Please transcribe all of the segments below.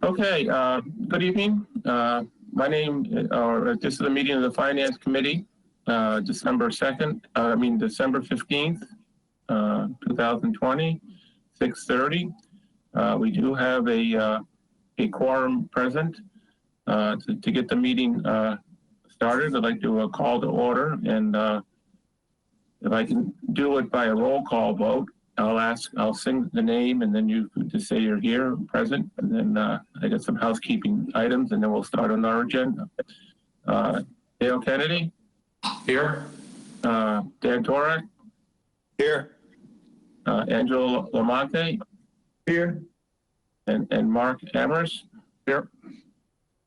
Okay, good evening. My name, this is a meeting of the Finance Committee, December 15th, 2020, 6:30. We do have a quorum present. To get the meeting started, I'd like to call to order, and if I can do it by a roll call vote, I'll sing the name, and then you just say you're here, present, and then I got some housekeeping items, and then we'll start on our agenda. Dale Kennedy? Here. Dan Torek? Here. Angelo Lamonte? Here. And Mark Amherst? Here.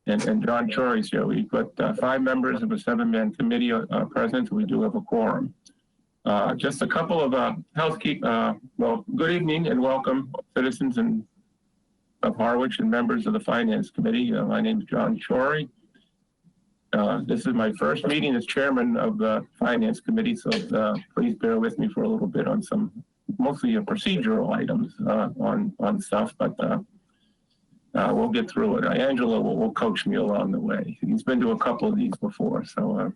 And John Chory's here. We've got 5 members of a 7-man committee present, so we do have a quorum. Just a couple of well, good evening and welcome, citizens of Harwich and members of the Finance Committee. My name is John Chory. This is my first meeting as chairman of the Finance Committee, so please bear with me for a little bit on some mostly procedural items on stuff, but we'll get through it. Angela will coach me along the way. He's been to a couple of these before, so.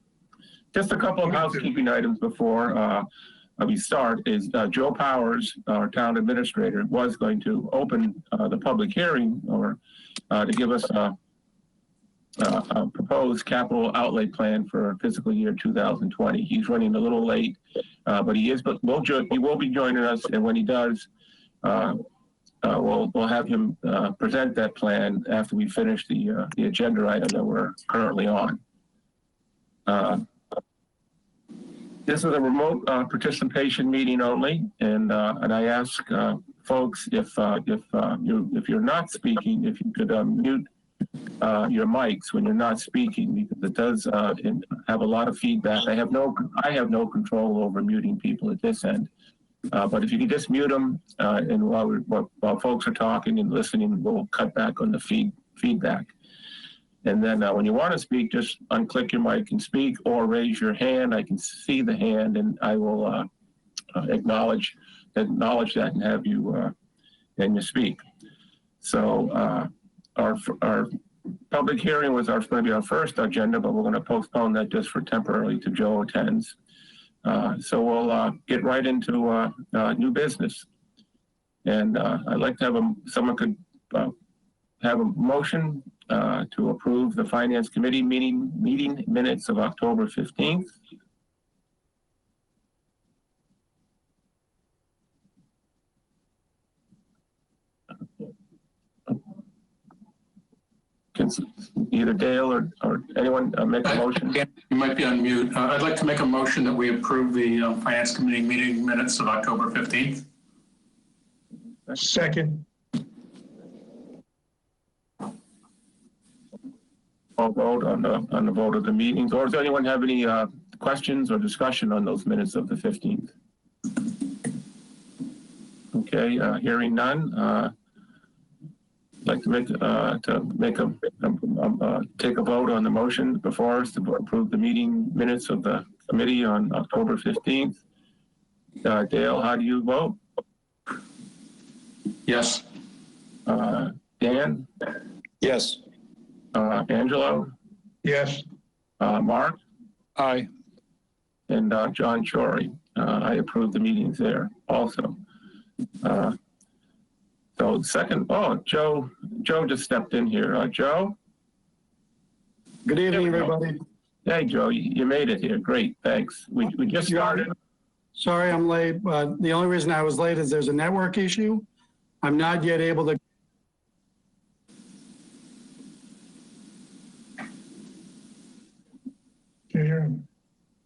Just a couple of housekeeping items before we start is Joe Powers, our town administrator, was going to open the public hearing or to give us a proposed capital outlay plan for fiscal year 2020. He's running a little late, but he will be joining us, and when he does, we'll have him present that plan after we finish the agenda item that we're currently on. This is a remote participation meeting only, and I ask folks if you're not speaking, if you could mute your mics when you're not speaking, because it does have a lot of feedback. I have no control over muting people at this end, but if you could just mute them, and while folks are talking and listening, we'll cut back on the feedback. And then when you want to speak, just unclick your mic and speak, or raise your hand. I can see the hand, and I will acknowledge that and have you and you speak. So our public hearing was going to be our first agenda, but we're going to postpone that just for temporarily till Joe attends. So we'll get right into new business. And I'd like to have someone could have a motion to approve the Finance Committee meeting minutes of October 15th. Can either Dale or anyone make a motion? You might be on mute. I'd like to make a motion that we approve the Finance Committee meeting minutes of October 15th. Second. I'll vote on the vote of the meetings. Or does anyone have any questions or discussion on those minutes of the 15th? Okay, hearing none. I'd like to take a vote on the motion before us to approve the meeting minutes of the committee on October 15th. Dale, how do you vote? Yes. Dan? Yes. Angelo? Yes. Mark? Aye. And John Chory. I approve the meetings there also. So second, Joe just stepped in here. Joe? Good evening, everybody. Hey, Joe, you made it here. Great, thanks. We just started. Sorry I'm late, but the only reason I was late is there's a network issue. I'm not yet able to. Can't hear him.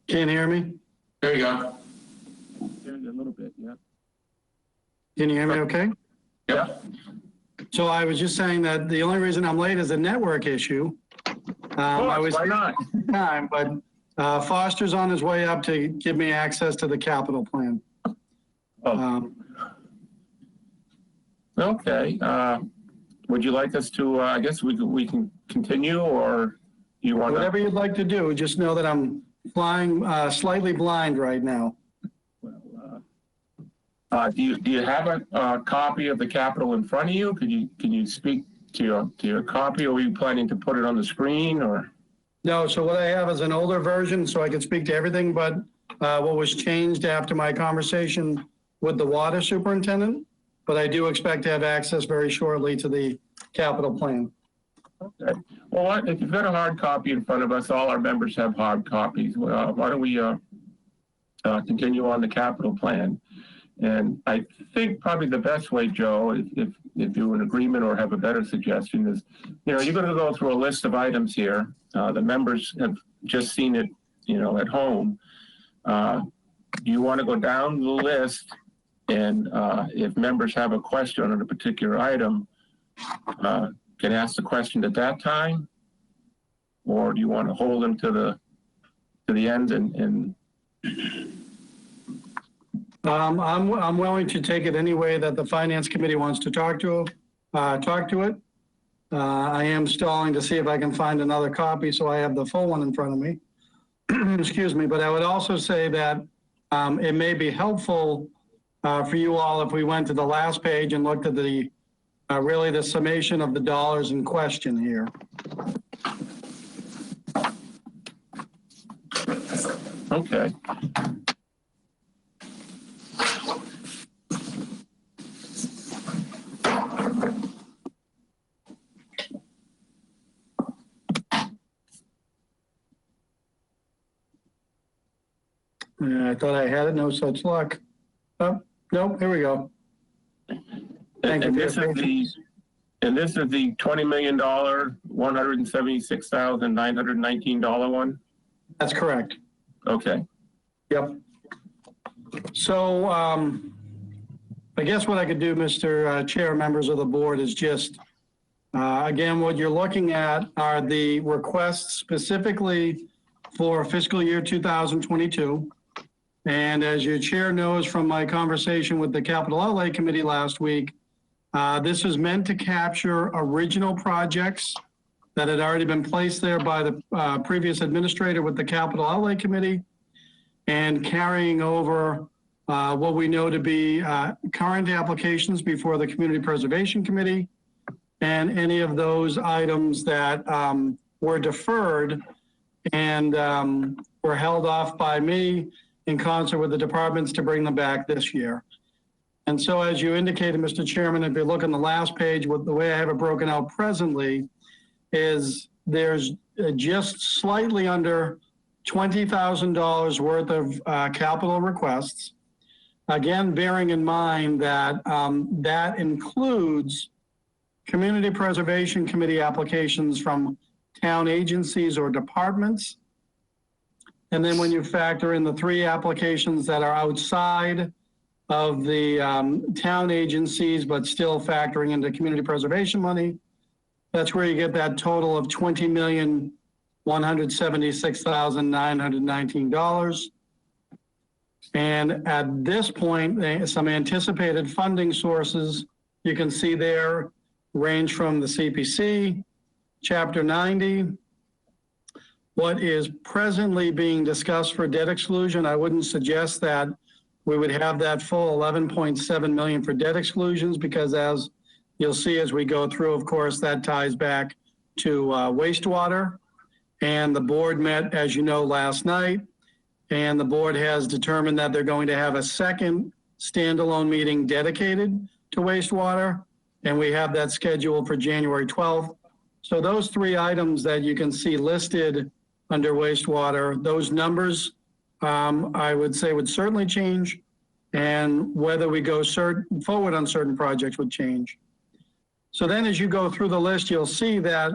Can't hear me? There you go. A little bit, yeah. Can you hear me okay? Yeah. So I was just saying that the only reason I'm late is a network issue. I was why not? Time, but Foster's on his way up to give me access to the capital plan. Okay. Would you like us to? I guess we can continue, or you want whatever you'd like to do. Just know that I'm flying slightly blind right now. Do you have a copy of the capital in front of you? Can you speak your copy, or were you planning to put it on the screen, or? No, so what I have is an older version, so I can speak to everything, but what was changed after my conversation with the water superintendent, but I do expect to have access very shortly to the capital plan. Okay. Well, if you've got a hard copy in front of us, all our members have hard copies. Why don't we continue on the capital plan? And I think probably the best way, Joe, if you're in agreement or have a better suggestion, is, you're going to go through a list of items here. The members have just seen it, at home. You want to go down the list, and if members have a question on a particular item, can ask the question at that time, or do you want to hold them to the end and I'm willing to take it any way that the Finance Committee wants to talk to it. I am stalling to see if I can find another copy so I have the full one in front of me. Excuse me, but I would also say that it may be helpful for you all if we went to the last page and looked at the really the summation of the dollars in question here. Okay. I thought I had it, no such luck. Oh, no, here we go. Thank you. This is the $20 million, $176,919 one? That's correct. Okay. Yep. So I guess what I could do, Mr. Chair, members of the board, is just, again, what you're looking at are the requests specifically for fiscal year 2022. And as your chair knows from my conversation with the Capital Outlay Committee last week, this is meant to capture original projects that had already been placed there by the previous administrator with the Capital Outlay Committee, and carrying over what we know to be current applications before the Community Preservation Committee, and any of those items that were deferred and were held off by me in concert with the departments to bring them back this year. And so as you indicated, Mr. Chairman, if you look on the last page, with the way I have it broken out presently is there's just slightly under $20,000 worth of capital requests. Again, bearing in mind that that includes Community Preservation Committee applications from town agencies or departments. And then when you factor in the 3 applications that are outside of the town agencies, but still factoring into community preservation money, that's where you get that total of $20,176,919. And at this point, some anticipated funding sources you can see there range from the CPC, Chapter 90. What is presently being discussed for debt exclusion, I wouldn't suggest that we would have that full 11.7 million for debt exclusions, because as you'll see as we go through, of course, that ties back to wastewater. And the board met, as you know, last night, and the board has determined that they're going to have a second standalone meeting dedicated to wastewater, and we have that scheduled for January 12th. So those 3 items that you can see listed under wastewater, those numbers, I would say would certainly change, and whether we go forward on certain projects would change. So then as you go through the list, you'll see that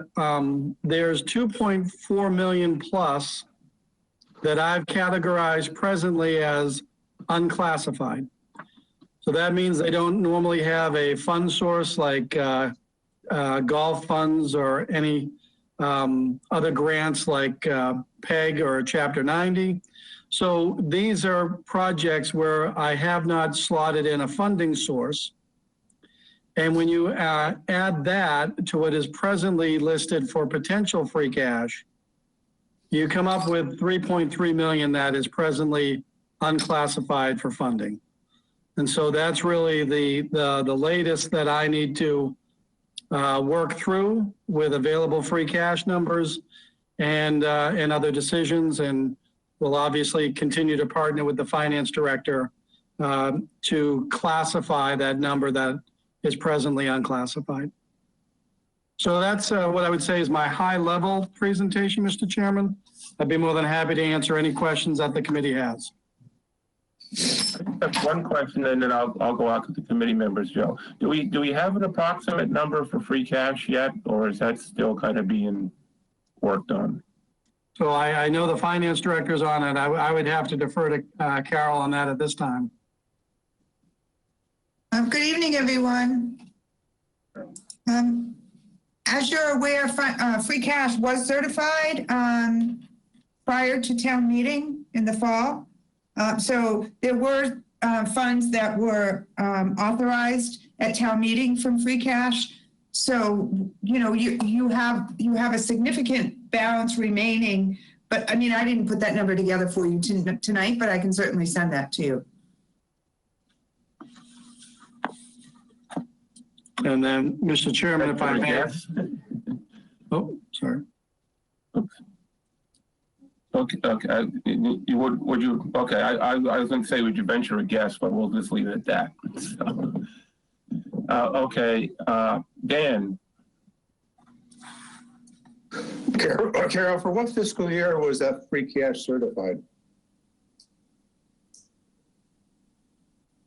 there's 2.4 million plus that I've categorized presently as unclassified. So that means they don't normally have a fund source like golf funds or any other grants like PEG or Chapter 90. So these are projects where I have not slotted in a funding source. And when you add that to what is presently listed for potential free cash, you come up with 3.3 million that is presently unclassified for funding. And so that's really the latest that I need to work through with available free cash numbers and other decisions. And we'll obviously continue to partner with the finance director to classify that number that is presently unclassified. So that's what I would say is my high-level presentation, Mr. Chairman. I'd be more than happy to answer any questions that the committee has. That's one question, and then I'll go out to the committee members, Joe. Do we have an approximate number for free cash yet, or is that still kind of being worked on? So I know the finance director's on it. I would have to defer to Carol on that at this time. Good evening, everyone. As you're aware, free cash was certified prior to town meeting in the fall. So there were funds that were authorized at town meeting from free cash. So, you know, you have a significant balance remaining, but I mean, I didn't put that number together for you tonight, but I can certainly send that to you. And then, Mr. Chairman, if I may. Yes. Oh, sorry. Okay. You would you? Okay. I was going to say, would you venture a guess, but we'll just leave it at that. So, okay, Dan. Carol, for what fiscal year was that free cash certified?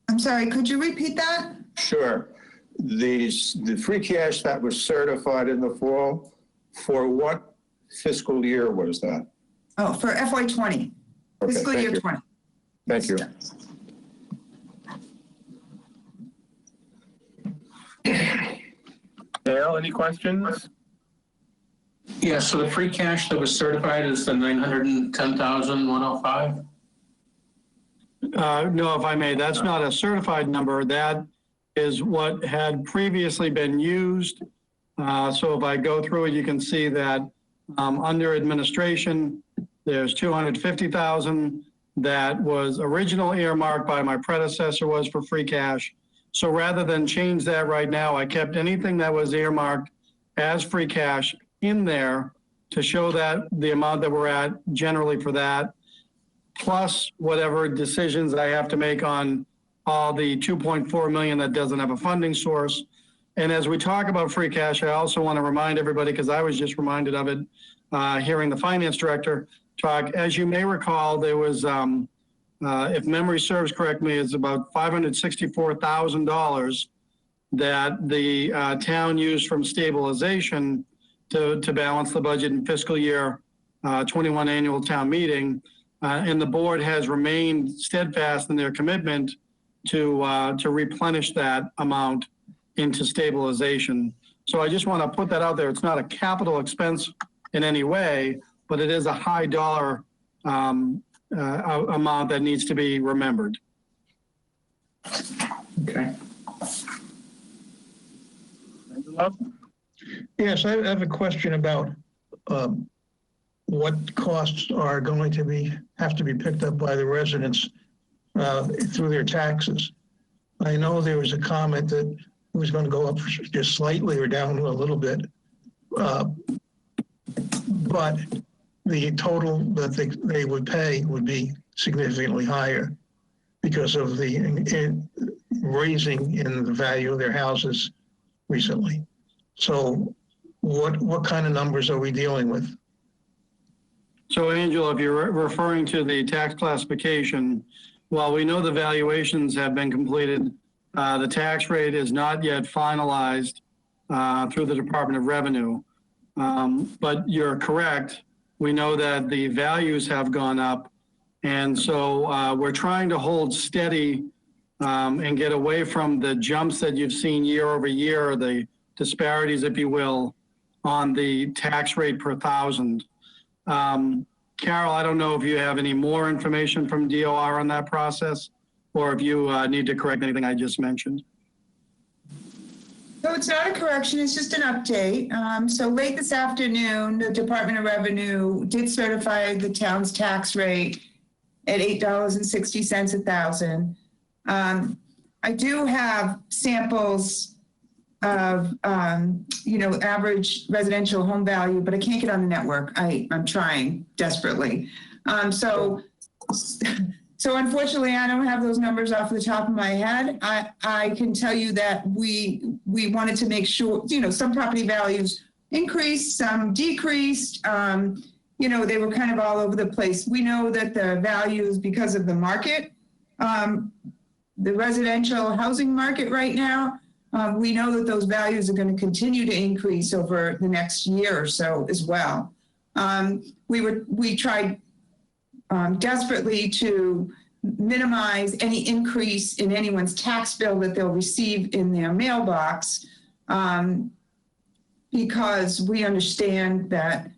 I'm sorry, could you repeat that? Sure. The free cash that was certified in the fall, for what fiscal year was that? Oh, for FY20, Okay, fiscal year 20. Thank you. Dale, any questions? Yeah, so the free cash that was certified is the $910,105? No, if I may, that's not a certified number. That is what had previously been used. So if I go through it, you can see that under administration, there's $250,000 that was originally earmarked by my predecessor was for free cash. So rather than change that right now, I kept anything that was earmarked as free cash in there to show that the amount that we're at generally for that, plus whatever decisions I have to make on all the 2.4 million that doesn't have a funding source. And as we talk about free cash, I also want to remind everybody, because I was just reminded of it, hearing the finance director talk. As you may recall, there was, if memory serves correctly, it's about $564,000 that the town used from stabilization to balance the budget in fiscal year 21 annual town meeting. And the board has remained steadfast in their commitment to replenish that amount into stabilization. So I just want to put that out there. It's not a capital expense in any way, but it is a high dollar amount that needs to be remembered. Okay. Yes, I have a question about what costs are going to have to be picked up by the residents through their taxes. I know there was a comment that it was going to go up just slightly or down a little bit, but the total that they would pay would be significantly higher because of the raising in the value of their houses recently. So what kind of numbers are we dealing with? So Angela, if you're referring to the tax classification, while we know the valuations have been completed, the tax rate is not yet finalized through the Department of Revenue. But you're correct. We know that the values have gone up. And so we're trying to hold steady and get away from the jumps that you've seen year over year, the disparities, if you will, on the tax rate per thousand. Carol, I don't know if you have any more information from DOR on that process, or if you need to correct anything I just mentioned. So it's not a correction, it's just an update. So late this afternoon, the Department of Revenue did certify the town's tax rate at $8.60 a thousand. I do have samples of, average residential home value, but I can't get on the network. I'm trying desperately. So unfortunately, I don't have those numbers off the top of my head. I can tell you that we wanted to make sure, some property values increased, some decreased. They were kind of all over the place. We know that the values, because of the market, the residential housing market right now, we know that those values are going to continue to increase over the next year or so as well. We tried desperately to minimize any increase in anyone's tax bill that they'll receive in their mailbox, because we understand that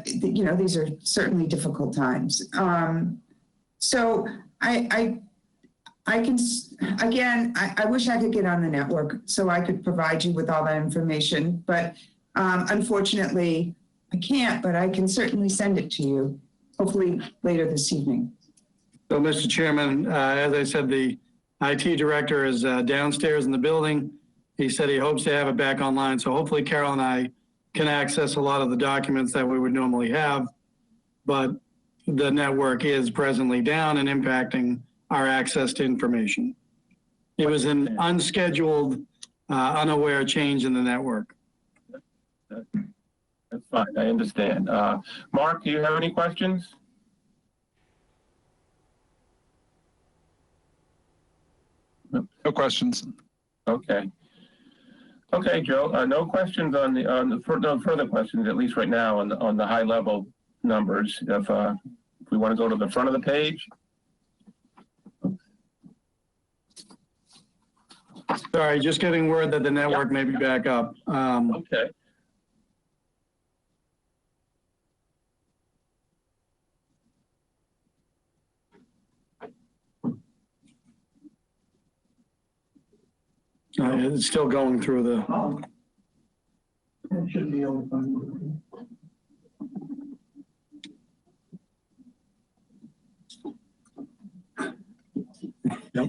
these are certainly difficult times. So I can, again, I wish I could get on the network so I could provide you with all that information, but unfortunately I can't, but I can certainly send it to you, hopefully later this evening. So, Mr. Chairman, as I said, the IT director is downstairs in the building. He said he hopes to have it back online. So hopefully Carol and I can access a lot of the documents that we would normally have, but the network is presently down and impacting our access to information. It was an unscheduled, unaware change in the network. That's fine, I understand. Mark, do you have any questions? No questions. Okay. Okay, Joe. No questions no further questions, at least right now on the high level numbers. If we want to go to the front of the page. Sorry, just getting word that the network may be back up. Okay. It's still going through the. It should be open. Yep.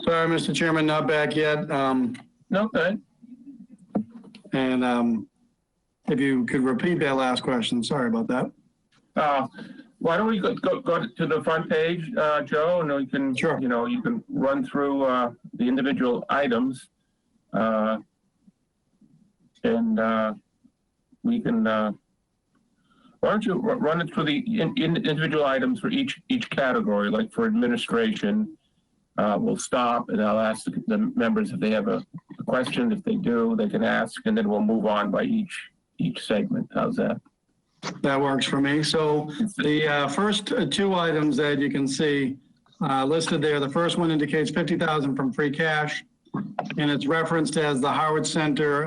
Sorry, Mr. Chairman, not back yet. Okay. And if you could repeat that last question, sorry about that. Why don't we go to the front page, Joe, and we can, sure. You can run through the individual items, and we can. Why don't you run it through the individual items for each category, like for administration. We'll stop and I'll ask the members if they have a question. If they do, they can ask, and then we'll move on by each segment. How's that? That works for me. So the first two items that you can see listed there, the first one indicates $50,000 from free cash, and it's referenced as the Harwich Center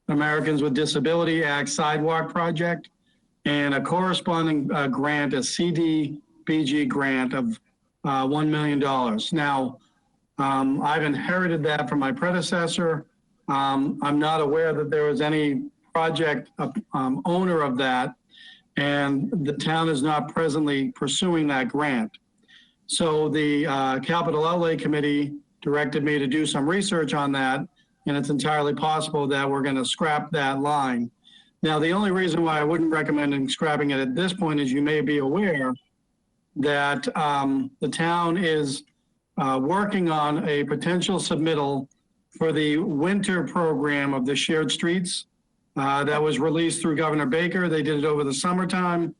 Americans with Disability Act Sidewalk Project, and a corresponding grant, a CDBG grant of $1 million. Now, I've inherited that from my predecessor. I'm not aware that there was any project owner of that, and the town is not presently pursuing that grant. So the Capital Outlay Committee directed me to do some research on that, and it's entirely possible that we're going to scrap that line. Now, the only reason why I wouldn't recommend scrapping it at this point is you may be aware that the town is working on a potential submittal for the winter program of the shared streets that was released through Governor Baker. They did it over the summertime,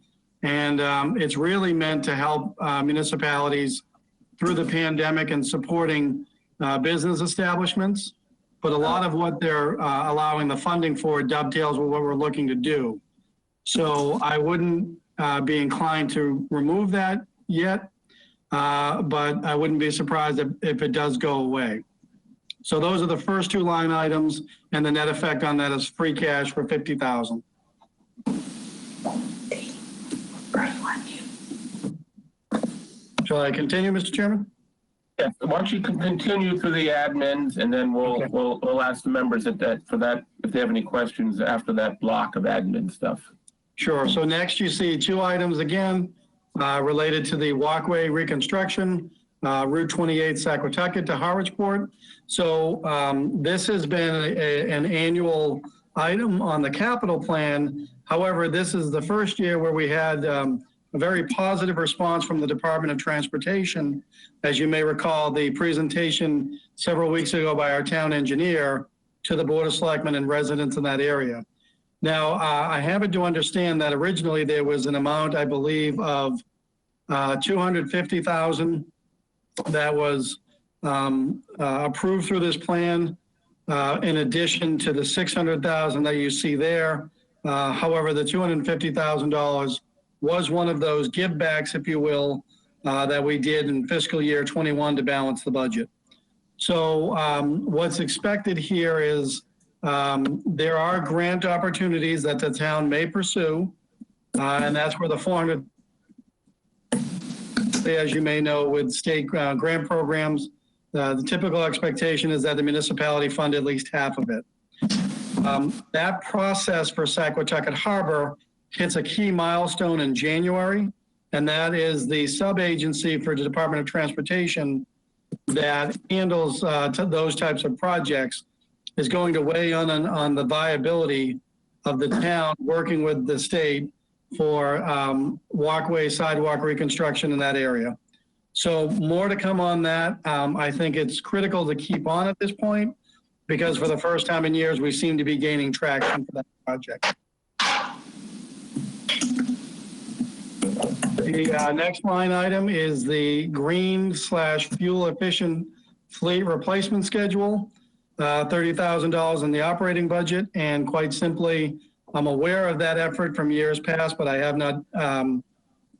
And it's really meant to help municipalities through the pandemic and supporting business establishments. But a lot of what they're allowing the funding for dovetails with what we're looking to do. So I wouldn't be inclined to remove that yet, but I wouldn't be surprised if it does go away. So those are the first two line items, and the net effect on that is free cash for $50,000. Shall I continue, Mr. Chairman? Yes, why don't you continue through the admins, and then we'll ask the members for that if they have any questions after that block of admin stuff. Sure. So next you see two items again related to the walkway reconstruction, Route 28 Saquatucket to Harwichport. So this has been an annual item on the capital plan. However, this is the first year where we had a very positive response from the Department of Transportation. As you may recall, the presentation several weeks ago by our town engineer to the Board of Selectmen and residents in that area. Now, I happen to understand that originally there was an amount, I believe, of $250,000 that was approved through this plan, in addition to the $600,000 that you see there. However, the $250,000 was one of those give backs, if you will, that we did in fiscal year 21 to balance the budget. So what's expected here is there are grant opportunities that the town may pursue, and that's where the 400, as you may know, with state grant programs, the typical expectation is that the municipality fund at least half of it. That process for Saquatucket Harbor hits a key milestone in January, and that is the sub-agency for the Department of Transportation that handles those types of projects is going to weigh on the viability of the town working with the state for walkway, sidewalk reconstruction in that area. So more to come on that. I think it's critical to keep on at this point because for the first time in years, we seem to be gaining traction for that project. The next line item is the green/fuel efficient fleet replacement schedule, $30,000 in the operating budget. And quite simply, I'm aware of that effort from years past, but I have not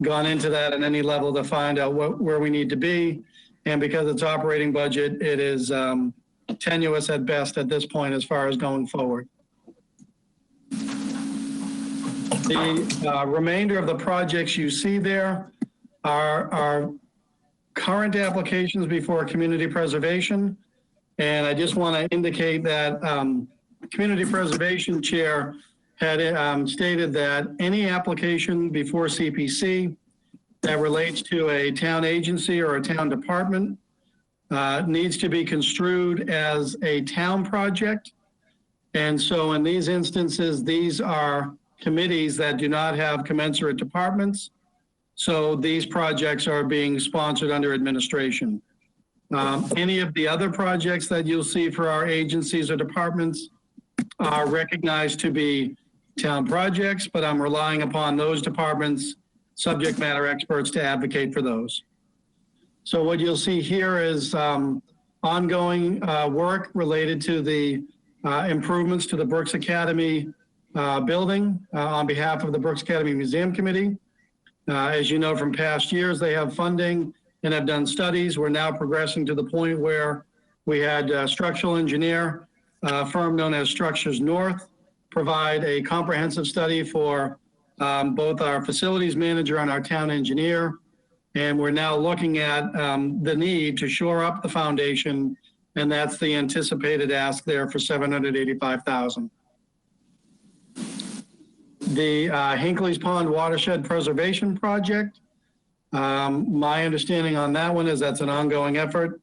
gone into that at any level to find out where we need to be. And because it's operating budget, it is tenuous at best at this point as far as going forward. The remainder of the projects you see there are current applications before community preservation. And I just want to indicate that Community Preservation Chair had stated that any application before CPC that relates to a town agency or a town department needs to be construed as a town project. And so in these instances, these are committees that do not have commensurate departments. So these projects are being sponsored under administration. Any of the other projects that you'll see for our agencies or departments are recognized to be town projects, but I'm relying upon those departments, subject matter experts to advocate for those. So what you'll see here is ongoing work related to the improvements to the Brooks Academy building on behalf of the Brooks Academy Museum Committee. As you know from past years, they have funding and have done studies. We're now progressing to the point where we had a structural engineer firm known as Structures North provide a comprehensive study for both our facilities manager and our town engineer. And we're now looking at the need to shore up the foundation, and that's the anticipated ask there for $785,000. The Hinckley's Pond Watershed Preservation Project. My understanding on that one is that's an ongoing effort.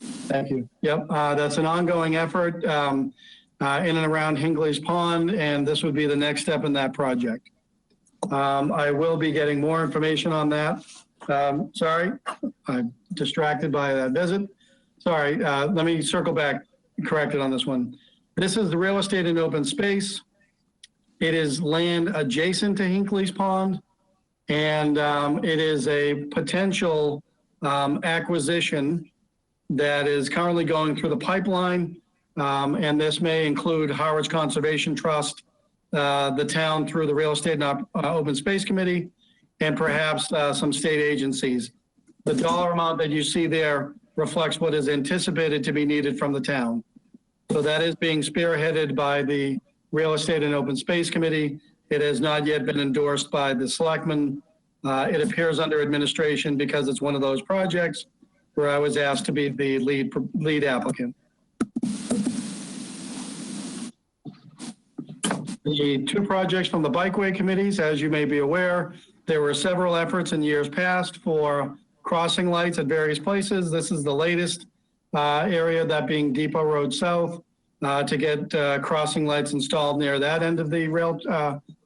Thank you. Yep, that's an ongoing effort in and around Hinckley's Pond, and this would be the next step in that project. I will be getting more information on that. Sorry, I'm distracted by that visit. Sorry, let me circle back, correct it on this one. This is the real estate and open space. It is land adjacent to Hinckley's Pond, and it is a potential acquisition that is currently going through the pipeline, and this may include Harwich Conservation Trust, the town through the Real Estate and Open Space Committee, and perhaps some state agencies. The dollar amount that you see there reflects what is anticipated to be needed from the town. So that is being spearheaded by the Real Estate and Open Space Committee. It has not yet been endorsed by the selectmen. It appears under administration because it's one of those projects where I was asked to be the lead applicant. The two projects from the bikeway committees, as you may be aware, there were several efforts in years past for crossing lights at various places. This is the latest area, that being Depot Road South, to get crossing lights installed near that end of the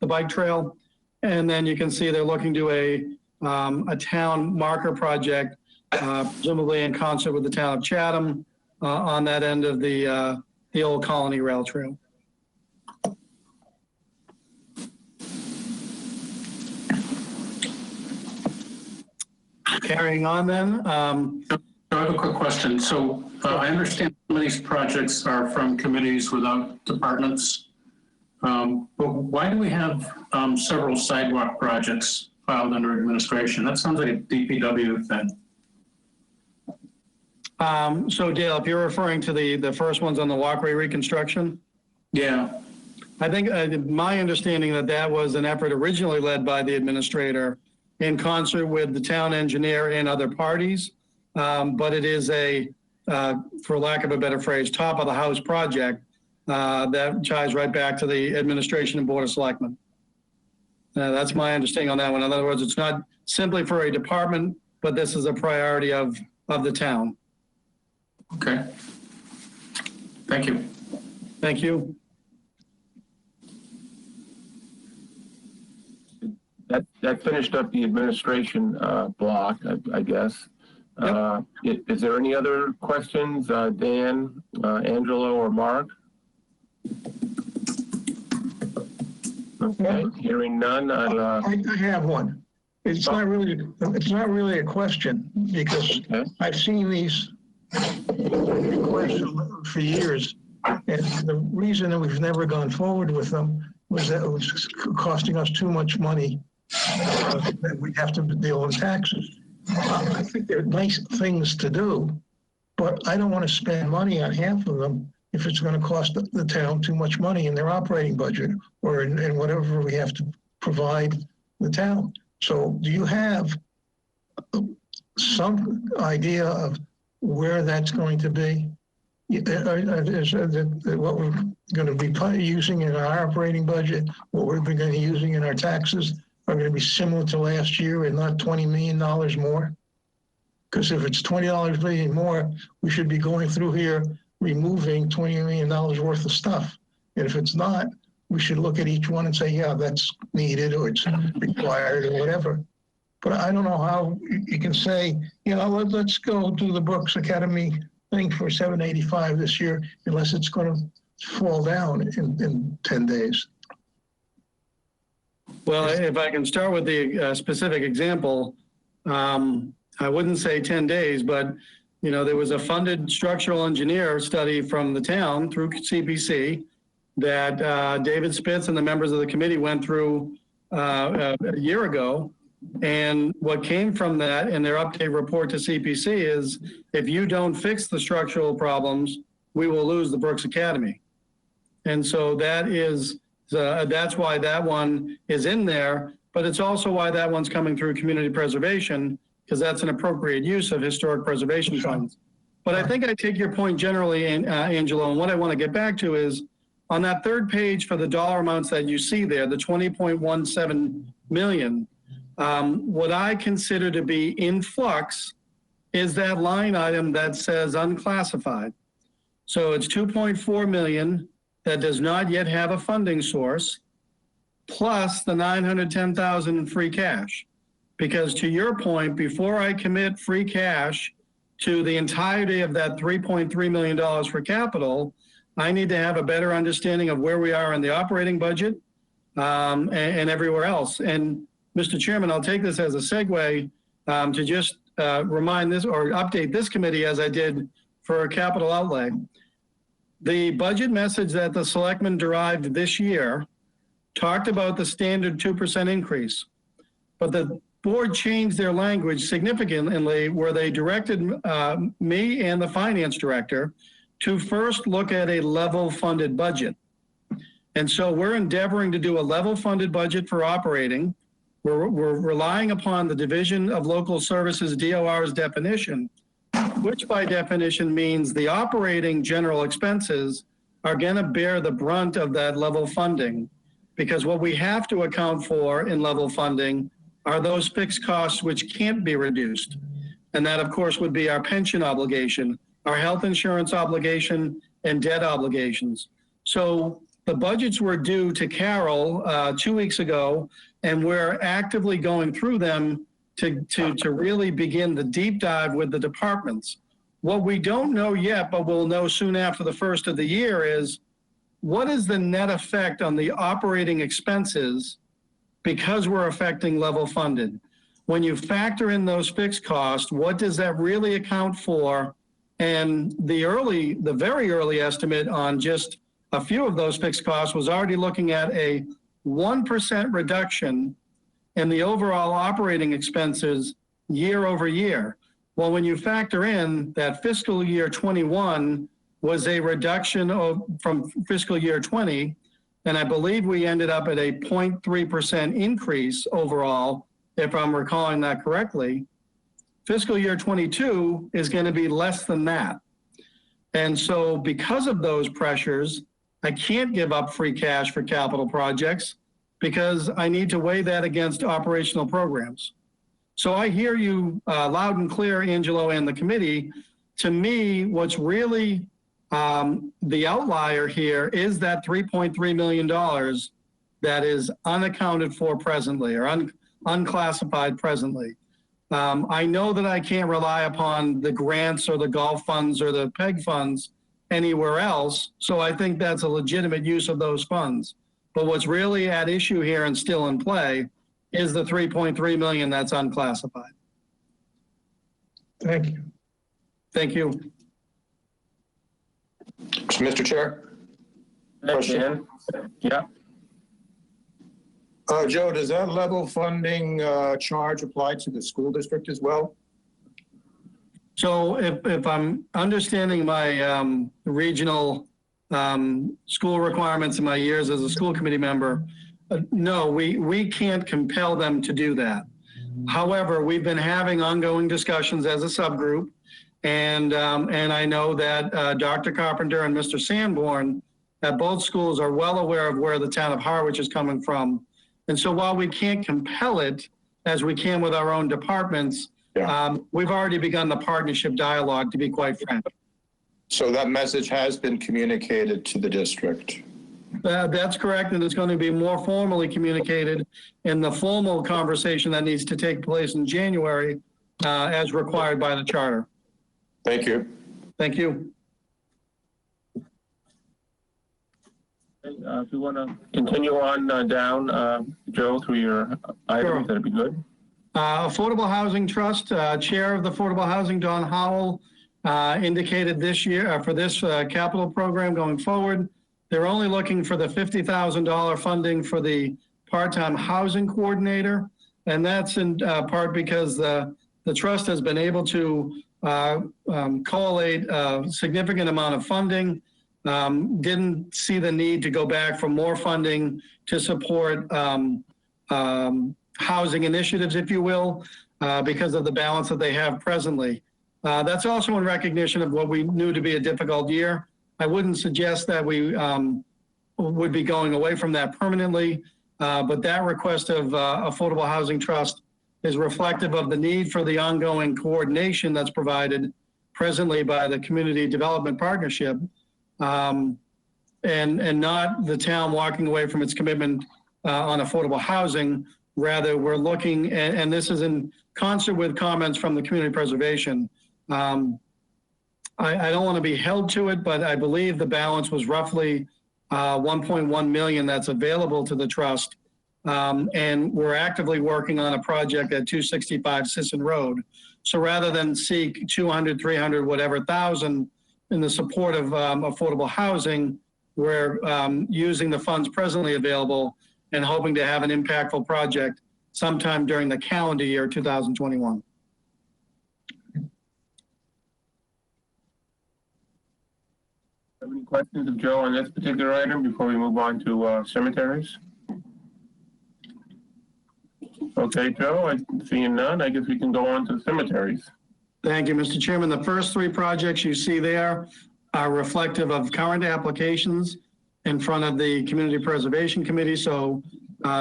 bike trail. And then you can see they're looking to a town marker project, presumably in concert with the town of Chatham, on that end of the old Colony Rail Trail. Carrying on then. I have a quick question. So I understand some of these projects are from committees without departments. But why do we have several sidewalk projects filed under administration? That sounds like a DPW thing. So Dale, if you're referring to the first ones on the walkway reconstruction? Yeah. I think my understanding that was an effort originally led by the administrator in concert with the town engineer and other parties. But it is for lack of a better phrase, top of the house project that ties right back to the administration and board of selectmen. That's my understanding on that one. In other words, it's not simply for a department, but this is a priority of the town. Okay. Thank you. Thank you. That finished up the administration block, I guess. Yep. Is there any other questions, Dan, Angelo, or Mark? Okay, hearing none. I have one. It's not really a question because I've seen these requests for years, and the reason that we've never gone forward with them was that it was costing us too much money that we'd have to deal with taxes. I think they're nice things to do, but I don't want to spend money on half of them if it's going to cost the town too much money in their operating budget or in whatever we have to provide the town. So do you have some idea of where that's going to be? What we're going to be using in our operating budget, what we're going to be using in our taxes are going to be similar to last year and not $20 million more? Because if it's $20 million more, we should be going through here removing $20 million worth of stuff. And if it's not, we should look at each one and say, yeah, that's needed or it's required or whatever. But I don't know how you can say, let's go do the Brooks Academy thing for $785 this year, unless it's going to fall down in 10 days. Well, if I can start with the specific example, I wouldn't say 10 days, but there was a funded structural engineer study from the town through CPC that David Spitz and the members of the committee went through a year ago. And what came from that in their update report to CPC is, if you don't fix the structural problems, we will lose the Brooks Academy. And so that's why that one is in there, but it's also why that one's coming through community preservation, because that's an appropriate use of historic preservation funds. But I think I take your point generally, Angelo, and what I want to get back to is, on that third page for the dollar amounts that you see there, the 20.17 million, what I consider to be in flux is that line item that says unclassified. So it's 2.4 million that does not yet have a funding source, plus the 910,000 in free cash. Because to your point, before I commit free cash to the entirety of that $3.3 million for capital, I need to have a better understanding of where we are in the operating budget, and everywhere else. And Mr. Chairman, I'll take this as a segue to just remind this or update this committee as I did for capital outlay. The budget message that the selectmen derived this year talked about the standard 2% increase, but the board changed their language significantly where they directed me and the finance director to first look at a level funded budget. And so we're endeavoring to do a level funded budget for operating. We're relying upon the Division of Local Services, DOR's definition, which by definition means the operating general expenses are going to bear the brunt of that level funding, because what we have to account for in level funding are those fixed costs which can't be reduced. And that, of course, would be our pension obligation, our health insurance obligation, and debt obligations. So the budgets were due to Carol 2 weeks ago, and we're actively going through them to really begin the deep dive with the departments. What we don't know yet, but we'll know soon after the first of the year, is what is the net effect on the operating expenses because we're affecting level funded. When you factor in those fixed costs, what does that really account for? And the very early estimate on just a few of those fixed costs was already looking at a 1% reduction in the overall operating expenses year over year. Well, when you factor in that fiscal year 21 was a reduction from fiscal year 20, and I believe we ended up at a 0.3% increase overall, if I'm recalling that correctly. Fiscal year 22 is going to be less than that. And so because of those pressures, I can't give up free cash for capital projects because I need to weigh that against operational programs. So I hear you loud and clear, Angelo, and the committee. To me, what's really the outlier here is that $3.3 million that is unaccounted for presently or unclassified presently. I know that I can't rely upon the grants or the golf funds or the PEG funds anywhere else, so I think that's a legitimate use of those funds. But what's really at issue here and still in play is the $3.3 million that's unclassified. Thank you. Thank you. Mr. Chair? Dan? Yeah. Joe, does that level funding charge apply to the school district as well? So if I'm understanding my regional school requirements in my years as a school committee member, no, we can't compel them to do that. However, we've been having ongoing discussions as a subgroup, and I know that Dr. Carpenter and Mr. Sanborn at both schools are well aware of where the town of Harwich is coming from. And so while we can't compel it as we can with our own departments, we've already begun the partnership dialogue, to be quite frank. So that message has been communicated to the district? That's correct, and it's going to be more formally communicated in the formal conversation that needs to take place in January as required by the charter. Thank you. Thank you. If you want to continue on down, Joe, through your items, Sure. that'd be good. Affordable Housing Trust, Chair of the Affordable Housing, Don Howell, indicated this year for this capital program going forward, they're only looking for the $50,000 funding for the part-time housing coordinator. And that's in part because the trust has been able to collate a significant amount of funding, didn't see the need to go back for more funding to support housing initiatives, if you will, because of the balance that they have presently. That's also in recognition of what we knew to be a difficult year. I wouldn't suggest that we would be going away from that permanently, but that request of Affordable Housing Trust is reflective of the need for the ongoing coordination that's provided presently by the Community Development Partnership, and not the town walking away from its commitment on affordable housing. Rather, we're looking, and this is in concert with comments from the community preservation. I don't want to be held to it, but I believe the balance was roughly 1.1 million that's available to the trust. And we're actively working on a project at 265 Sisson Road. So rather than seek 200, 300, whatever thousand in the support of affordable housing, we're using the funds presently available and hoping to have an impactful project sometime during the calendar year 2021. Have any questions of Joe on this particular item before we move on to cemeteries? Okay, Joe, I'm seeing none. I guess we can go on to cemeteries. Thank you, Mr. Chairman. The first three projects you see there are reflective of current applications in front of the Community Preservation Committee. So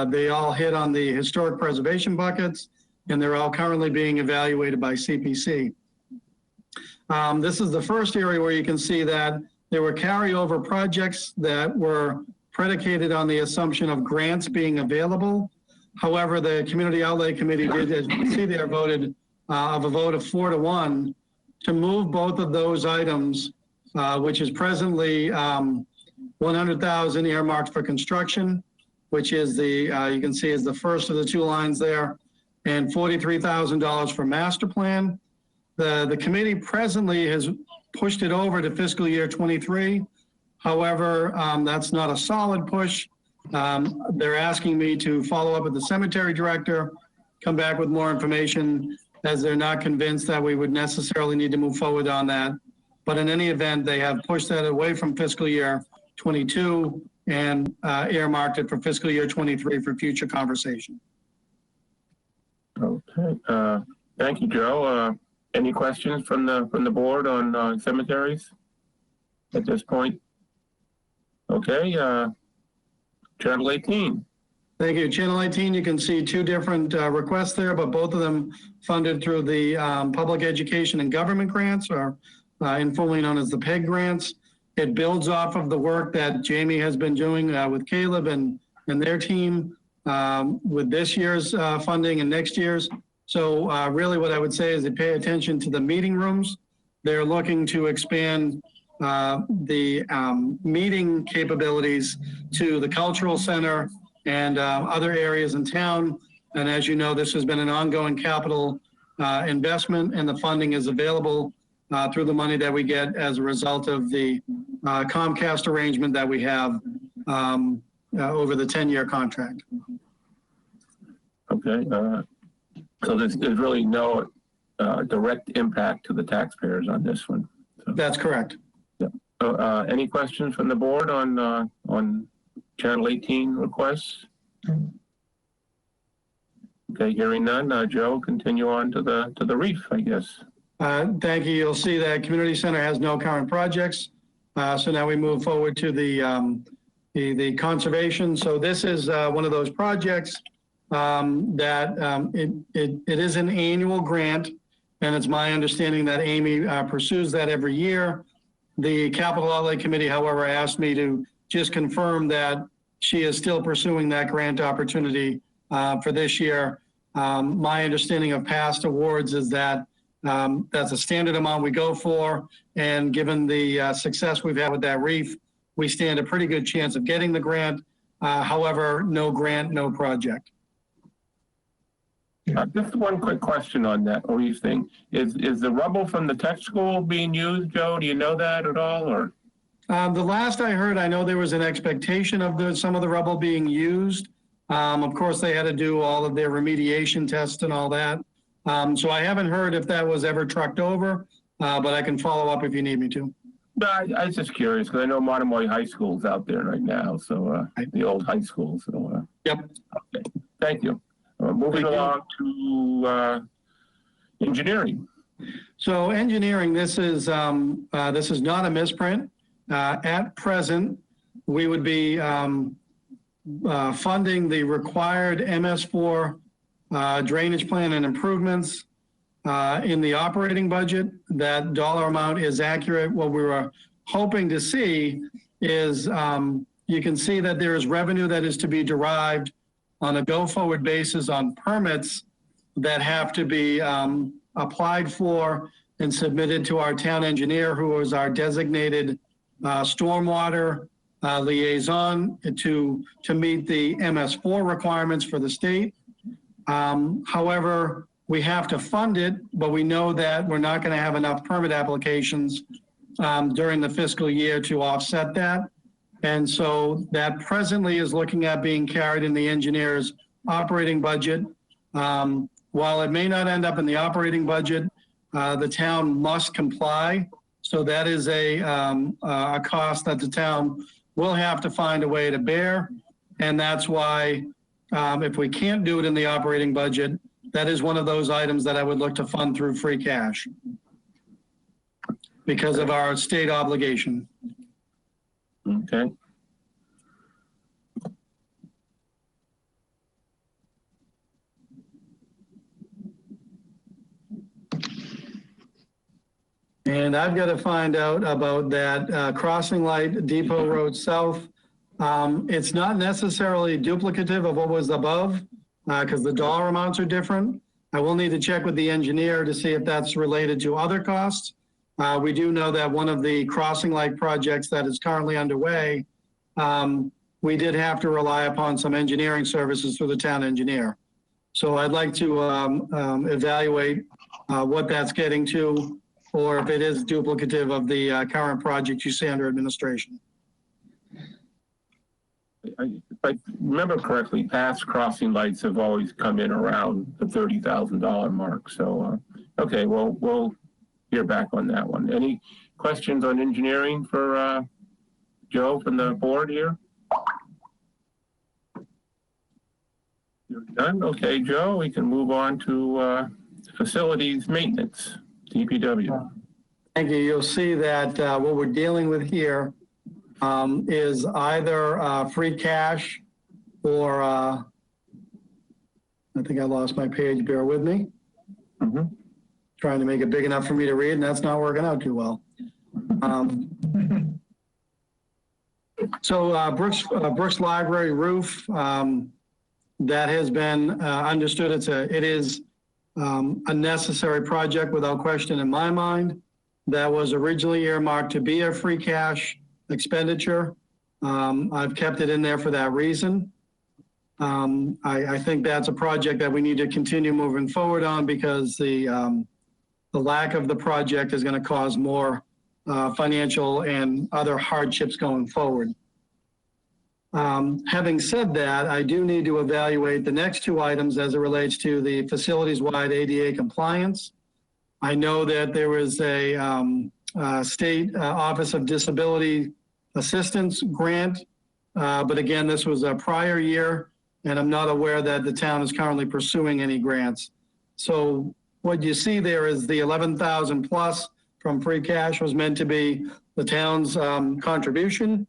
they all hit on the historic preservation buckets, and they're all currently being evaluated by CPC. This is the first area where you can see that there were carryover projects that were predicated on the assumption of grants being available. However, the Community Outlay Committee did, as you can see there, voted of a vote of 4-1 to move both of those items, which is presently 100,000 earmarked for construction, which is the, you can see is the first of the two lines there, and $43,000 for master plan. The committee presently has pushed it over to fiscal year 23. However, that's not a solid push. They're asking me to follow up with the cemetery director, come back with more information, as they're not convinced that we would necessarily need to move forward on that. But in any event, they have pushed that away from fiscal year 22 and earmarked it for fiscal year 23 for future conversation. Okay, thank you, Joe. Any questions from the board on cemeteries at this point? Okay, Channel 18. Thank you. Channel 18, you can see two different requests there, but both of them funded through the Public Education and Government grants, or informally known as the PEG grants. It builds off of the work that Jamie has been doing with Caleb and their team with this year's funding and next year's. So really what I would say is to pay attention to the meeting rooms. They're looking to expand the meeting capabilities to the cultural center and other areas in town. And as you know, this has been an ongoing capital investment, and the funding is available through the money that we get as a result of the Comcast arrangement that we have over the 10-year contract. Okay, so there's really no direct impact to the taxpayers on this one. So. That's correct. Yeah. Any questions from the board on Channel 18 requests? Okay, hearing none. Joe, continue on to the reef, I guess. Thank you. You'll see that Community Center has no current projects. So now we move forward to the conservation. So this is one of those projects that it is an annual grant, and it's my understanding that Amy pursues that every year. The Capital Outlay Committee, however, asked me to just confirm that she is still pursuing that grant opportunity for this year. My understanding of past awards is that that's a standard amount we go for, and given the success we've had with that reef, we stand a pretty good chance of getting the grant. However, no grant, no project. Just one quick question on that reef thing. Is the rubble from the tech school being used, Joe? Do you know that at all, or? The last I heard, I know there was an expectation of some of the rubble being used. Of course, they had to do all of their remediation tests and all that. So I haven't heard if that was ever trucked over, but I can follow up if you need me to. No, I was just curious because I know Monomoy High School's out there right now, so the old high school. So yep. Okay, thank you. Moving along to engineering. So engineering, this is not a misprint. At present, we would be funding the required MS4 drainage plan and improvements in the operating budget. That dollar amount is accurate. What we were hoping to see is you can see that there is revenue that is to be derived on a go-forward basis on permits that have to be applied for and submitted to our town engineer, who is our designated stormwater liaison to meet the MS4 requirements for the state. However, we have to fund it, but we know that we're not going to have enough permit applications during the fiscal year to offset that. And so that presently is looking at being carried in the engineer's operating budget. While it may not end up in the operating budget, the town must comply. So that is a cost that the town will have to find a way to bear. And that's why if we can't do it in the operating budget, that is one of those items that I would look to fund through free cash because of our state obligation. Okay. And I've got to find out about that crossing light, Depot Road South. It's not necessarily duplicative of what was above because the dollar amounts are different. I will need to check with the engineer to see if that's related to other costs. We do know that one of the crossing light projects that is currently underway, we did have to rely upon some engineering services through the town engineer. So I'd like to evaluate what that's getting to, or if it is duplicative of the current project you see under administration. If I remember correctly, past crossing lights have always come in around the $30,000 mark. So, okay, well, we'll hear back on that one. Any questions on engineering for Joe from the board here? You're done? Okay, Joe, we can move on to facilities maintenance, DPW. Thank you. You'll see that what we're dealing with here is either free cash or I think I lost my page. Bear with me. Trying to make it big enough for me to read, and that's not working out too well. So Brooks Library roof, that has been understood. It is a necessary project without question in my mind. That was originally earmarked to be a free cash expenditure. I've kept it in there for that reason. I think that's a project that we need to continue moving forward on because the lack of the project is going to cause more financial and other hardships going forward. Having said that, I do need to evaluate the next two items as it relates to the facilities-wide ADA compliance. I know that there was a state Office of Disability Assistance grant, but again, this was a prior year, and I'm not aware that the town is currently pursuing any grants. So what you see there is the 11,000 plus from free cash was meant to be the town's contribution,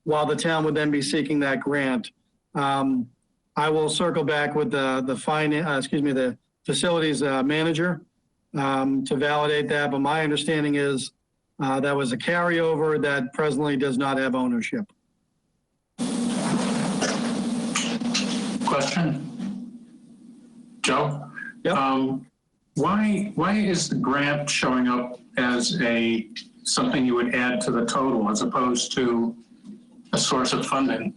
while the town would then be seeking that grant. I will circle back with the facilities manager to validate that, but my understanding is that was a carryover that presently does not have ownership. Question? Joe? Yep. Why is the grant showing up as something you would add to the total as opposed to a source of funding?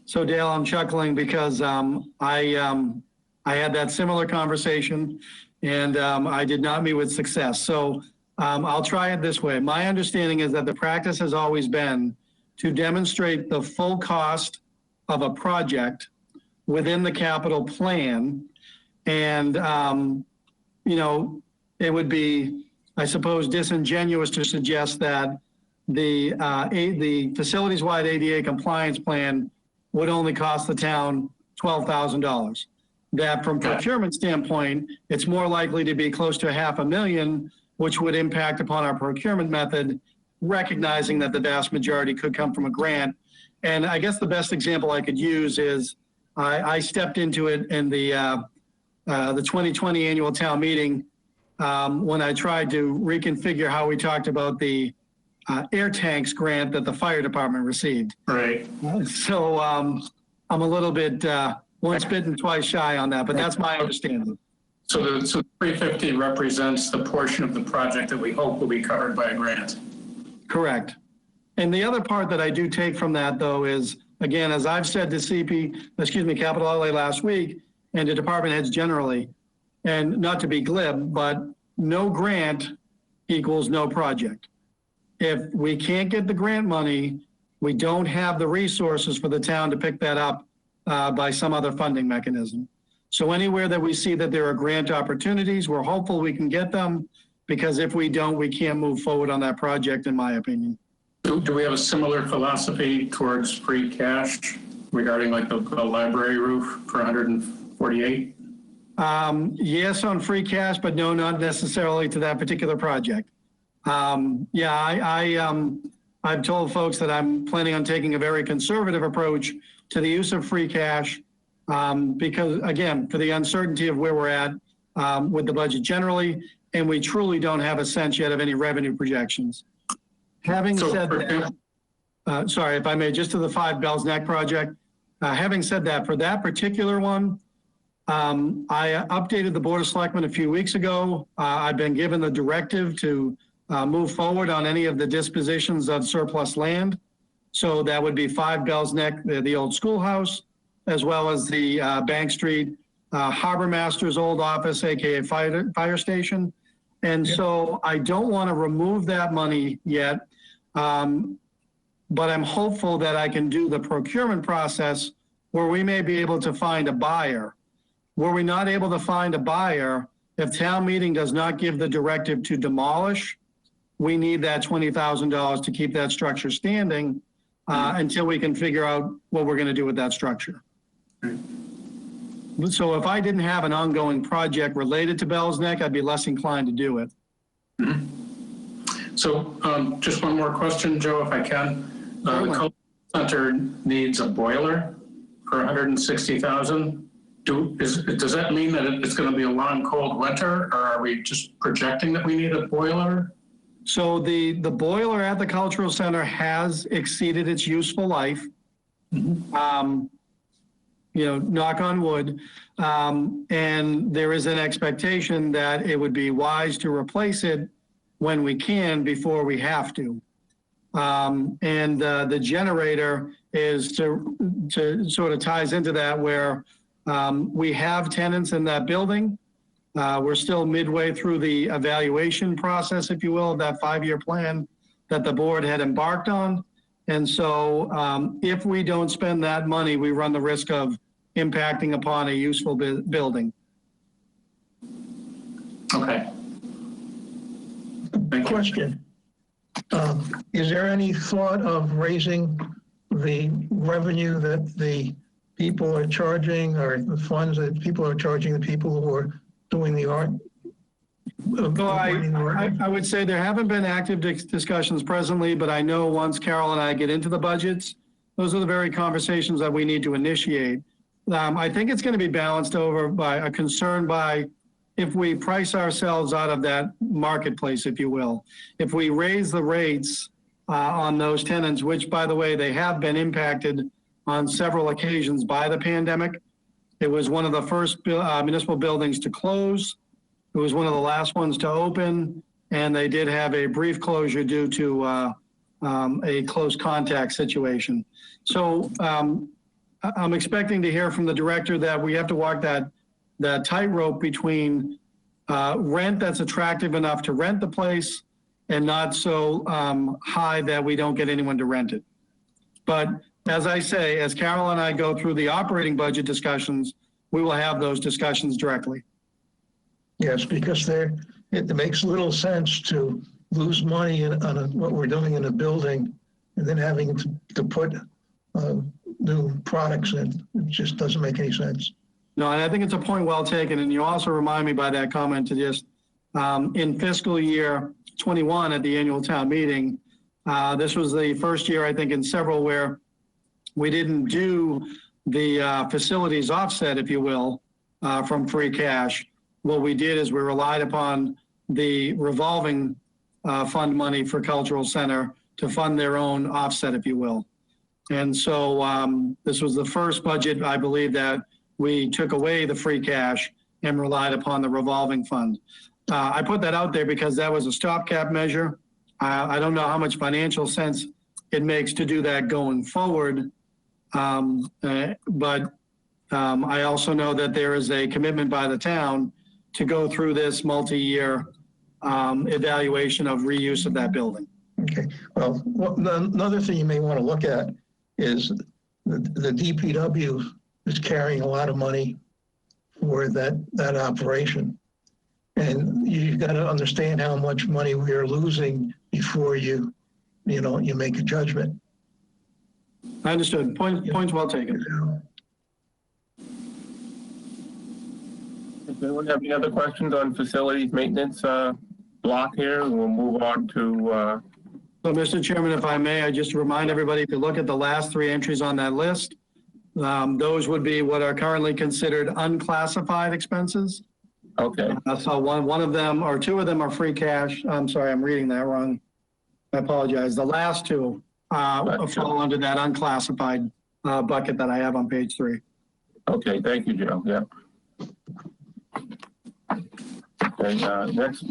So Dale, I'm chuckling because I had that similar conversation and I did not meet with success. So I'll try it this way. My understanding is that the practice has always been to demonstrate the full cost of a project within the capital plan. And, you know, it would be, I suppose, disingenuous to suggest that the facilities-wide ADA compliance plan would only cost the town $12,000. That from procurement standpoint, it's more likely to be close to $500,000, which would impact upon our procurement method, recognizing that the vast majority could come from a grant. And I guess the best example I could use is I stepped into it in the 2020 annual town meeting when I tried to reconfigure how we talked about the air tanks grant that the fire department received. Right. So I'm a little bit once bitten, twice shy on that, but that's my understanding. So the 350 represents the portion of the project that we hope will be covered by a grant. Correct. And the other part that I do take from that, though, is, again, as I've said to Capital LA last week, and to department heads generally, and not to be glib, but no grant equals no project. If we can't get the grant money, we don't have the resources for the town to pick that up by some other funding mechanism. So anywhere that we see that there are grant opportunities, we're hopeful we can get them, because if we don't, we can't move forward on that project, in my opinion. Do we have a similar philosophy towards free cash regarding like the library roof for 148? Yes, on free cash, but no, not necessarily to that particular project. I've told folks that I'm planning on taking a very conservative approach to the use of free cash because, again, for the uncertainty of where we're at with the budget generally, and we truly don't have a sense yet of any revenue projections. Having said that, sorry, if I may, just to the 5 Bells Neck project, having said that, for that particular one, I updated the Board of Selectmen a few weeks ago. I've been given the directive to move forward on any of the dispositions of surplus land. So that would be 5 Bells Neck, the old schoolhouse, as well as the Bank Street Harbor Master's old office, AKA fire station. And so I don't want to remove that money yet, but I'm hopeful that I can do the procurement process where we may be able to find a buyer. Were we not able to find a buyer, if town meeting does not give the directive to demolish, we need that $20,000 to keep that structure standing until we can figure out what we're going to do with that structure. So if I didn't have an ongoing project related to Bell's Neck, I'd be less inclined to do it. Mm-hmm. So just one more question, Joe, if I can. The cultural center needs a boiler for $160,000. Does that mean that it's going to be a long, cold winter, or are we just projecting that we need a boiler? So the boiler at the cultural center has exceeded its useful life. Mm-hmm. Knock on wood. And there is an expectation that it would be wise to replace it when we can before we have to. The generator is to sort of ties into that, where we have tenants in that building. We're still midway through the evaluation process, if you will, of that 5-year plan that the board had embarked on. And so if we don't spend that money, we run the risk of impacting upon a useful building. Okay. Question. Is there any thought of raising the revenue that the people are charging, or the funds that people are charging the people who are doing the art? So I would say there haven't been active discussions presently, but I know once Carol and I get into the budgets, those are the very conversations that we need to initiate. I think it's going to be balanced over by a concern by if we price ourselves out of that marketplace, if you will. If we raise the rates on those tenants, which, by the way, they have been impacted on several occasions by the pandemic. It was one of the first municipal buildings to close. It was one of the last ones to open, and they did have a brief closure due to a close contact situation. So I'm expecting to hear from the director that we have to walk that tightrope between rent that's attractive enough to rent the place and not so high that we don't get anyone to rent it. But as I say, as Carol and I go through the operating budget discussions, we will have those discussions directly. Yes, because it makes little sense to lose money on what we're doing in a building and then having to put new products in. It just doesn't make any sense. No, and I think it's a point well taken. And you also remind me by that comment to just in fiscal year 21 at the annual town meeting, this was the first year, I think, in several where we didn't do the facilities offset, if you will, from free cash. What we did is we relied upon the revolving fund money for Cultural Center to fund their own offset, if you will. And so this was the first budget, I believe, that we took away the free cash and relied upon the revolving fund. I put that out there because that was a stopgap measure. I don't know how much financial sense it makes to do that going forward. But I also know that there is a commitment by the town to go through this multi-year evaluation of reuse of that building. Okay, well, another thing you may want to look at is the DPW is carrying a lot of money for that operation. And you've got to understand how much money we are losing before you make a judgment. I understood. Point's well taken. Does anyone have any other questions on facilities maintenance block here? We'll move on to. So, Mr. Chairman, if I may, I just remind everybody, if you look at the last 3 entries on that list, those would be what are currently considered unclassified expenses. Okay. So one of them or 2 of them are free cash. I'm sorry, I'm reading that wrong. I apologize. The last 2 fall under that unclassified bucket that I have on page 3. Okay, thank you, Joe. Yeah. Okay,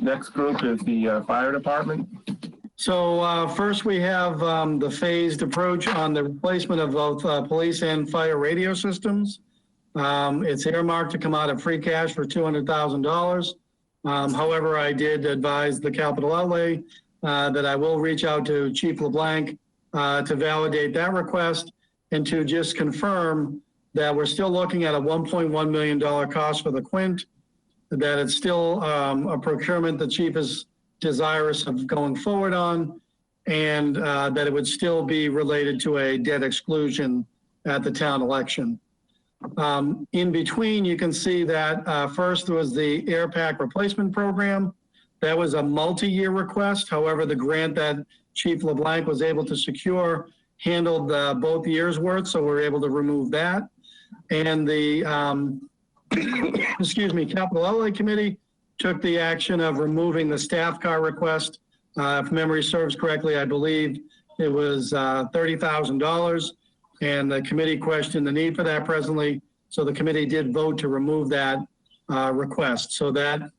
next group is the fire department. So first we have the phased approach on the replacement of both police and fire radio systems. It's earmarked to come out of free cash for $200,000. However, I did advise the capital outlay that I will reach out to Chief LeBlanc to validate that request and to just confirm that we're still looking at a $1.1 million cost for the Quint, that it's still a procurement the chief is desirous of going forward on, and that it would still be related to a debt exclusion at the town election. In between, you can see that first was the air pack replacement program. That was a multi-year request. However, the grant that Chief LeBlanc was able to secure handled both years' worth, so we're able to remove that. And the, Capital Outlay Committee took the action of removing the staff car request. If memory serves correctly, I believe it was $30,000, and the committee questioned the need for that presently. So the committee did vote to remove that request. So that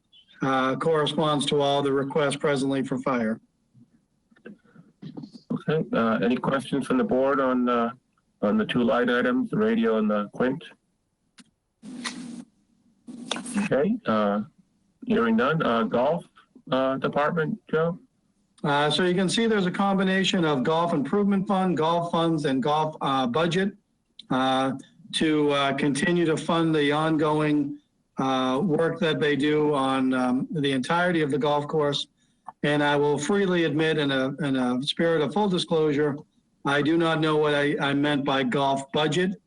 corresponds to all the requests presently for fire. Okay. Any questions from the board on the 2 line items, the radio and the Quint? Okay. Hearing none. Golf department, Joe? So you can see there's a combination of golf improvement fund, golf funds, and golf budget to continue to fund the ongoing work that they do on the entirety of the golf course. And I will freely admit, in a spirit of full disclosure, I do not know what I meant by golf budget.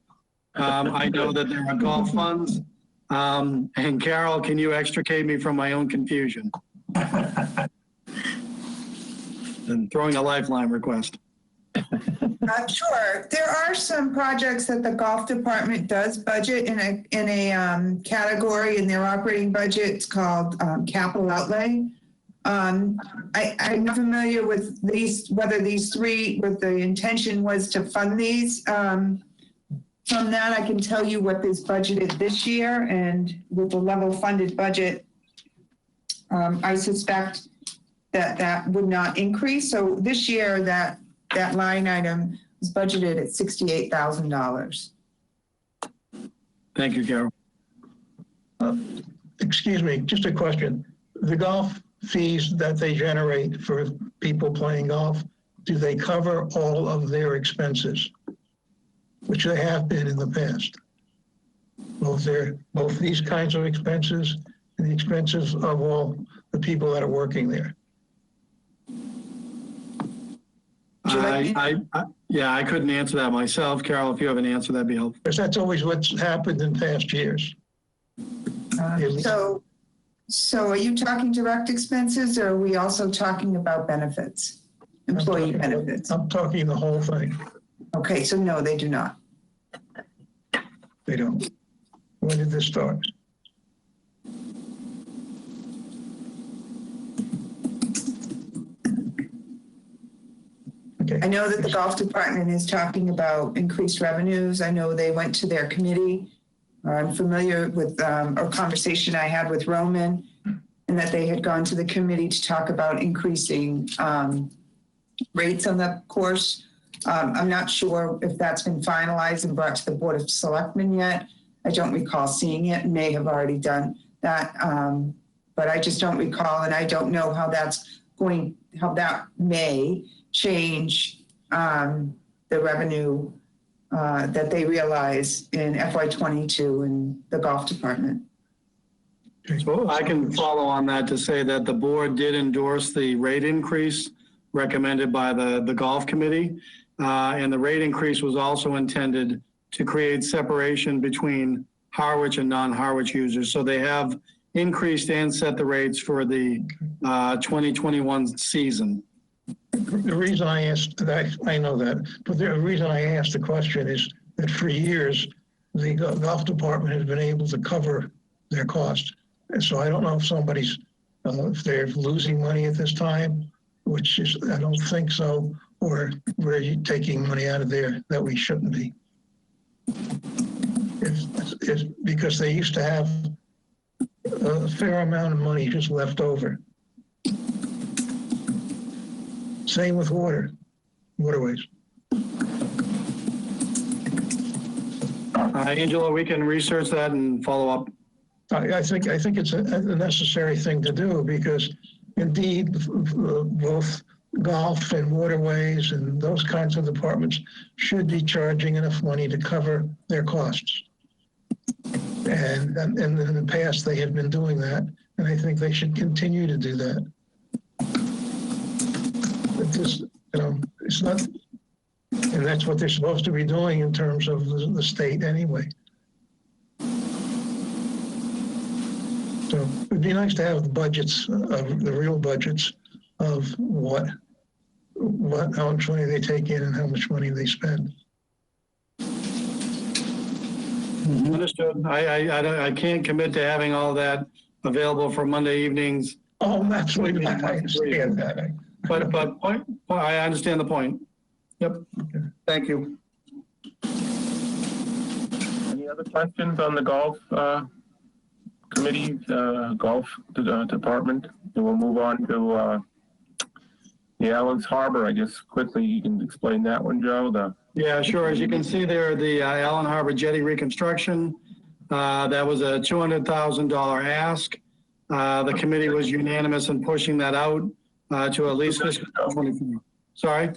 I know that there are golf funds. And Carol, can you extricate me from my own confusion? And throwing a lifeline request. Sure. There are some projects that the golf department does budget in a category in their operating budget. It's called capital outlay. I'm not familiar with whether these 3, what the intention was to fund these. From that, I can tell you what is budgeted this year, and with the level funded budget, I suspect that would not increase. So this year, that line item is budgeted at $68,000. Thank you, Carol. Excuse me, just a question. The golf fees that they generate for people playing golf, do they cover all of their expenses, which they have been in the past? Both these kinds of expenses and the expenses of all the people that are working there? I couldn't answer that myself. Carol, if you have an answer, that'd be helpful. Because that's always what's happened in past years. So are you talking direct expenses, or are we also talking about benefits, employee benefits? I'm talking the whole thing. Okay, so no, they do not. They don't. When did this start? Okay. I know that the golf department is talking about increased revenues. I know they went to their committee. I'm familiar with a conversation I had with Roman, and that they had gone to the committee to talk about increasing rates on the course. I'm not sure if that's been finalized and brought to the Board of Selectmen yet. I don't recall seeing it, may have already done that, but I just don't recall, and I don't know how that may change the revenue that they realize in FY22 in the golf department. So I can follow on that to say that the board did endorse the rate increase recommended by the golf committee. And the rate increase was also intended to create separation between Harwich and non-Harwich users. So they have increased and set the rates for the 2021 season. The reason I asked that, I know that, but the reason I asked the question is that for years, the golf department has been able to cover their costs. And so I don't know if somebody's, if they're losing money at this time, which is, I don't think so, or we're taking money out of there that we shouldn't be. It's because they used to have a fair amount of money just left over. Same with waterways. Angela, we can research that and follow up. I think it's a necessary thing to do because indeed both golf and waterways and those kinds of departments should be charging enough money to cover their costs. And in the past, they have been doing that, and I think they should continue to do that. But this, it's not, and that's what they're supposed to be doing in terms of the state anyway. So it'd be nice to have the budgets, the real budgets of how much money they take in and how much money they spend. Understood. I can't commit to having all that available for Monday evenings. Oh, absolutely. I understand that. But I understand the point. Yep. Okay. Thank you. Any other questions on the golf committee, golf department? And we'll move on to the Allen's Harbor. I guess quickly you can explain that one, Joe. Yeah, sure. As you can see there, the Allen Harbor Jetty reconstruction, that was a $200,000 ask. The committee was unanimous in pushing that out to at least fiscal 24. Sorry?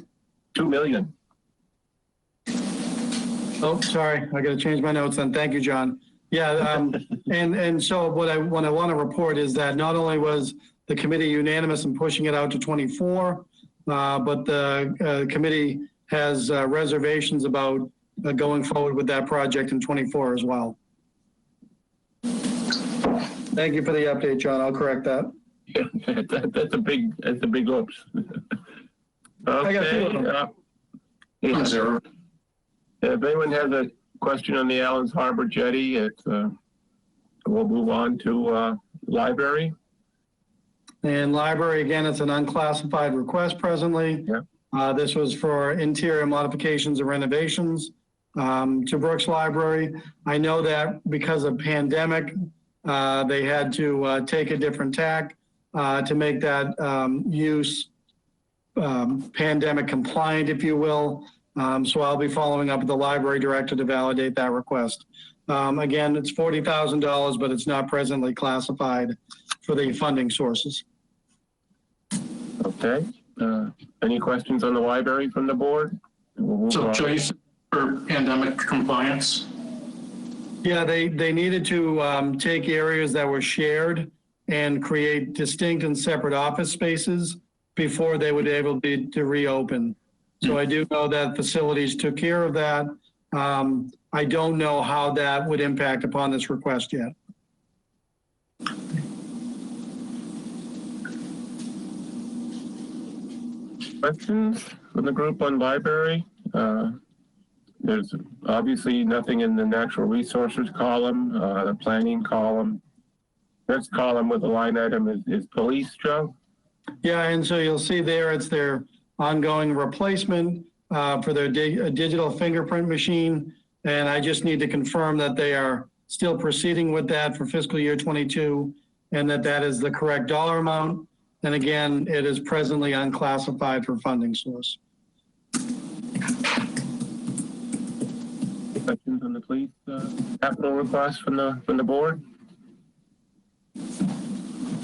$2 million. Oh, sorry. I got to change my notes then. Thank you, John. Yeah, and so what I want to report is that not only was the committee unanimous in pushing it out to 24, but the committee has reservations about going forward with that project in 24 as well. Thank you for the update, John. I'll correct that. Yeah, that's a big oops. Okay. If anyone has a question on the Allen's Harbor Jetty, we'll move on to library. And library, again, it's an unclassified request presently. Yeah. This was for interior modifications and renovations to Brooks Library. I know that because of pandemic, they had to take a different tack to make that use pandemic compliant, if you will. So I'll be following up with the library director to validate that request. Again, it's $40,000, but it's not presently classified for the funding sources. Okay. Any questions on the library from the board? So Joyce, for pandemic compliance? Yeah, they needed to take areas that were shared and create distinct and separate office spaces before they would be able to reopen. So I do know that facilities took care of that. I don't know how that would impact upon this request yet. Questions from the group on library? There's obviously nothing in the natural resources column, the planning column. Next column with the line item is police, Joe? Yeah, and so you'll see there, it's their ongoing replacement for their digital fingerprint machine. And I just need to confirm that they are still proceeding with that for fiscal year 22 and that is the correct dollar amount. And again, it is presently unclassified for funding source. questions on the police capital request from the board?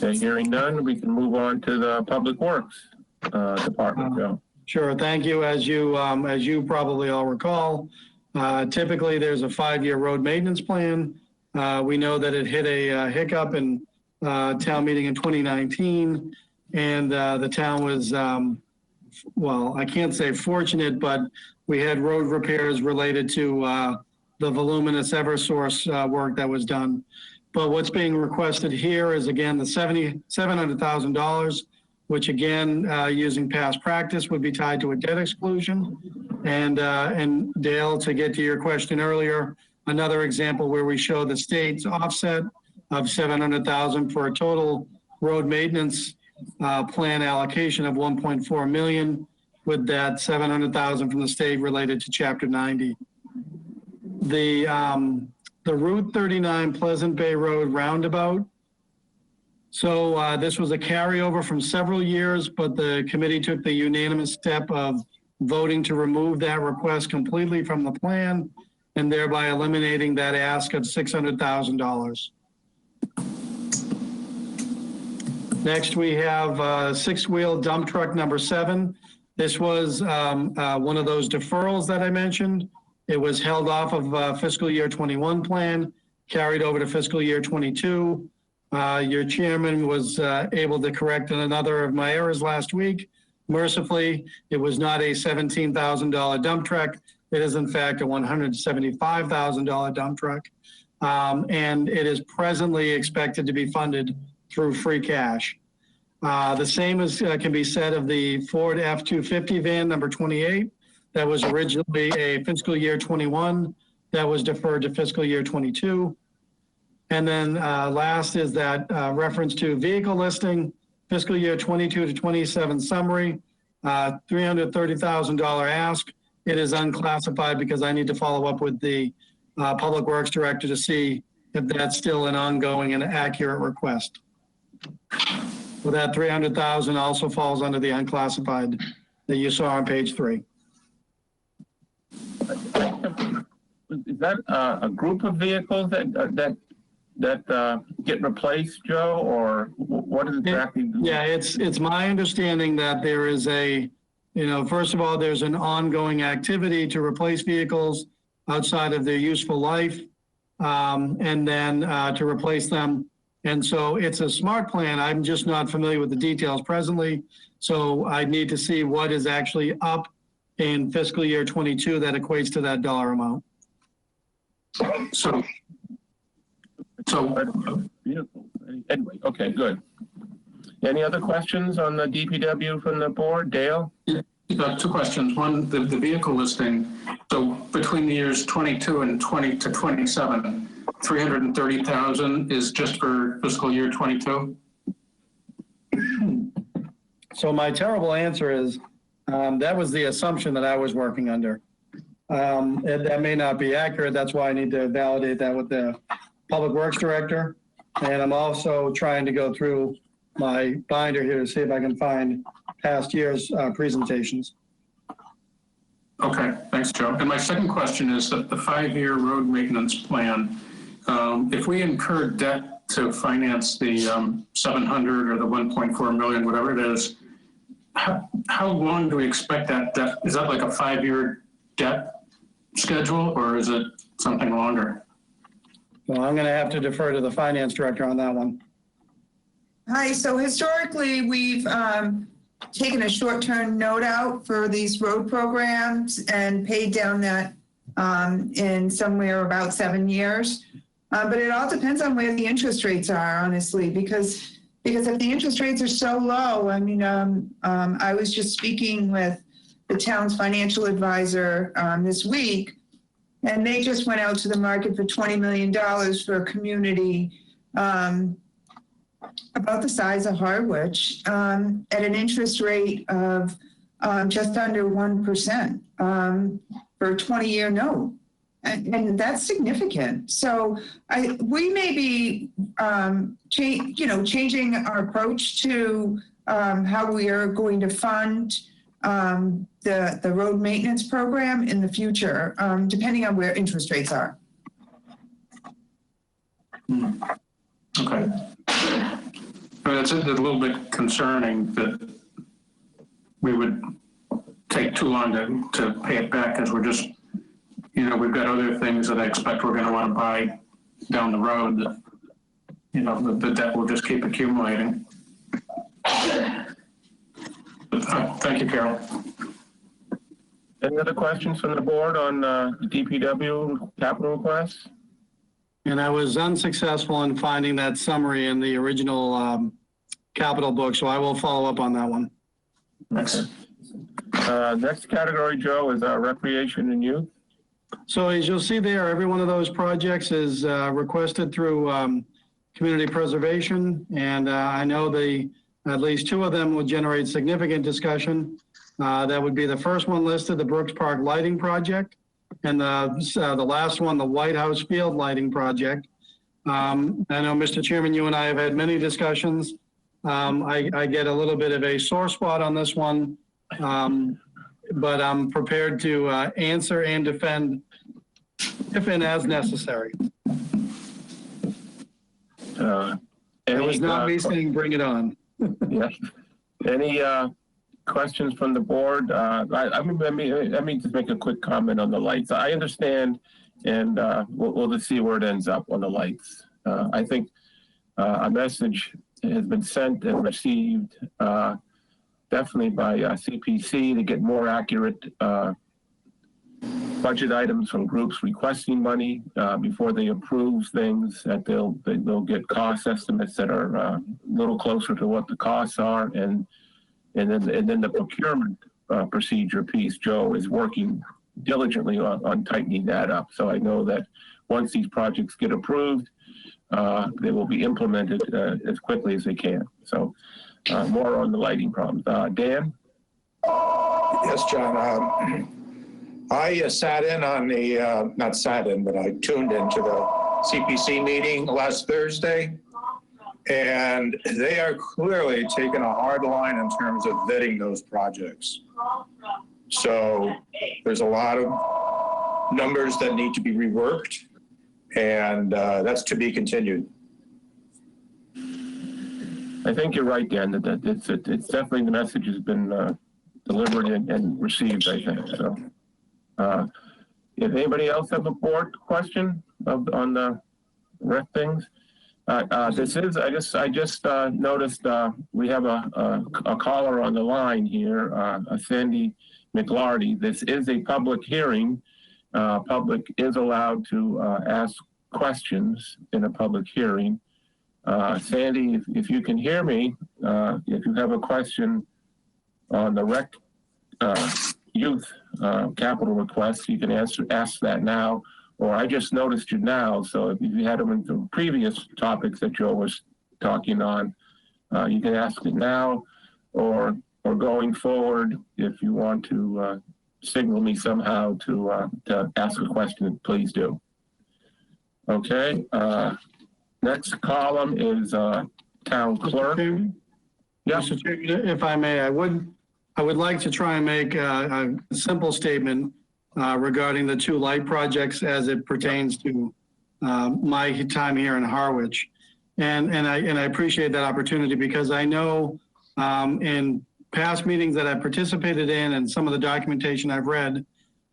Okay, hearing none, we can move on to the Public Works Department, Joe. Sure, thank you. As you probably all recall, typically there's a 5-year road maintenance plan. We know that it hit a hiccup in town meeting in 2019, and the town was, well, I can't say fortunate, but we had road repairs related to the voluminous Eversource work that was done. But what's being requested here is, again, the $700,000, which again, using past practice, would be tied to a debt exclusion. And Dale, to get to your question earlier, another example where we show the state's offset of $700,000 for a total road maintenance plan allocation of $1.4 million, with that $700,000 from the state related to Chapter 90. The Route 39 Pleasant Bay Road roundabout. So this was a carryover from several years, but the committee took the unanimous step of voting to remove that request completely from the plan, and thereby eliminating that ask of $600,000. Next, we have six-wheel dump truck number 7. This was one of those deferrals that I mentioned. It was held off of fiscal year 21 plan, carried over to fiscal year 22. Your chairman was able to correct another of my errors last week. Mercifully, it was not a $17,000 dump truck. It is in fact a $175,000 dump truck. And it is presently expected to be funded through free cash. The same can be said of the Ford F-250 van number 28. That was originally a fiscal year 21 that was deferred to fiscal year 22. And then last is that reference to vehicle listing, fiscal year 22 to 27 summary, $330,000 ask. It is unclassified because I need to follow up with the Public Works Director to see if that's still an ongoing and accurate request. Well, that $300,000 also falls under the unclassified that you saw on page 3. Is that a group of vehicles that get replaced, Joe, or what is exactly? Yeah, it's my understanding that there is first of all, there's an ongoing activity to replace vehicles outside of their useful life, and then to replace them. And so it's a smart plan. I'm just not familiar with the details presently. So I need to see what is actually up in fiscal year 22 that equates to that dollar amount. So anyway, okay, good. Any other questions on the DPW from the board? Dale? Yeah, 2 questions. One, the vehicle listing. So between the years 22 and 20 to 27, 330,000 is just for fiscal year 22? So my terrible answer is that was the assumption that I was working under. And that may not be accurate. That's why I need to validate that with the Public Works Director. And I'm also trying to go through my binder here to see if I can find past year's presentations. Okay, thanks, Joe. And my second question is that the 5-year road maintenance plan, if we incur debt to finance the 700 or the 1.4 million, whatever it is, how long do we expect that debt? Is that like a 5-year debt schedule, or is it something longer? Well, I'm going to have to defer to the Finance Director on that one. Hi, so historically, we've taken a short-term note out for these road programs and paid down that in somewhere about 7 years. But it all depends on where the interest rates are, honestly, because if the interest rates are so low, I mean, I was just speaking with the town's financial advisor this week, and they just went out to the market for $20 million for a community about the size of Harwich at an interest rate of just under 1% for a 20-year note. And that's significant. So we may be, changing our approach to how we are going to fund the road maintenance program in the future, depending on where interest rates are. Okay. But it's a little bit concerning that we would take too long to pay it back, because we're just, we've got other things that I expect we're going to want to buy down the road that, the debt will just keep accumulating. Thank you, Carol. Any other questions from the board on the DPW capital requests? And I was unsuccessful in finding that summary in the original capital book, so I will follow up on that one. Next. Next category, Joe, is recreation and youth. So as you'll see there, every one of those projects is requested through community preservation, and I know at least two of them will generate significant discussion. That would be the first one listed, the Brooks Park Lighting Project, and the last one, the White House Field Lighting Project. I know, Mr. Chairman, you and I have had many discussions. I get a little bit of a sore spot on this one, but I'm prepared to answer and defend if and as necessary. It was not me saying bring it on. Yeah. Any questions from the board? Let me just make a quick comment on the lights. I understand, and we'll just see where it ends up on the lights. I think a message has been sent and received definitely by CPC to get more accurate budget items from groups requesting money before they approve things, that they'll get cost estimates that are a little closer to what the costs are, and then the procurement procedure piece. Joe is working diligently on tightening that up. So I know that once these projects get approved, they will be implemented as quickly as they can. So more on the lighting problems. Dan? Yes, John. I sat in on the, not sat in, but I tuned into the CPC meeting last Thursday, and they are clearly taking a hard line in terms of vetting those projects. So there's a lot of numbers that need to be reworked, and that's to be continued. I think you're right, Dan, that it's definitely, the message has been delivered and received, I think. So if anybody else have a board question on the rec things, this is, I just noticed we have a caller on the line here, Sandy McLarty. This is a public hearing. Public is allowed to ask questions in a public hearing. Sandy, if you can hear me, if you have a question on the rec youth capital requests, you can ask that now, or I just noticed you now. So if you had them in the previous topics that Joe was talking on, you can ask it now, or going forward, if you want to signal me somehow to ask a question, please do. Okay. Next column is town clerk. Yes, Mr. Chairman, if I may, I would like to try and make a simple statement regarding the two light projects as it pertains to my time here in Harwich, and I appreciate that opportunity, because I know in past meetings that I've participated in and some of the documentation I've read,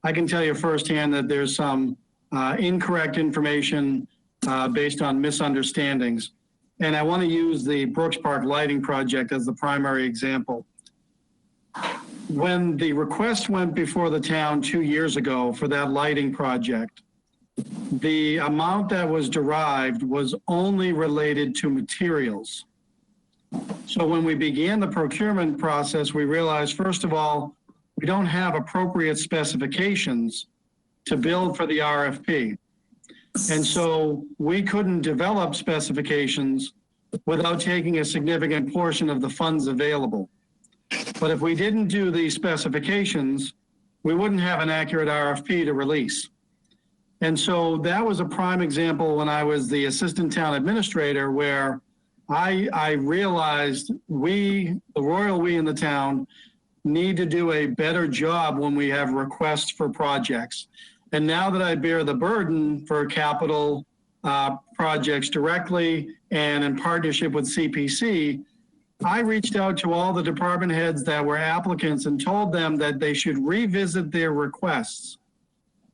I can tell you firsthand that there's some incorrect information based on misunderstandings. And I want to use the Brooks Park Lighting Project as the primary example. When the request went before the town 2 years ago for that lighting project, the amount that was derived was only related to materials. So when we began the procurement process, we realized, first of all, we don't have appropriate specifications to build for the RFP. And so we couldn't develop specifications without taking a significant portion of the funds available. But if we didn't do the specifications, we wouldn't have an accurate RFP to release. And so that was a prime example when I was the assistant town administrator, where I realized the royal we in the town need to do a better job when we have requests for projects. And now that I bear the burden for capital projects directly and in partnership with CPC, I reached out to all the department heads that were applicants and told them that they should revisit their requests.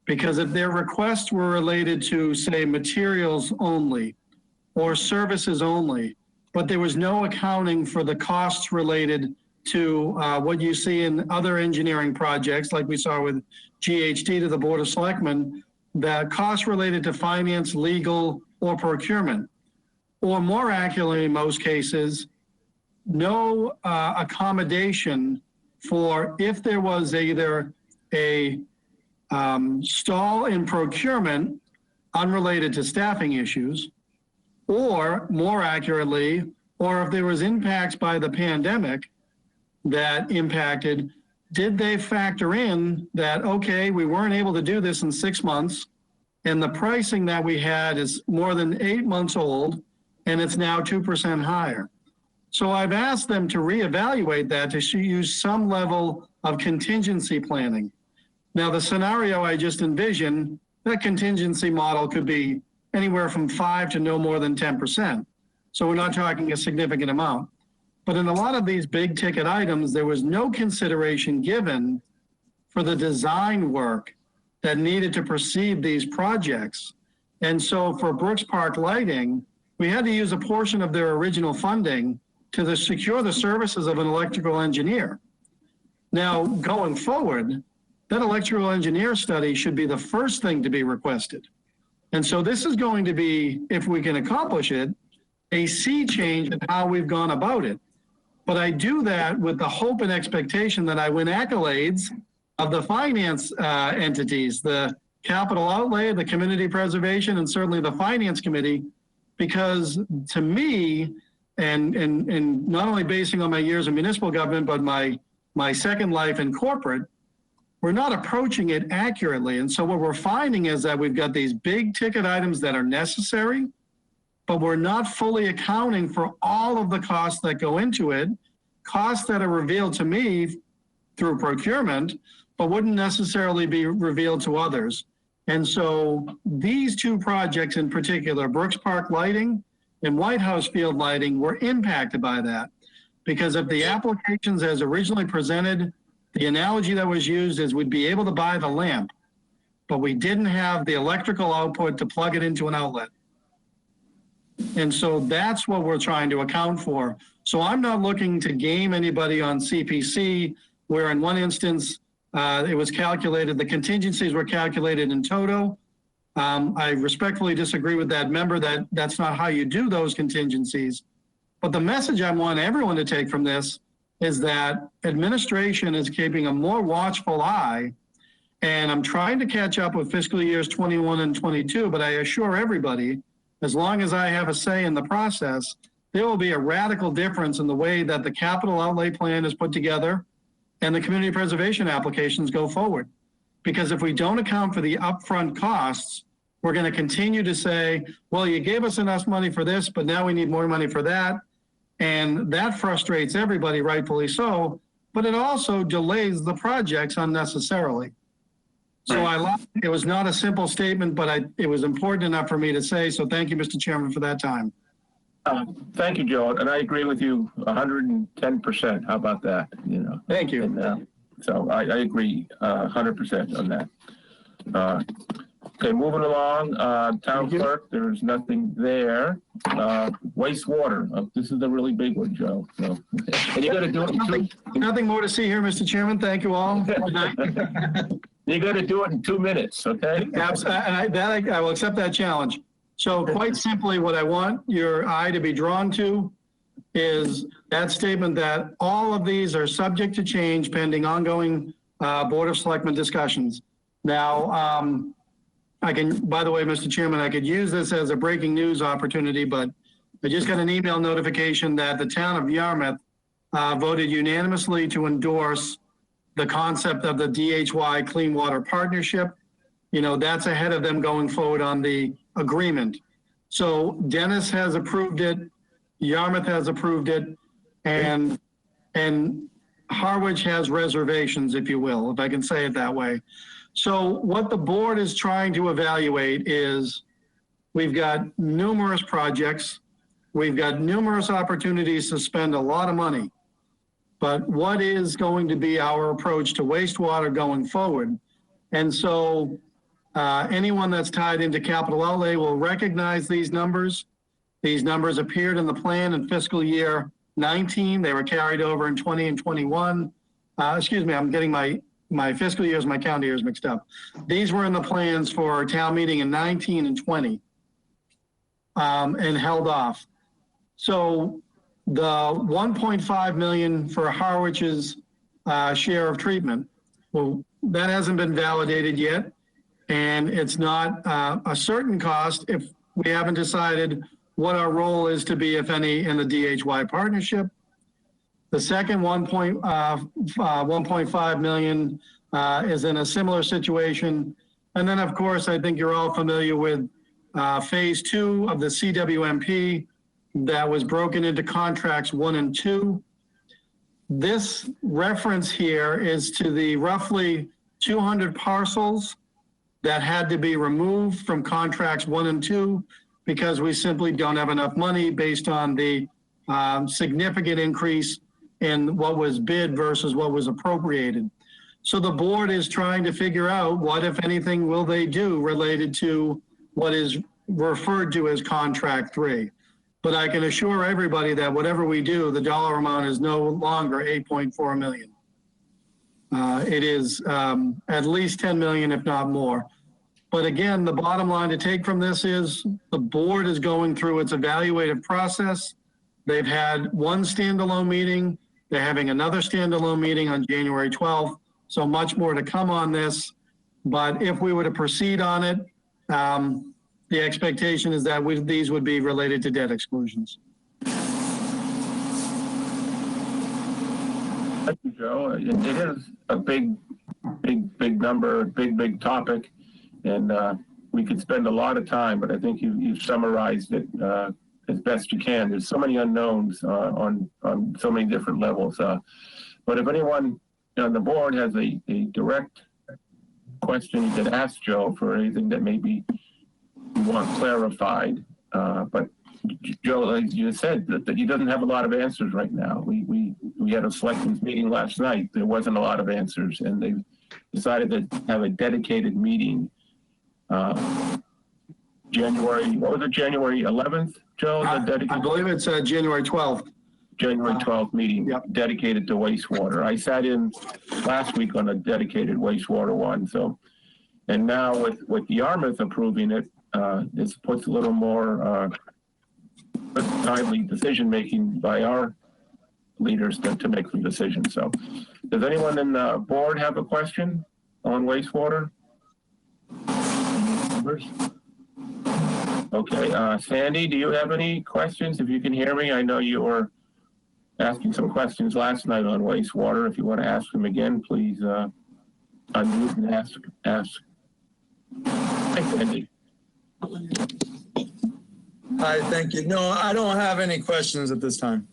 Because if their requests were related to, say, materials only or services only, but there was no accounting for the costs related to what you see in other engineering projects, like we saw with GHD to the Board of Selectmen, the costs related to finance, legal, or procurement. Or more accurately, in most cases, no accommodation for if there was either a stall in procurement unrelated to staffing issues, or more accurately, or if there was impacts by the pandemic that impacted, did they factor in that, okay, we weren't able to do this in 6 months, and the pricing that we had is more than 8 months old, and it's now 2% higher. So I've asked them to reevaluate that to use some level of contingency planning. Now, the scenario I just envisioned, that contingency model could be anywhere from 5 to no more than 10%. So we're not talking a significant amount. But in a lot of these big ticket items, there was no consideration given for the design work that needed to precede these projects. And so for Brooks Park Lighting, we had to use a portion of their original funding to secure the services of an electrical engineer. Now, going forward, that electrical engineer study should be the first thing to be requested. And so this is going to be, if we can accomplish it, a sea change in how we've gone about it. But I do that with the hope and expectation that I win accolades of the finance entities, the capital outlay, the community preservation, and certainly the finance committee, because to me, and not only basing on my years in municipal government, but my second life in corporate, we're not approaching it accurately. And so what we're finding is that we've got these big ticket items that are necessary, but we're not fully accounting for all of the costs that go into it, costs that are revealed to me through procurement, but wouldn't necessarily be revealed to others. And so these two projects in particular, Brooks Park Lighting and White House Field Lighting, were impacted by that. Because if the applications as originally presented, the analogy that was used is we'd be able to buy the lamp, but we didn't have the electrical output to plug it into an outlet. And so that's what we're trying to account for. So I'm not looking to game anybody on CPC, where in one instance, it was calculated, the contingencies were calculated in toto. I respectfully disagree with that member that that's not how you do those contingencies. But the message I want everyone to take from this is that administration is keeping a more watchful eye, and I'm trying to catch up with fiscal years 21 and 22, but I assure everybody, as long as I have a say in the process, there will be a radical difference in the way that the capital outlay plan is put together and the community preservation applications go forward. Because if we don't account for the upfront costs, we're going to continue to say, well, you gave us enough money for this, but now we need more money for that. And that frustrates everybody, rightfully so, but it also delays the projects unnecessarily. So it was not a simple statement, but it was important enough for me to say. So thank you, Mr. Chairman, for that time. Thank you, Joe. And I agree with you 110%. How about that? You know. Thank you. And, so I agree 100% on that. Okay, moving along. Town clerk, there's nothing there. Wastewater. This is the really big one, Joe. So, and you got to do it. Nothing more to see here, Mr. Chairman. Thank you all. You got to do it in 2 minutes, okay? Absolutely. I will accept that challenge. So quite simply, what I want your eye to be drawn to is that statement that all of these are subject to change pending ongoing Board of Selectmen discussions. Now, I can, by the way, Mr. Chairman, I could use this as a breaking news opportunity, but I just got an email notification that the town of Yarmouth voted unanimously to endorse the concept of the DHY Clean Water Partnership. You know, that's ahead of them going forward on the agreement. So Dennis has approved it, Yarmouth has approved it, and Harwich has reservations, if you will, if I can say it that way. So what the board is trying to evaluate is we've got numerous projects. We've got numerous opportunities to spend a lot of money. But what is going to be our approach to wastewater going forward? And so anyone that's tied into capital outlay will recognize these numbers. These numbers appeared in the plan in fiscal year 19. They were carried over in 20 and 21. Excuse me, I'm getting my fiscal years, my calendar years mixed up. These were in the plans for town meeting in 19 and 20 and held off. So the 1.5 million for Harwich's share of treatment, well, that hasn't been validated yet. And it's not a certain cost if we haven't decided what our role is to be, if any, in the DHY partnership. The second 1.5 million is in a similar situation. And then, of course, I think you're all familiar with phase 2 of the CWMP that was broken into contracts 1 and 2. This reference here is to the roughly 200 parcels that had to be removed from contracts 1 and 2 because we simply don't have enough money based on the significant increase in what was bid versus what was appropriated. So the board is trying to figure out what, if anything, will they do related to what is referred to as contract 3. But I can assure everybody that whatever we do, the dollar amount is no longer 8.4 million. It is at least 10 million, if not more. But again, the bottom line to take from this is the board is going through its evaluative process. They've had one standalone meeting. They're having another standalone meeting on January 12th. So much more to come on this. But if we were to proceed on it, the expectation is that these would be related to debt exclusions. Thank you, Joe. It is a big number, big topic, and we could spend a lot of time, but I think you've summarized it as best you can. There's so many unknowns on so many different levels. But if anyone on the board has a direct question, you could ask Joe for anything that maybe you want clarified. But Joe, like you said, that he doesn't have a lot of answers right now. We had a selectmen's meeting last night. There wasn't a lot of answers, and they've decided to have a dedicated meeting. January 11th, Joe? I believe it's January 12th. January 12th meeting, Yep. Dedicated to wastewater. I sat in last week on a dedicated wastewater one. So, and now with Yarmouth approving it, this puts a little more timely decision making by our leaders to make some decisions. So, does anyone in the board have a question on wastewater? Okay, Sandy, do you have any questions? If you can hear me, I know you were asking some questions last night on wastewater. If you want to ask them again, please unmute and ask. Hi, Sandy. Hi, thank you. No, I don't have any questions at this time.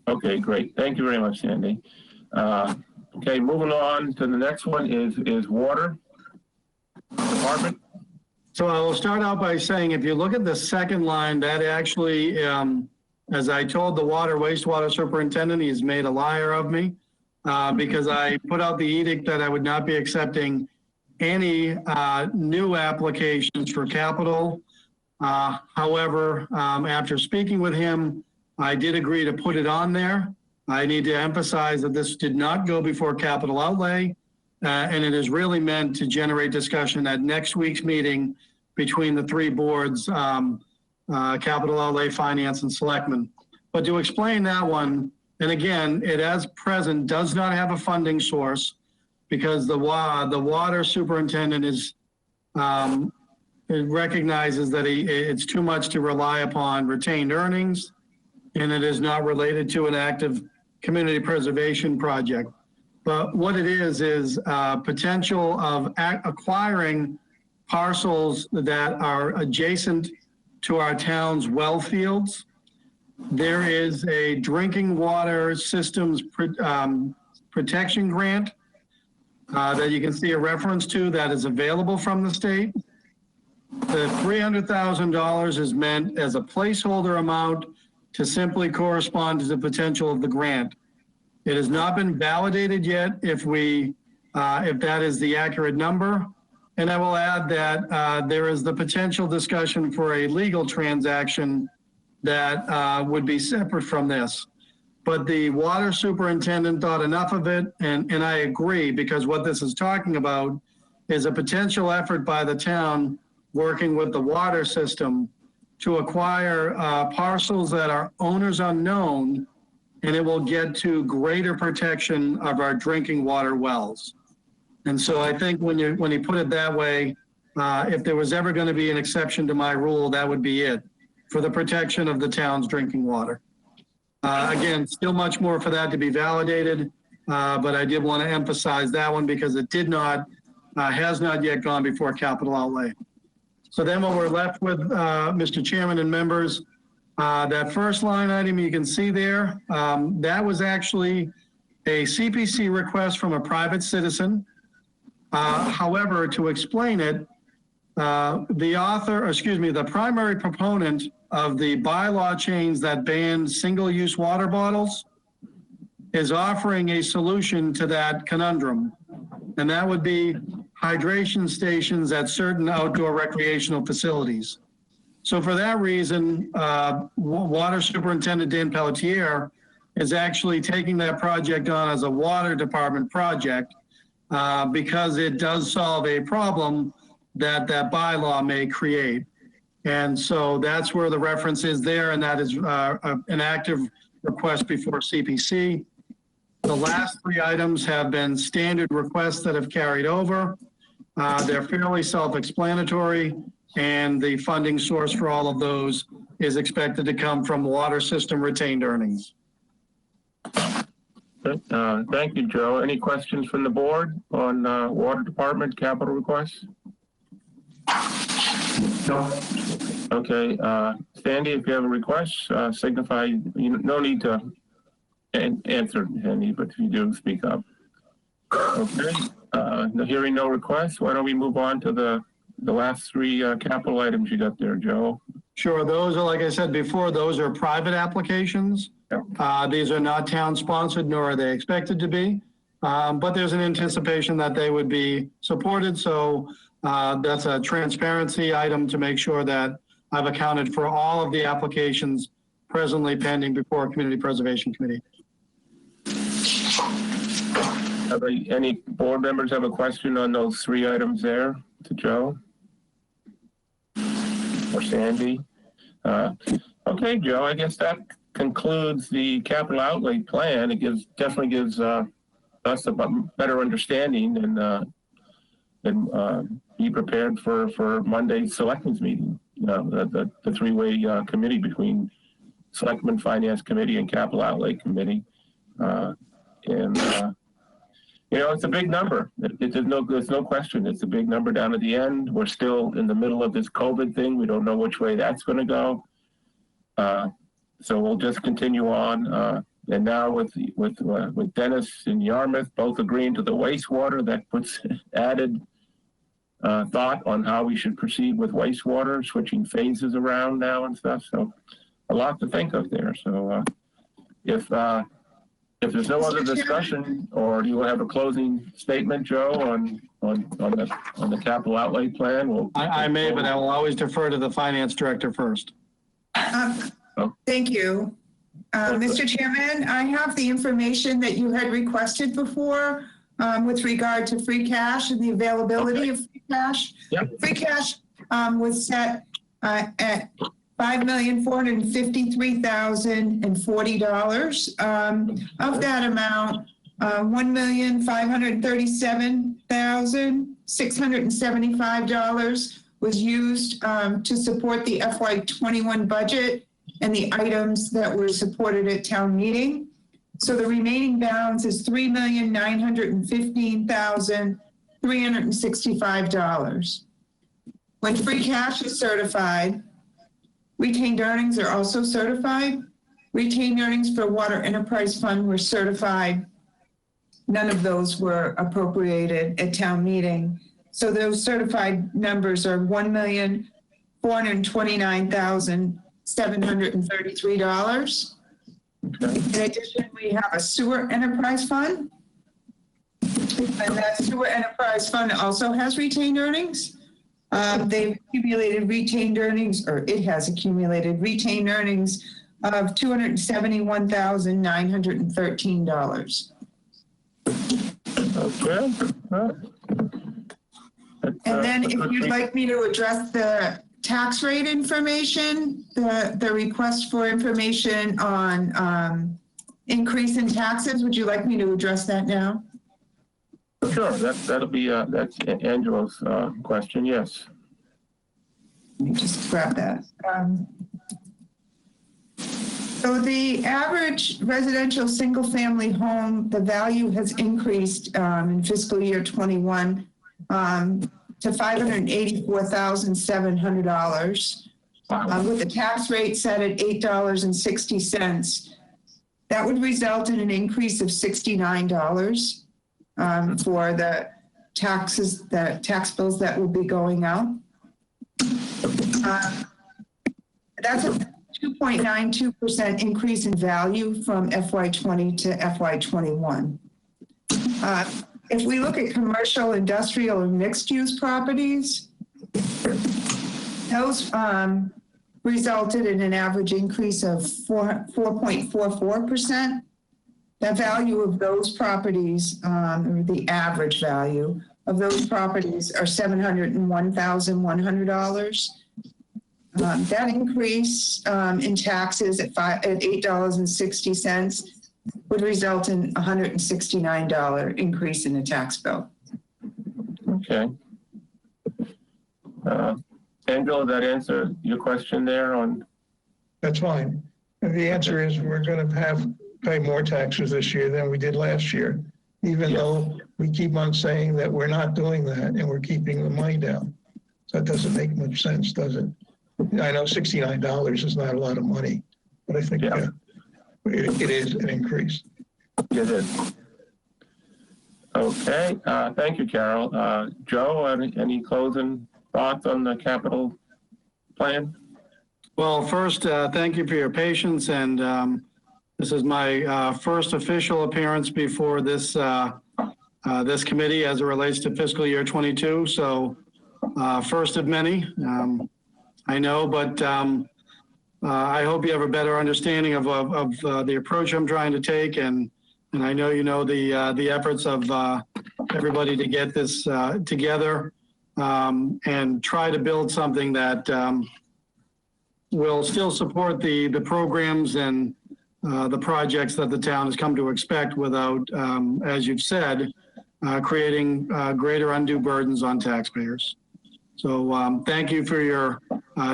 Okay, great. Thank you very much, Sandy. Okay, moving on to the next one is water department. So I will start out by saying, if you look at the second line, that actually, as I told the wastewater superintendent, he's made a liar of me because I put out the edict that I would not be accepting any new applications for capital. However, after speaking with him, I did agree to put it on there. I need to emphasize that this did not go before capital outlay. And it is really meant to generate discussion at next week's meeting between the three boards, capital outlay, finance, and selectmen. But to explain that one, and again, it as present does not have a funding source because the water superintendent it recognizes that it's too much to rely upon retained earnings, and it is not related to an active community preservation project. But what it is potential of acquiring parcels that are adjacent to our town's well fields. There is a drinking water systems Protection Grant that you can see a reference to that is available from the state. The $300,000 is meant as a placeholder amount to simply correspond to the potential of the grant. It has not been validated yet if that is the accurate number. And I will add that there is the potential discussion for a legal transaction that would be separate from this. But the water superintendent thought enough of it, and I agree, because what this is talking about is a potential effort by the town working with the water system to acquire parcels that are owners unknown, and it will get to greater protection of our drinking water wells. And so I think when you put it that way, if there was ever going to be an exception to my rule, that would be it, for the protection of the town's drinking water. Again, still much more for that to be validated, but I did want to emphasize that one because it has not yet gone before capital outlay. So then what we're left with, Mr. Chairman and members, that first line item you can see there, that was actually a CPC request from a private citizen. However, to explain it, the primary proponent of the bylaw change that bans single-use water bottles is offering a solution to that conundrum. And that would be hydration stations at certain outdoor recreational facilities. So for that reason, Water Superintendent Dan Pelletier is actually taking that project on as a water department project because it does solve a problem that bylaw may create. And so that's where the reference is there, and that is an active request before CPC. The last three items have been standard requests that have carried over. They're fairly self-explanatory, and the funding source for all of those is expected to come from water system retained earnings. Thank you, Joe. Any questions from the board on water department capital requests? No. Okay, Sandy, if you have a request, signify. No need to answer any, but if you do, speak up. Okay, hearing no requests, why don't we move on to the last three capital items you got there, Joe? Sure, those are, like I said before, those are private applications. Yep. These are not town sponsored, nor are they expected to be, but there's an anticipation that they would be supported. So that's a transparency item to make sure that I've accounted for all of the applications presently pending before Community Preservation Committee. Any board members have a question on those three items there to Joe or Sandy? Okay, Joe, I guess that concludes the capital outlay plan. It definitely gives us a better understanding and be prepared for Monday's selectmen's meeting. The three-way committee between Selectmen Finance Committee and Capital Outlay Committee. It's a big number. There's no question. It's a big number down at the end. We're still in the middle of this COVID thing. We don't know which way that's going to go. So we'll just continue on. And now with Dennis and Yarmouth both agreeing to the wastewater, that puts added thought on how we should proceed with wastewater, switching phases around now and stuff. So a lot to think of there. So if there's no other discussion, or do you have a closing statement, Joe, on the capital outlay plan? I may, but I will always defer to the finance director first. Thank you. Mr. Chairman, I have the information that you had requested before with regard to free cash and the availability of free cash. Yep. Free cash was set at $5,453,040. Of that amount, $1,537,675 was used to support the FY21 budget and the items that were supported at town meeting. So the remaining balance is $3,915,365. When free cash is certified, retained earnings are also certified. Retained earnings for Water Enterprise Fund were certified none of those were appropriated at town meeting. So those certified numbers are $1,429,733. In addition, we have a sewer enterprise fund. And that sewer enterprise fund also has retained earnings. They've accumulated retained earnings, or it has accumulated retained earnings of $271,913. Okay. And then if you'd like me to address the tax rate information, the request for information on increase in taxes, would you like me to address that now? Sure, that'll be that's Angela's question. Yes. Let me just grab that. So the average residential single-family home, the value has increased in fiscal year 21 to $584,700, with the tax rate set at $8.60. That would result in an increase of $69 for the taxes, the tax bills that will be going out. That's a 2.92% increase in value from FY20 to FY21. If we look at commercial, industrial, and mixed-use properties, those resulted in an average increase of 4.44%. The value of those properties, or the average value of those properties, are $701,100. That increase in taxes at $8.60 would result in a $169 increase in the tax bill. Okay. Angela, that answer your question there on? That's fine. And the answer is we're going to pay more taxes this year than we did last year, even though we keep on saying that we're not doing that and we're keeping the money down. So that doesn't make much sense, does it? I know $69 is not a lot of money, but I think it is an increase. It is. Okay. Thank you, Carol. Joe, any closing thoughts on the capital plan? Well, first, thank you for your patience. And this is my first official appearance before this this committee as it relates to fiscal year 22. So first of many, I know, but I hope you have a better understanding of the approach I'm trying to take. And I know you know the efforts of everybody to get this together and try to build something that will still support the programs and the projects that the town has come to expect without, as you've said, creating greater undue burdens on taxpayers. So thank you for your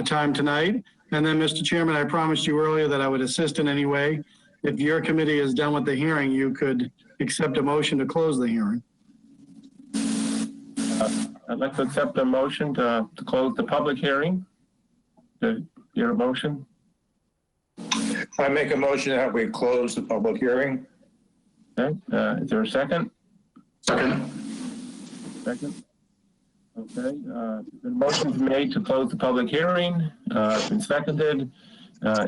time tonight. And then, Mr. Chairman, I promised you earlier that I would assist in any way. If your committee is done with the hearing, you could accept a motion to close the hearing. I'd like to accept a motion to close the public hearing. Your motion? I make a motion that we close the public hearing. Okay. Is there a second? Second. Second. Okay. The motion's made to close the public hearing. It's been seconded.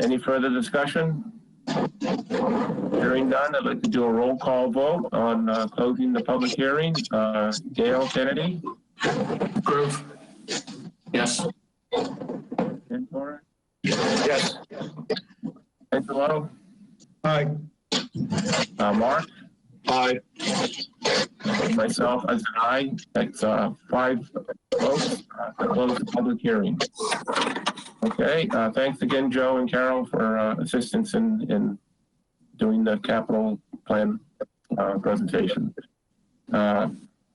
Any further discussion? Hearing none, I'd like to do a roll call vote on closing the public hearing. Gail Kennedy? Approve. Yes. Ken Torres? Yes. Angelo? Aye. Mark? Aye. Myself as an aye. That's 5 votes to close the public hearing. Okay. Thanks again, Joe and Carol, for assistance in doing the capital plan presentation.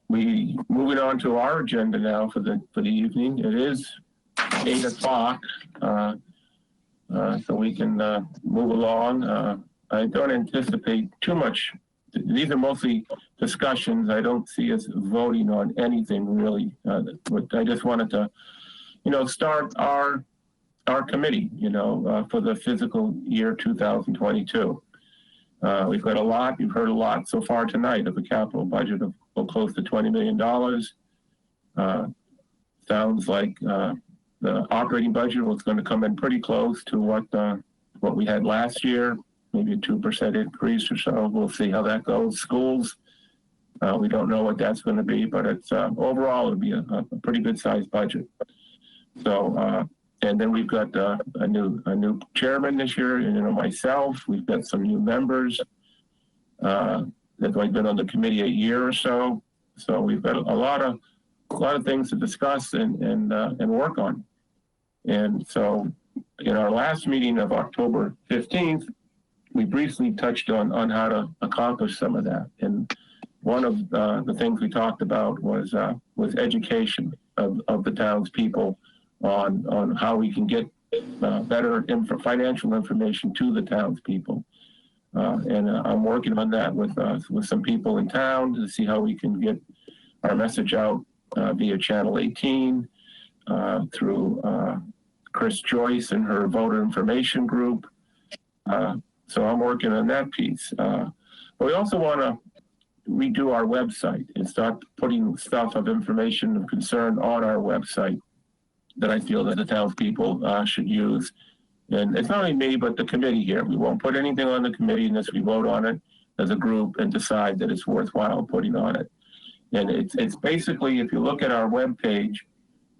We moving on to our agenda now for the evening. It is 8 o'clock, so we can move along. I don't anticipate too much. These are mostly discussions. I don't see us voting on anything really. But I just wanted to, start our committee, for the fiscal year 2022. We've got a lot, you've heard a lot so far tonight of a capital budget of close to $20 million. Sounds like the operating budget was going to come in pretty close to what we had last year, maybe a 2% increase or so. We'll see how that goes. Schools, we don't know what that's going to be, but it's overall it'll be a pretty good sized budget. So, and then we've got a new chairman this year, and myself. We've got some new members that have been on the committee a year or so. So we've got a lot of things to discuss and work on. And so, in our last meeting of October 15th, we briefly touched on how to accomplish some of that. And one of the things we talked about was education of the townspeople on how we can get better financial information to the townspeople. And I'm working on that with some people in town to see how we can get our message out via Channel 18 through Chris Joyce and her voter information group. So I'm working on that piece. But we also want to redo our website and start putting stuff of information of concern on our website that I feel that the townspeople should use. And it's not only me, but the committee here. We won't put anything on the committee unless we vote on it as a group and decide that it's worthwhile putting on it. And it's basically, if you look at our webpage,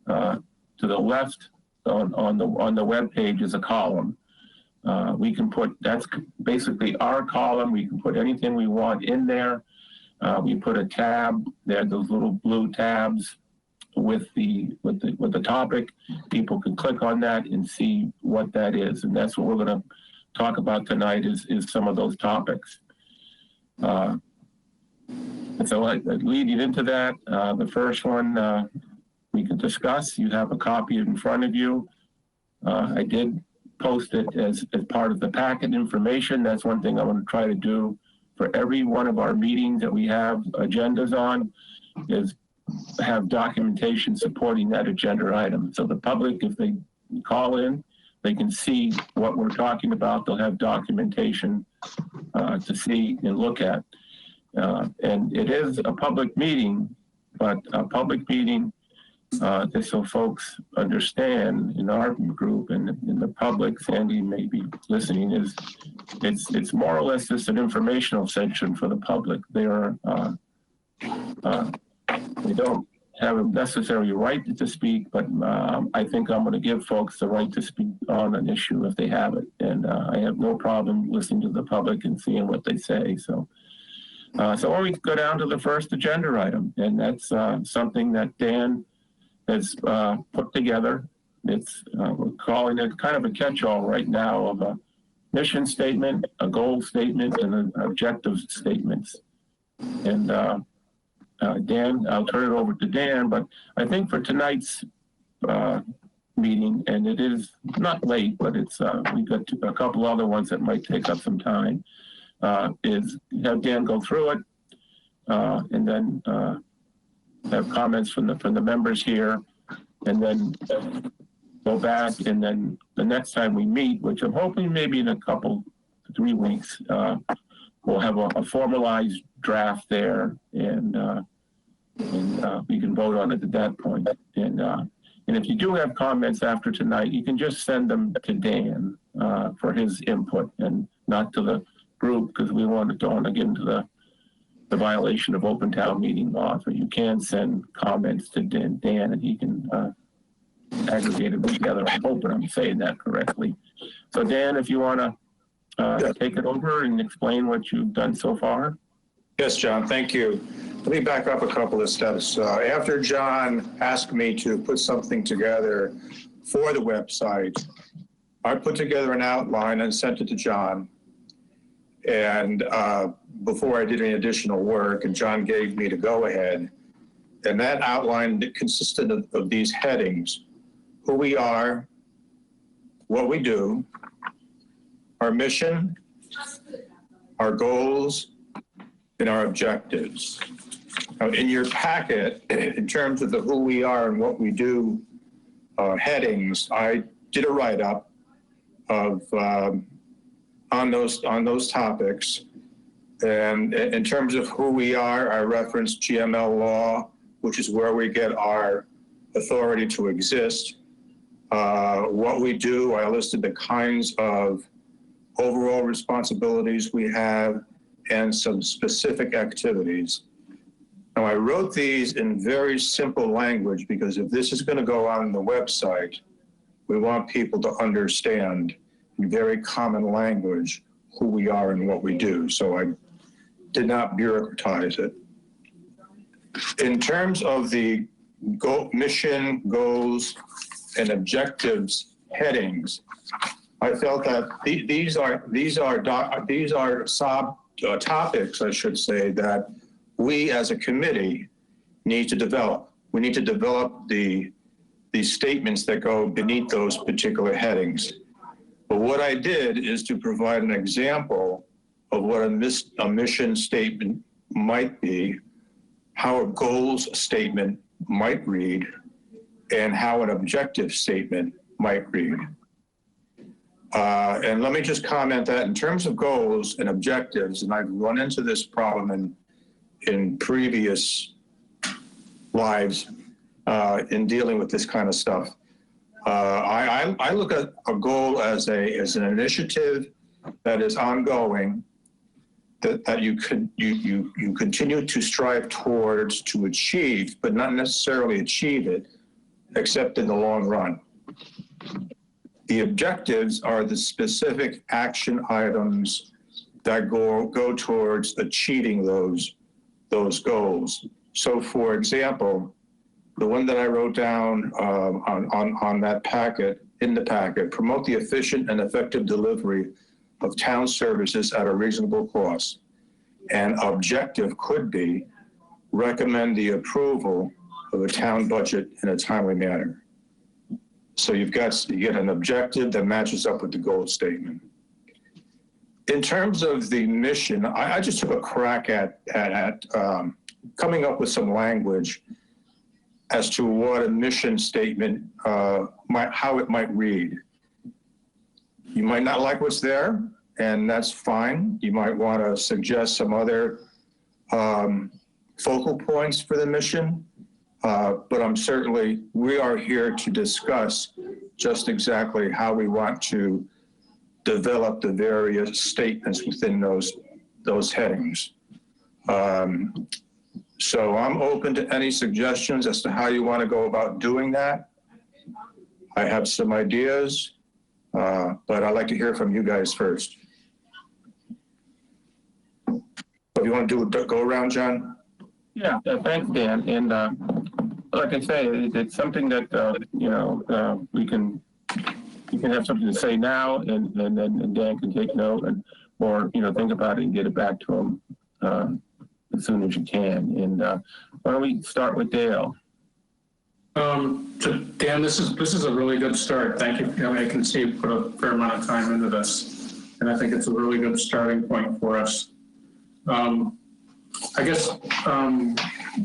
to the left on the web page is a column. We can put, that's basically our column. We can put anything we want in there. We put a tab there, those little blue tabs with the topic. People can click on that and see what that is. And that's what we're going to talk about tonight is some of those topics. And so leading into that, the first one we can discuss. You have a copy in front of you. I did post it as part of the packet information. That's one thing I want to try to do for every one of our meetings that we have agendas on, is have documentation supporting that agenda item. So the public, if they call in, they can see what we're talking about. They'll have documentation to see and look at. And it is a public meeting, but a public meeting, just so folks understand in our group and in the public, Sandy may be listening, is it's more or less just an informational section for the public. They are they don't have a necessary right to speak, but I think I'm going to give folks the right to speak on an issue if they have it. And I have no problem listening to the public and seeing what they say. So why we go down to the first agenda item, and that's something that Dan has put together. It's we're calling it kind of a catch-all right now of a mission statement, a goal statement, and an objective statements. And Dan, I'll turn it over to Dan, but I think for tonight's meeting, and it is not late, but it's we've got a couple other ones that might take up some time, is have Dan go through it, and then have comments from the members here, and then go back, and then the next time we meet, which I'm hoping maybe in 3 weeks, we'll have a formalized draft there, and we can vote on it at that point. And if you do have comments after tonight, you can just send them to Dan for his input, and not to the group, because we don't want to get into the violation of open town meeting law. So you can send comments to Dan, and he can aggregate them together. I'm hoping I'm saying that correctly. So Dan, if you want to take it over and explain what you've done so far. Yes, John, thank you. Let me back up a couple of steps. After John asked me to put something together for the website, I put together an outline and sent it to John. And before I did any additional work, and John gave me the go-ahead. And that outline consisted of these headings: who we are, what we do, our mission, our goals, and our objectives. Now, in your packet, in terms of the who we are and what we do headings, I did a write-up of how on those topics. And in terms of who we are, I referenced GML law, which is where we get our authority to exist. What we do, I listed the kinds of overall responsibilities we have and some specific activities. Now, I wrote these in very simple language because if this is going to go on the website, we want people to understand in very common language who we are and what we do. So I did not bureaucratize it. In terms of the mission, goals, and objectives headings, I felt that these are topics, I should say, that we as a committee need to develop. We need to develop the statements that go beneath those particular headings. But what I did is to provide an example of what a mission statement might be, how a goals statement might read, and how an objective statement might read. And let me just comment that in terms of goals and objectives, and I've run into this problem in previous lives in dealing with this kind of stuff. I look at a goal as an initiative that is ongoing, that you continue to strive towards to achieve, but not necessarily achieve it, except in the long run. The objectives are the specific action items that go towards achieving those goals. So, for example, the one that I wrote down on that packet, in the packet, promote the efficient and effective delivery of town services at a reasonable cost. And objective could be recommend the approval of a town budget in a timely manner. So you get an objective that matches up with the goal statement. In terms of the mission, I just took a crack at coming up with some language as to what a mission statement, how it might read. You might not like what's there, and that's fine. You might want to suggest some other focal points for the mission. But we are here to discuss just exactly how we want to develop the various statements within those headings. So I'm open to any suggestions as to how you want to go about doing that. I have some ideas, but I'd like to hear from you guys first. So you want to do a go around, John? Yeah, thanks, Dan. And like I say, it's something that we can have something to say now, and then Dan can take note or think about it and get it back to him as soon as you can. And why don't we start with Dale? So Dan, this is a really good start. Thank you. I can see you put a fair amount of time into this, and I think it's a really good starting point for us. I guess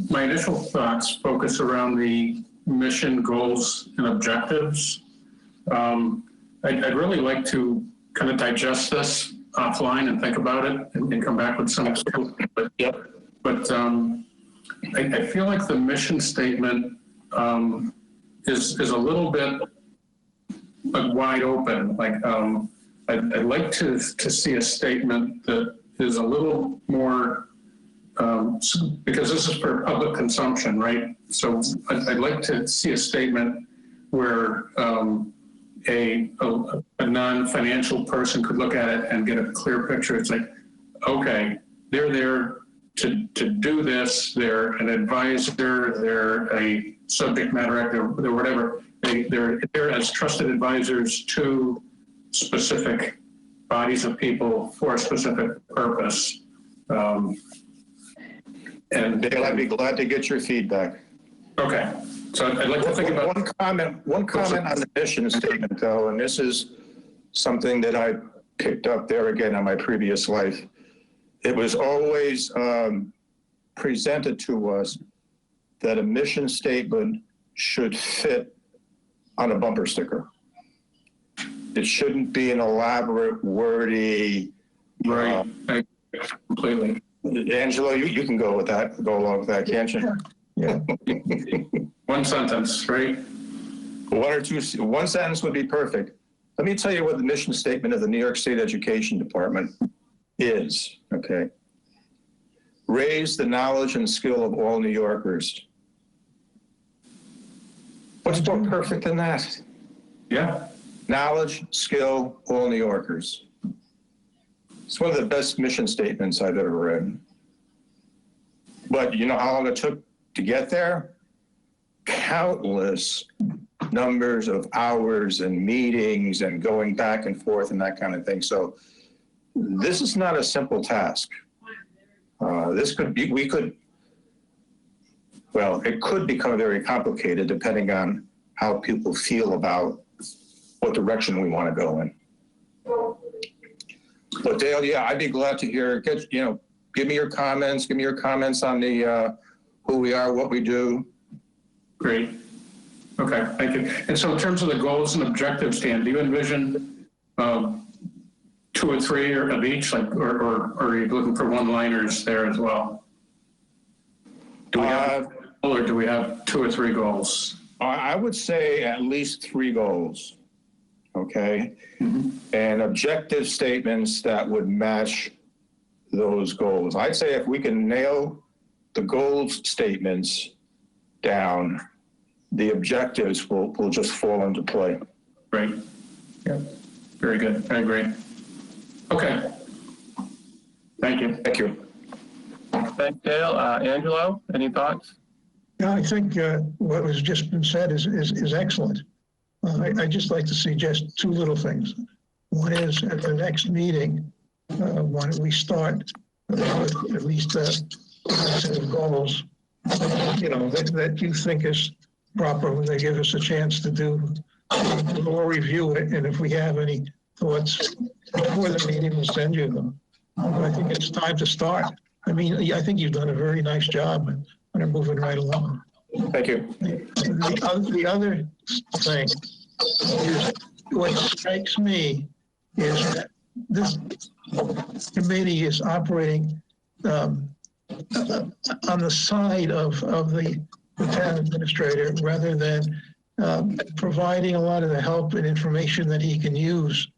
my initial thoughts focus around the mission, goals, and objectives. I'd really like to kind of digest this offline and think about it and come back with some. But I feel like the mission statement is a little bit wide open. I'd like to see a statement that is a little more, because this is for public consumption, right? So I'd like to see a statement where a non-financial person could look at it and get a clear picture. It's like, okay, they're there to do this. They're an advisor. They're a subject matter expert. They're whatever. They're as trusted advisors to specific bodies of people for a specific purpose. And Dale, I'd be glad to get your feedback. Okay. So I'd like to think about one comment on the mission statement, though, and this is something that I picked up there again in my previous life. It was always presented to us that a mission statement should fit on a bumper sticker. It shouldn't be an elaborate, wordy. Right. I completely. Angelo, you can go with that. Go along with that, can't you? Yeah. One sentence, right? One sentence would be perfect. Let me tell you what the mission statement of the New York State Education Department is, okay? Raise the knowledge and skill of all New Yorkers. What's more perfect than that? Yeah. Knowledge, skill, all New Yorkers. It's one of the best mission statements I've ever read. But you know how long it took to get there? Countless numbers of hours and meetings and going back and forth and that kind of thing. So this is not a simple task. This could be, it could become very complicated depending on how people feel about what direction we want to go in. But Dale, yeah, I'd be glad to hear, give me your comments on the who we are, what we do. Great. Okay, thank you. And so in terms of the goals and objectives, Dan, do you envision 2 or 3 of each, or are you looking for one-liners there as well? Do we have, or do we have 2 or 3 goals? I would say at least 3 goals, okay? Mm-hmm. And objective statements that would match those goals. I'd say if we can nail the goals statements down, the objectives will just fall into play. Great. Yeah. Very good. I agree. Okay. Thank you. Thank you. Thanks, Dale. Angelo, any thoughts? No, I think what has just been said is excellent. I'd just like to suggest 2 little things. One is at the next meeting, why don't we start with at least a set of goals, that you think is proper when they give us a chance to do. We'll review it, and if we have any thoughts before the meeting, we'll send you them. But I think it's time to start. I mean, I think you've done a very nice job and are moving right along. Thank you. The other thing is, what strikes me is that this committee is operating on the side of the town administrator rather than providing a lot of the help and information that he can use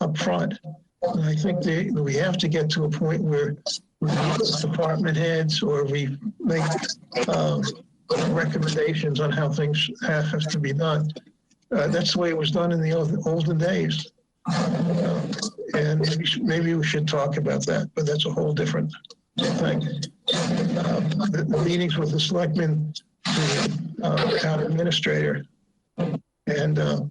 up front. And I think we have to get to a point where we meet with department heads or we make recommendations on how things have to be done. That's the way it was done in the olden days. And maybe we should talk about that, but that's a whole different thing. The meetings with the selectmen, the town administrator, and the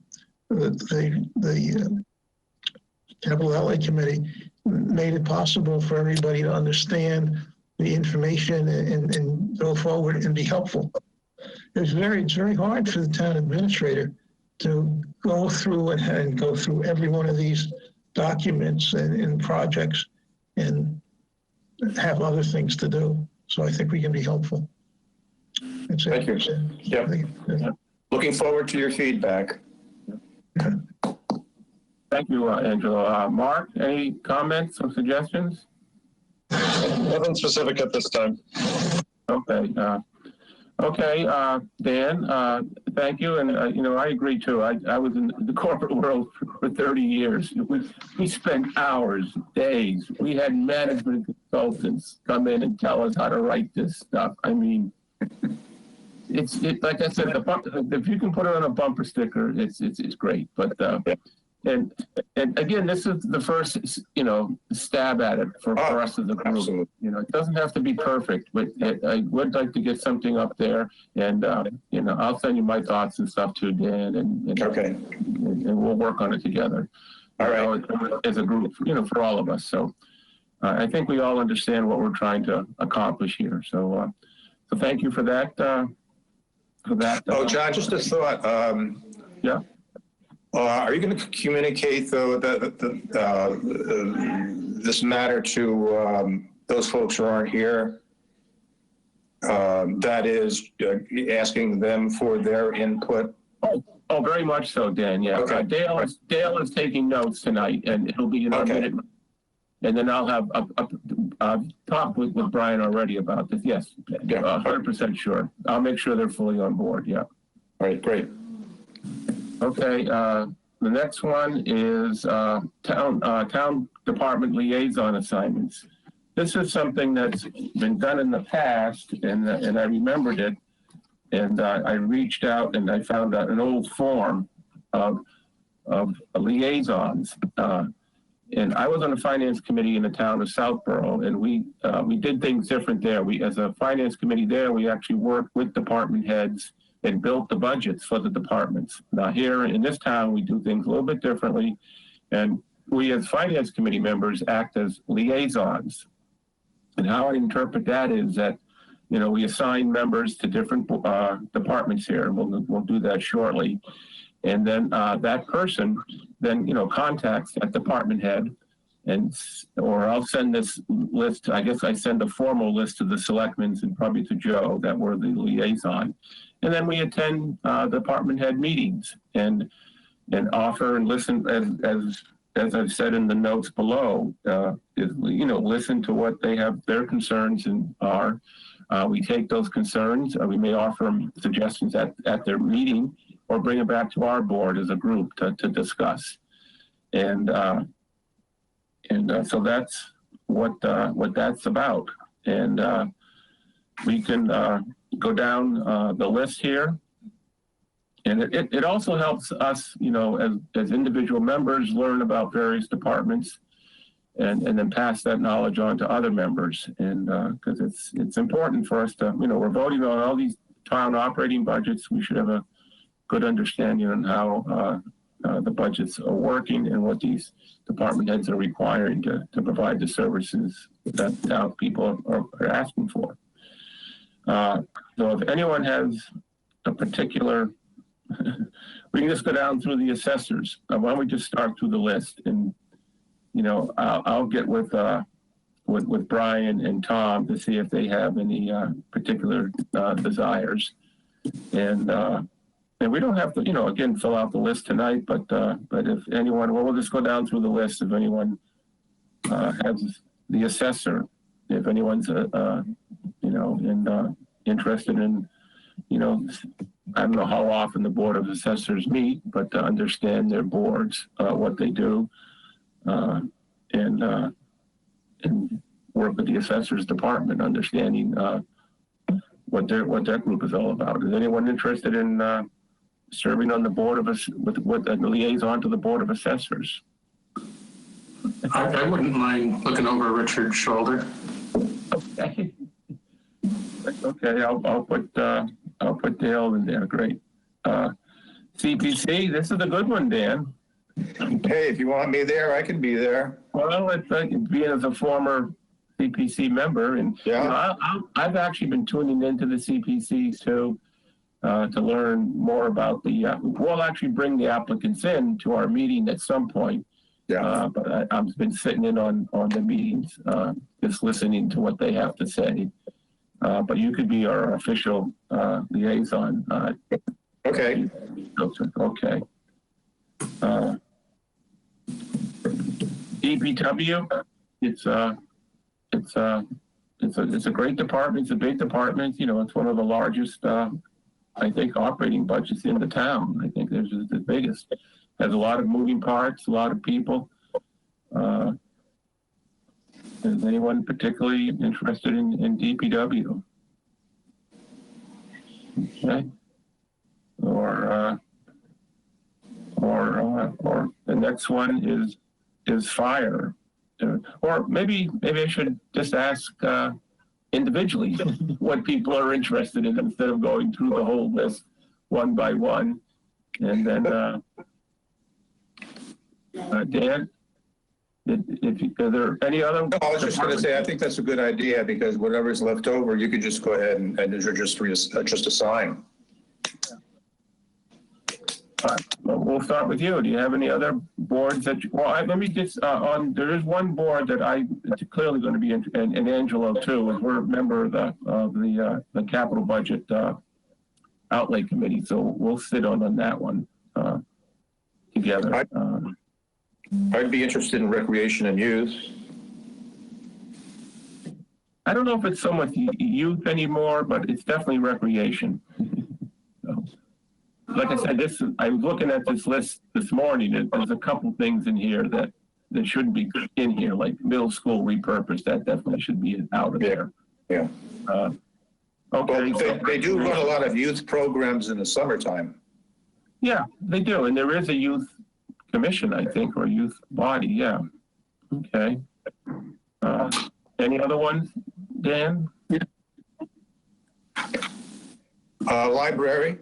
capital LA committee made it possible for everybody to understand the information and go forward and be helpful. It's very hard for the town administrator to go through and go through every one of these documents and projects and have other things to do. So I think we can be helpful. That's Thank you. Yep. Looking forward to your feedback. Thank you, Angelo. Mark, any comments or suggestions? Nothing specific at this time. Okay. Dan, thank you. And, I agree too. I was in the corporate world for 30 years. We spent hours, days. We had management consultants come in and tell us how to write this stuff. I mean, it's like I said, if you can put it on a bumper sticker, it's great. But, and again, this is the first, stab at it for us as a group. Absolutely. It doesn't have to be perfect, but I would like to get something up there. And, I'll send you my thoughts and stuff too, Dan. And Okay. And we'll work on it together. All right. As a group, for all of us. So I think we all understand what we're trying to accomplish here. So thank you for that. Oh, John, just a thought. Yeah. Are you going to communicate, though, this matter to those folks who aren't here? That is, asking them for their input? Oh, very much so, Dan. Yeah. Okay. Dale is taking notes tonight, and it'll be in our Okay. minute. And then I'll have talked with Brian already about this. Yes, Yeah. 100% sure. I'll make sure they're fully on board. Yeah. All right, great. Okay. The next one is town department liaison assignments. This is something that's been done in the past, and I remembered it. And I reached out and I found an old form of liaisons. And I was on the finance committee in the town of Southborough, and we did things different there. We, as a finance committee there, we actually worked with department heads and built the budgets for the departments. Now here in this town, we do things a little bit differently, and we as finance committee members act as liaisons. And how I interpret that is that, you know, we assign members to different departments here, and we'll do that shortly. And then that person then, you know, contacts that department head, or I'll send this list. I guess I send a formal list to the selectmen and probably to Joe that we're the liaison. And then we attend department head meetings and offer and listen, as I've said in the notes below, you know, listen to what they have, their concerns and are. We take those concerns. We may offer them suggestions at their meeting, or bring it back to our board as a group to discuss. And so that's what that's about. And we can go down the list here. And it also helps us, you know, as individual members, learn about various departments and then pass that knowledge on to other members. And because it's important for us to, you know, we're voting on all these town operating budgets. We should have a good understanding on how the budgets are working and what these department heads are requiring to provide the services that town people are asking for. So if anyone has a particular, we can just go down through the assessors. Why don't we just start through the list? And, you know, I'll get with Brian and Tom to see if they have any particular desires. And we don't have to, you know, again, fill out the list tonight, but if anyone, well, we'll just go down through the list. If anyone has the assessor, if anyone's, you know, interested in, you know, I don't know how often the Board of Assessors meet, but to understand their boards, what they do, and work with the assessors department, understanding what their group is all about. Is anyone interested in serving on the board of us with a liaison to the Board of Assessors? I wouldn't mind looking over Richard's shoulder. Okay. Okay, I'll put Dale in there. Great. CPC, this is a good one, Dan. Hey, if you want me there, I can be there. Well, it's like being as a former CPC member, and yeah, you know, I've actually been tuning into the CPCs too to learn more about the. We'll actually bring the applicants in to our meeting at some point. Yeah. But I've been sitting in on the meetings, just listening to what they have to say. But you could be our official liaison. Okay. Okay. DPW, it's a great department. It's a big department. You know, it's one of the largest, I think, operating budgets in the town. I think there's the biggest. Has a lot of moving parts, a lot of people. Is anyone particularly interested in DPW? Okay. Or the next one is fire. Or maybe I should just ask individually what people are interested in instead of going through the whole list one by one. And then, Dan, are there any other? No, I was just going to say, I think that's a good idea because whatever's left over, you could just go ahead and just assign. All right, well, we'll start with you. Do you have any other boards that let me just, there is one board that it's clearly going to be, and Angelo too, as we're a member of the capital budget outlay committee. So we'll sit on that one. together. I'd be interested in recreation and youth. I don't know if it's so much youth anymore, but it's definitely recreation. So, like I said, I was looking at this list this morning, and there's a couple things in here that shouldn't be in here, like middle school repurpose. That definitely should be out of there. Yeah. Okay. Well, they do run a lot of youth programs in the summertime. Yeah, they do, and there is a youth commission, I think, or youth body. Yeah. Okay. Any other ones, Dan? Library.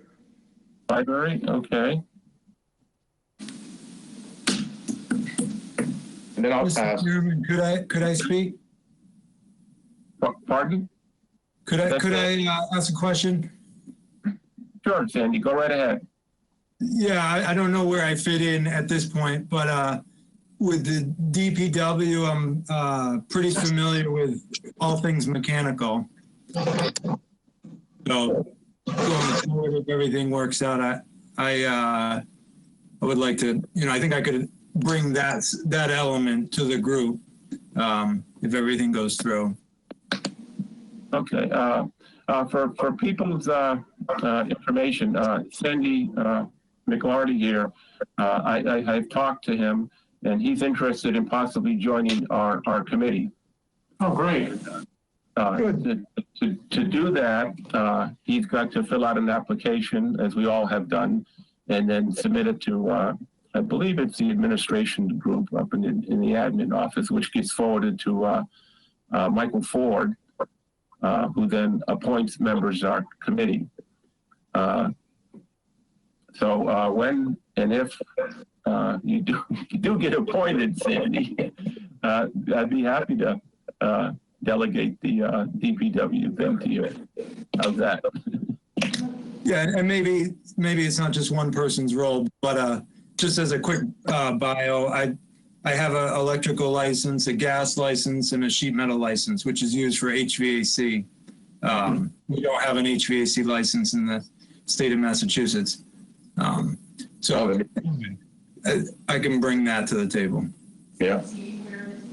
Library. Okay. And then I'll Mr. pass. Chairman, could I speak? Pardon? Could I ask a question? Sure, Sandy. Go right ahead. Yeah, I don't know where I fit in at this point, but with the DPW, I'm pretty familiar with all things mechanical. So going forward, if everything works out, I would like to, I think I could bring that element to the group if everything goes through. Okay. For people's information, Sandy McLarty here, I've talked to him, and he's interested in possibly joining our committee. Oh, great. To do that, he's got to fill out an application, as we all have done, and then submit it to, I believe it's the administration group up in the admin office, which gets forwarded to Michael Ford, who then appoints members of our committee. So when and if you do get appointed, Sandy, I'd be happy to delegate the DPW thing to you. How's that? Yeah, and maybe it's not just one person's role, but just as a quick bio, I have an electrical license, a gas license, and a sheet metal license, which is used for HVAC. We don't have an HVAC license in the state of Massachusetts. So I can bring that to the table. Yeah.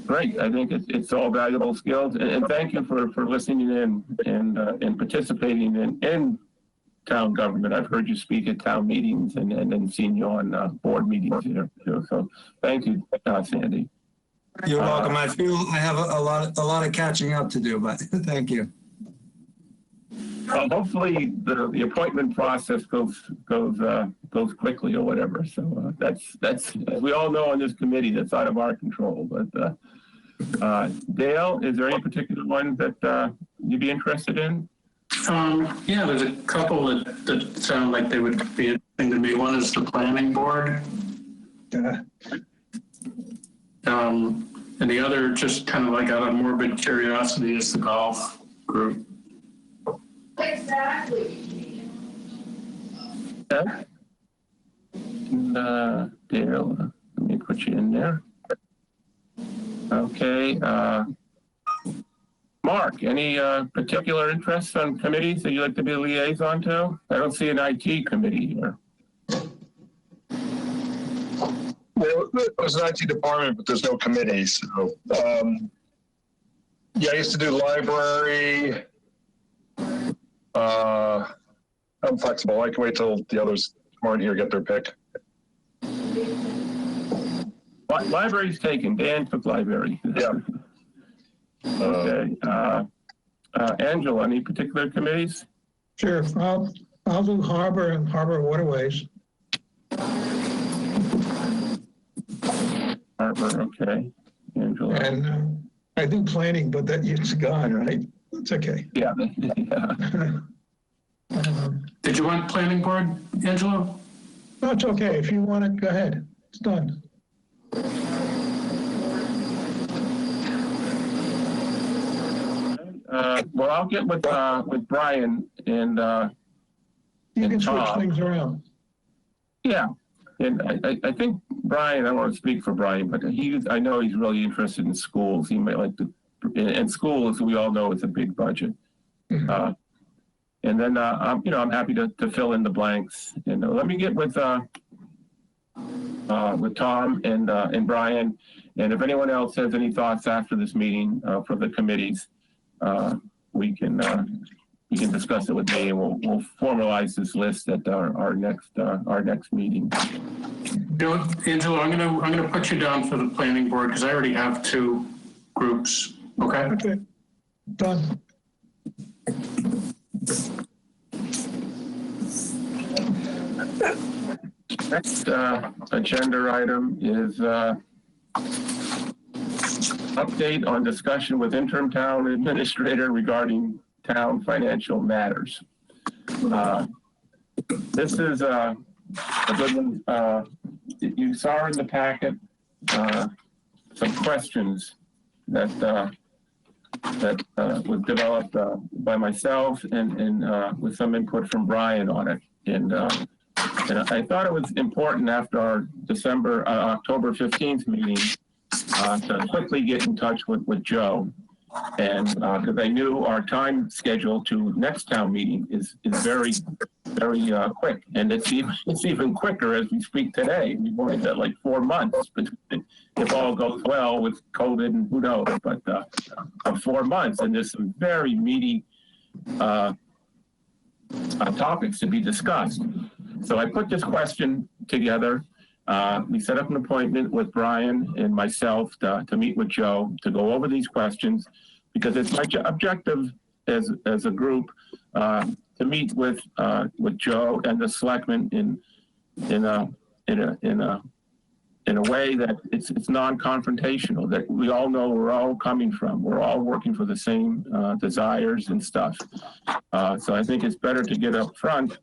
Great. I think it's all valuable skills. And thank you for listening in and participating in town government. I've heard you speak at town meetings and seen you on board meetings here too. So thank you, Sandy. You're welcome. I feel I have a lot of catching up to do, but thank you. Hopefully the appointment process goes quickly or whatever. So that's as we all know on this committee, that's out of our control. But Dale, is there any particular one that you'd be interested in? Yeah, there's a couple that sound like they would be interesting to me. One is the planning board. And the other, just kind of like out of morbid curiosity, is the golf group. Exactly. Yeah. And Dale, let me put you in there. Okay. Mark, any particular interests on committees that you'd like to be a liaison to? I don't see an IT committee here. Well, there's an IT department, but there's no committee. So, yeah, I used to do library. I'm flexible. I can wait till the others who aren't here get their pick. Library's taken. Dan took library. Yeah. Okay. Angela, any particular committees? Sure, I'll do harbor and harbor waterways. Harbor, okay. Angela. And I do planning, but that it's gone, right? It's okay. Yeah. Yeah. Did you want planning board, Angelo? No, it's okay. If you want it, go ahead. It's done. Well, I'll get with Brian and You can switch Tom. things around. Yeah, and I think Brian, I don't want to speak for Brian, but I know he's really interested in schools. He might like to, and schools, we all know, it's a big budget. Mhm. And then I'm happy to fill in the blanks. And let me get with with Tom and Brian. And if anyone else has any thoughts after this meeting for the committees, we can discuss it with me, and we'll formalize this list at our next meeting. Angelo, I'm gonna put you down for the planning board because I already have 2 groups. Okay. Okay, done. Next agenda item is update on discussion with interim town administrator regarding town financial matters. This is a good one. You saw in the packet some questions that was developed by myself and with some input from Brian on it. And I thought it was important after our October 15th meeting to quickly get in touch with Joe. And because I knew our time schedule to next town meeting is very, very quick. And it's even quicker as we speak today. We've only got like 4 months, but if all goes well with COVID and who knows, but 4 months, and there's some very meaty topics to be discussed. So I put this question together. We set up an appointment with Brian and myself to meet with Joe to go over these questions, because it's my objective as a group to meet with Joe and the selectmen in a way that it's non-confrontational, that we all know we're all coming from. We're all working for the same desires and stuff. So I think it's better to get up front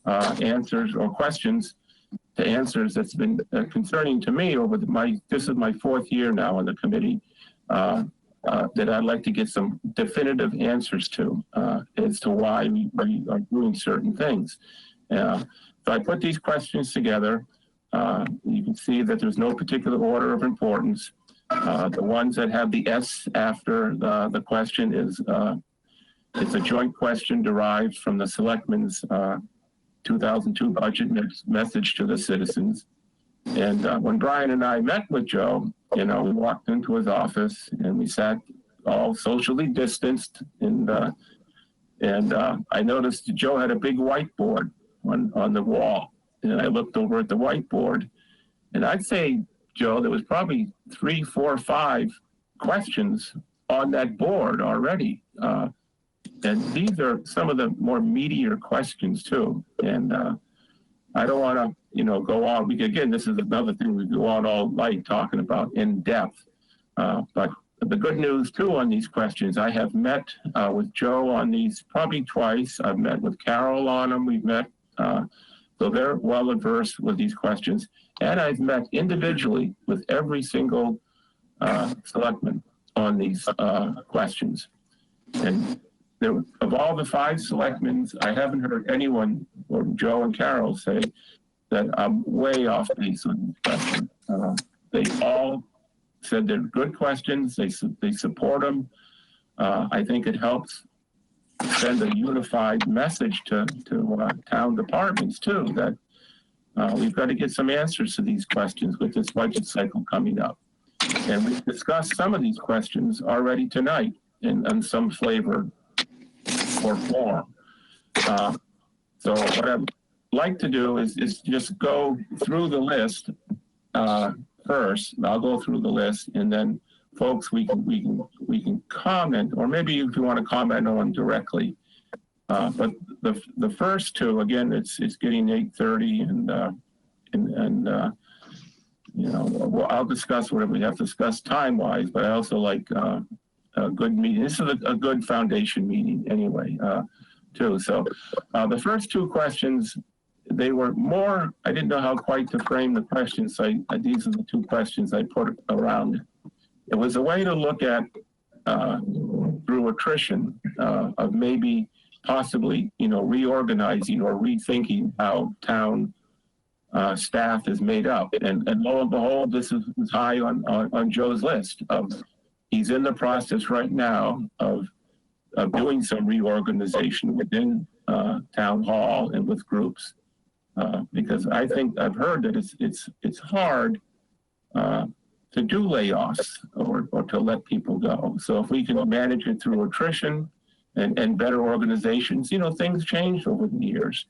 answers or questions to answers that's been concerning to me over this is my 4th year now on the committee, that I'd like to get some definitive answers to as to why we are doing certain things. So I put these questions together. You can see that there's no particular order of importance. The ones that have the S after the question is it's a joint question derived from the selectmen's 2002 budget message to the citizens. And when Brian and I met with Joe, we walked into his office and we sat all socially distanced. And I noticed Joe had a big whiteboard on the wall. And I looked over at the whiteboard, and I'd say, Joe, there was probably 3, 4, 5 questions on that board already. And these are some of the more meatier questions too. And I don't want to, go on. Again, this is another thing we go on all night talking about in depth. But the good news too on these questions, I have met with Joe on these probably twice. I've met with Carol on them. We've met, so they're well versed with these questions. And I've met individually with every single selectman on these questions. And of all the 5 selectmen, I haven't heard anyone, or Joe and Carol, say that I'm way off base on these questions. They all said they're good questions. They support them. I think it helps send a unified message to town departments too, that we've got to get some answers to these questions with this budget cycle coming up. And we've discussed some of these questions already tonight in some flavor or form. So what I'd like to do is just go through the list first. I'll go through the list, and then folks, we can comment, or maybe if you want to comment on them directly. But the first 2, again, it's getting 8:30, and I'll discuss whatever we have to discuss time-wise. But I also like a good meeting. This is a good foundation meeting anyway, too. So the first 2 questions, they were more, I didn't know how quite to frame the questions. So these are the 2 questions I put around it. It was a way to look at, through attrition, of maybe possibly, reorganizing or rethinking how town staff is made up. And lo and behold, this is high on Joe's list of, he's in the process right now of doing some reorganization within town hall and with groups. because I think I've heard that it's hard to do layoffs or to let people go. So if we can manage it through attrition and better organizations, things change over the years.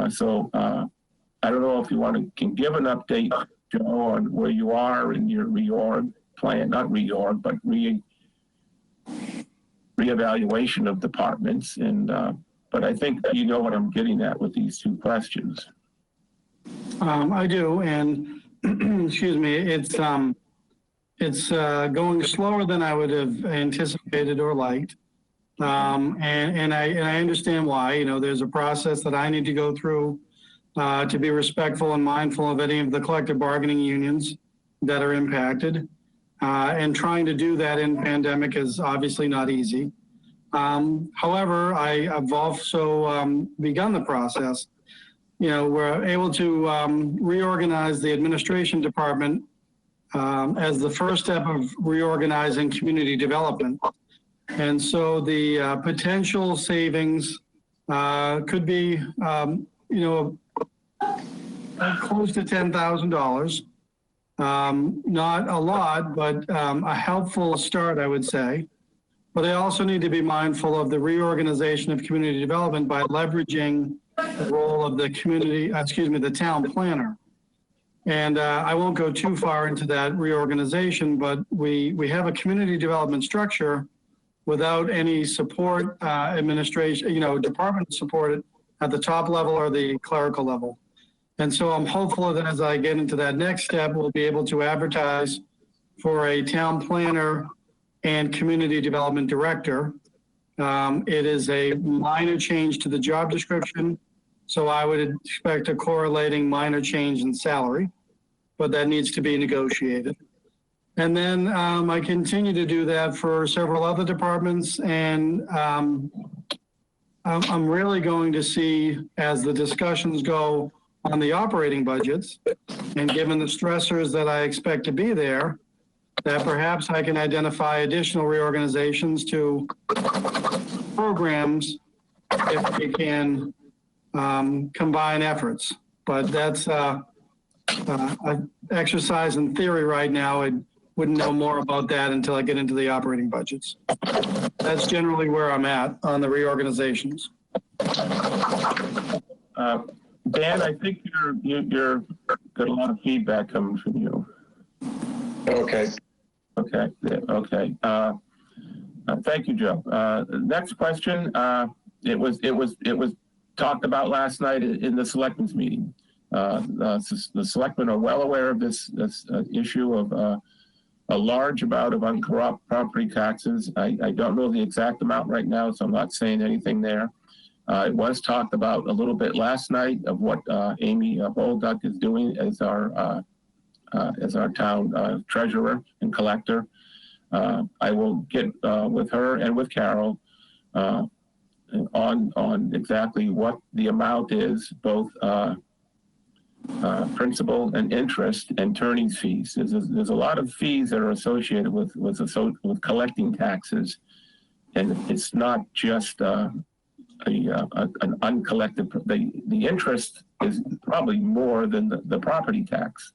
So I don't know if you can give an update, Joe, on where you are in your reorg plan, not reorg, but reevaluation of departments. And but I think you know what I'm getting at with these two questions. I do, and excuse me, it's going slower than I would have anticipated or liked. And I understand why. There's a process that I need to go through to be respectful and mindful of any of the collective bargaining unions that are impacted. And trying to do that in pandemic is obviously not easy. However, I've also begun the process. We're able to reorganize the administration department as the first step of reorganizing community development. And so the potential savings could be, close to $10,000. Not a lot, but a helpful start, I would say. But I also need to be mindful of the reorganization of community development by leveraging the role of the town planner. And I won't go too far into that reorganization, but we have a community development structure without any support, administration, department support at the top level or the clerical level. And so I'm hopeful that as I get into that next step, we'll be able to advertise for a town planner and community development director. It is a minor change to the job description, so I would expect a correlating minor change in salary, but that needs to be negotiated. And then I continue to do that for several other departments, and I'm really going to see, as the discussions go on the operating budgets, and given the stressors that I expect to be there, that perhaps I can identify additional reorganizations to programs if we can combine efforts. But that's an exercise in theory right now. I wouldn't know more about that until I get into the operating budgets. That's generally where I'm at on the reorganizations. Dan, I think you're got a lot of feedback coming from you. Okay. Okay. Thank you, Joe. Next question. It was talked about last night in the selectmen's meeting. The selectmen are well aware of this issue of a large amount of uncorrupt property taxes. I don't know the exact amount right now, so I'm not saying anything there. It was talked about a little bit last night of what Amy Bolduck is doing as our town treasurer and collector. I will get with her and with Carol on exactly what the amount is, both principal and interest and attorney's fees. There's a lot of fees that are associated with collecting taxes, and it's not just an uncollected. The interest is probably more than the property tax.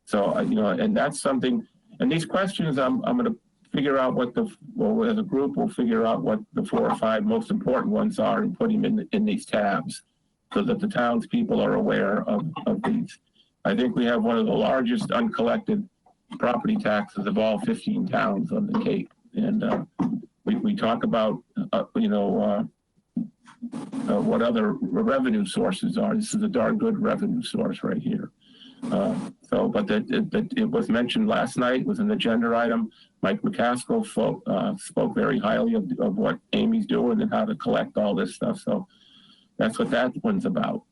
So and that's something. And these questions, I'm going to figure out as a group, we'll figure out what the 4 or 5 most important ones are and put them in these tabs, so that the townspeople are aware of these. I think we have one of the largest uncollected property taxes of all 15 towns on the Cape. And we talk about, what other revenue sources are. This is a darn good revenue source right here. But it was mentioned last night, was an agenda item. Mike McCaskill spoke very highly of what Amy's doing and how to collect all this stuff. So that's what that one's about.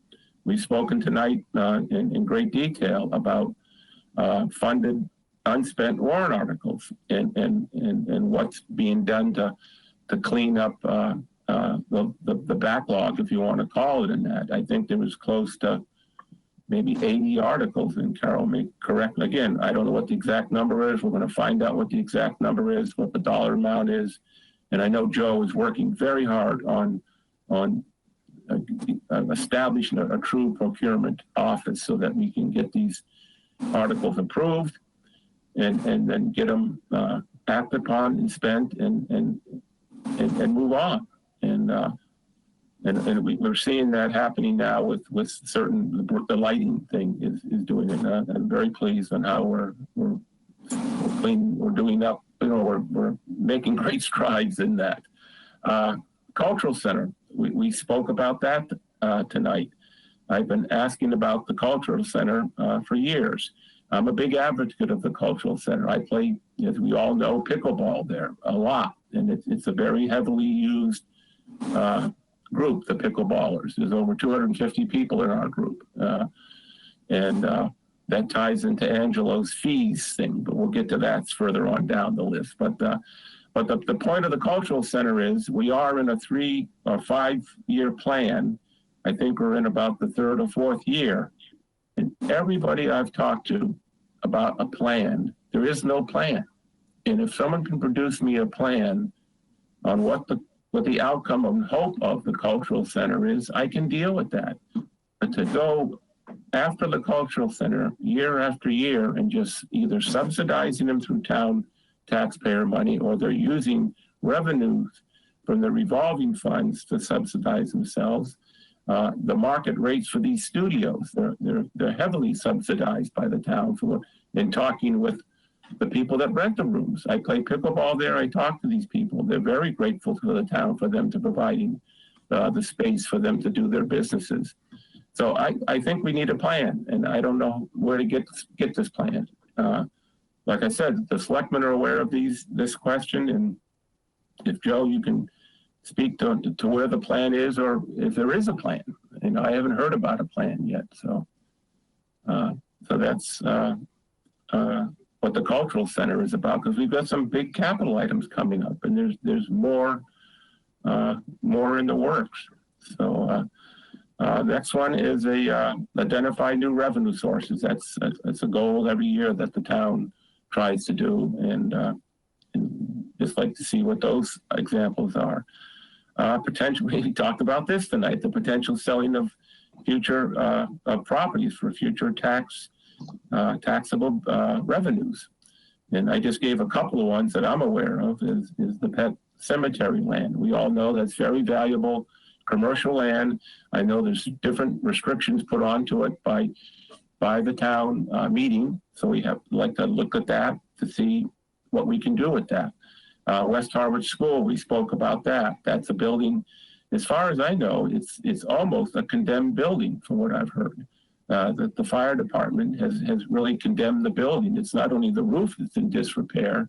We've spoken tonight in great detail about funded, unspent warrant articles and what's being done to clean up the backlog, if you want to call it in that. I think there was close to maybe 80 articles, and Carol may correct me again. I don't know what the exact number is. We're going to find out what the exact number is, what the dollar amount is. And I know Joe is working very hard on establishing a true procurement office so that we can get these articles approved and then get them acted upon and spent and move on. And we're seeing that happening now with certain, the lighting thing is doing it. I'm very pleased on how we're cleaning, we're doing up, we're making great strides in that. Cultural Center, we spoke about that tonight. I've been asking about the Cultural Center for years. I'm a big advocate of the Cultural Center. I play, as we all know, pickleball there a lot, and it's a very heavily used group, the pickleballers. There's over 250 people in our group. That ties into Angelo's fees thing, but we'll get to that further on down the list. But the point of the Cultural Center is we are in a 3 or 5 year plan. I think we're in about the 3rd or 4th year. And everybody I've talked to about a plan, there is no plan. And if someone can produce me a plan on what the outcome and hope of the Cultural Center is, I can deal with that. But to go after the Cultural Center year after year and just either subsidizing them through town taxpayer money, or they're using revenues from the revolving funds to subsidize themselves. The market rates for these studios, they're heavily subsidized by the town in talking with the people that rent the rooms. I play pickleball there. I talk to these people. They're very grateful to the town for them to providing the space for them to do their businesses. So I think we need a plan, and I don't know where to get this plan. Like I said, the selectmen are aware of this question, and if Joe, you can speak to where the plan is, or if there is a plan. I haven't heard about a plan yet. So that's what the Cultural Center is about, because we've got some big capital items coming up, and there's more in the works. So next one is identify new revenue sources. That's a goal every year that the town tries to do, and just like to see what those examples are. Potentially, we talked about this tonight, the potential selling of future of properties for future taxable revenues. And I just gave a couple of ones that I'm aware of is the pet cemetery land. We all know that's very valuable commercial land. I know there's different restrictions put onto it by the town meeting. So we have like to look at that to see what we can do with that. West Harwich School, we spoke about that. That's a building, as far as I know, it's almost a condemned building from what I've heard. That the fire department has really condemned the building. It's not only the roof that's in disrepair,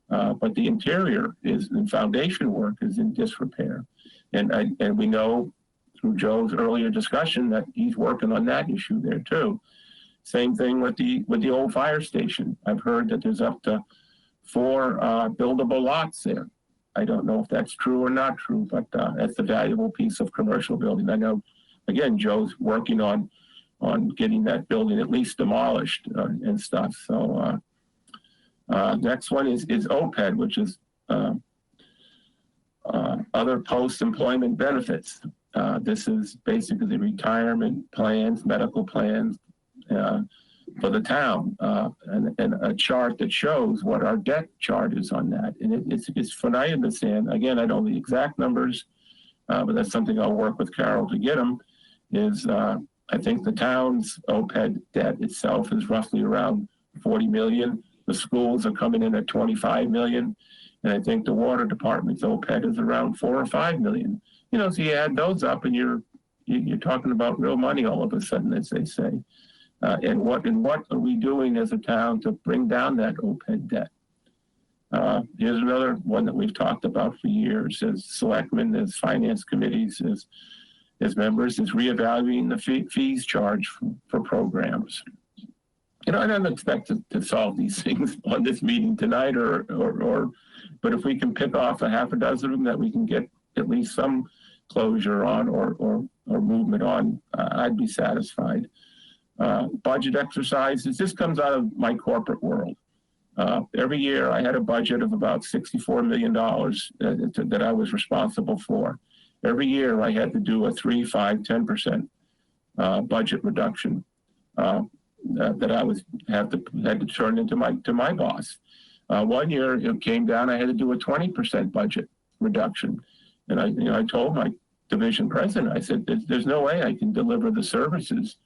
but the interior and foundation work is in disrepair. And we know through Joe's earlier discussion that he's working on that issue there too. Same thing with the old fire station. I've heard that there's up to 4 buildable lots there. I don't know if that's true or not true, but that's a valuable piece of commercial building. I know, again, Joe's working on getting that building at least demolished and stuff. So next one is OPED, which is other post-employment benefits. This is basically the retirement plans, medical plans for the town, and a chart that shows what our debt chart is on that. And it's from what I understand, again, I don't know the exact numbers, but that's something I'll work with Carol to get them, is I think the town's OPED debt itself is roughly around 40 million. The schools are coming in at 25 million. And I think the water department's OPED is around 4 or 5 million. So you add those up and you're talking about real money all of a sudden, as they say. And what are we doing as a town to bring down that OPED debt? Here's another one that we've talked about for years as selectmen, as finance committees, as members, is reevaluating the fees charged for programs. I don't expect to solve these things on this meeting tonight, but if we can pick off a half a dozen of them that we can get at least some closure on or movement on, I'd be satisfied. Budget exercises, this comes out of my corporate world. Every year I had a budget of about $64 million that I was responsible for. every year I had to do a 3, 5, 10% budget reduction that I had to turn into my boss. One year it came down, I had to do a 20% budget reduction. And I told my division president, I said, there's no way I can deliver the services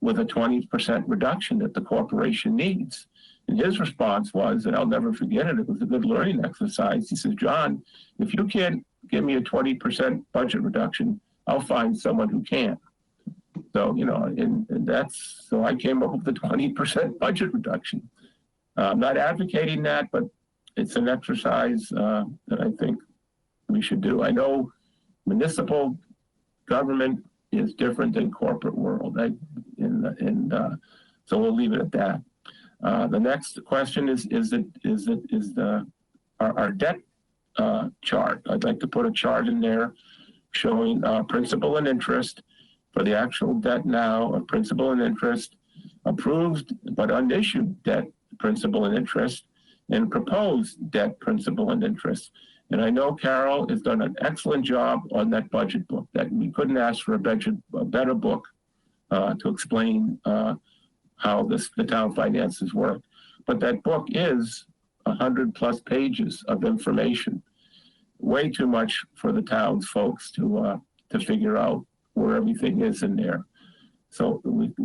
with a 20% reduction that the corporation needs. And his response was, and I'll never forget it, it was a good learning exercise. He says, John, if you can't give me a 20% budget reduction, I'll find someone who can. So, so I came up with the 20% budget reduction. I'm not advocating that, but it's an exercise that I think we should do. I know municipal government is different than corporate world, so we'll leave it at that. The next question is our debt chart. I'd like to put a chart in there showing principal and interest for the actual debt now of principal and interest, approved but unissued debt principal and interest, and proposed debt principal and interest. And I know Carol has done an excellent job on that budget book. That we couldn't ask for a better book to explain how the town finances work. But that book is 100+ pages of information, way too much for the town's folks to figure out where everything is in there. So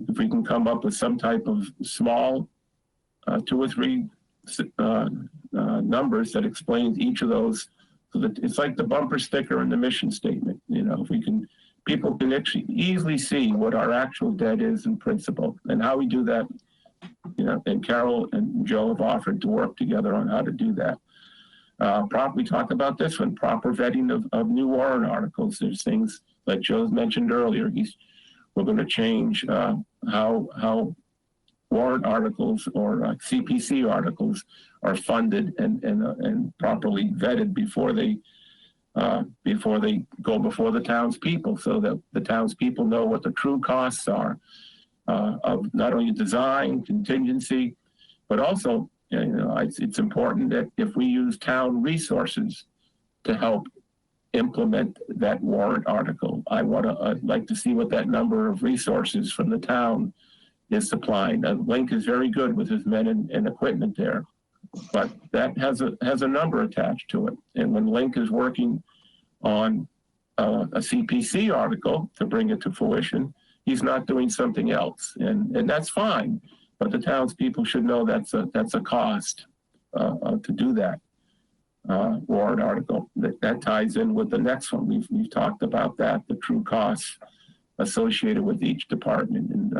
if we can come up with some type of small 2 or 3 numbers that explains each of those, so that it's like the bumper sticker in the mission statement. If we can, people can actually easily see what our actual debt is in principle, and how we do that. And Carol and Joe have offered to work together on how to do that. We talked about this one, proper vetting of new warrant articles. There's things like Joe's mentioned earlier. We're going to change how warrant articles or CPC articles are funded and properly vetted before they go before the townspeople, so that the townspeople know what the true costs are of not only design, contingency, but also it's important that if we use town resources to help implement that warrant article, I'd like to see what that number of resources from the town is supplying. Link is very good with his men and equipment there, but that has a number attached to it. And when Link is working on a CPC article to bring it to fruition, he's not doing something else, and that's fine. But the townspeople should know that's a cost to do that warrant article. That ties in with the next one. We've talked about that, the true costs associated with each department, and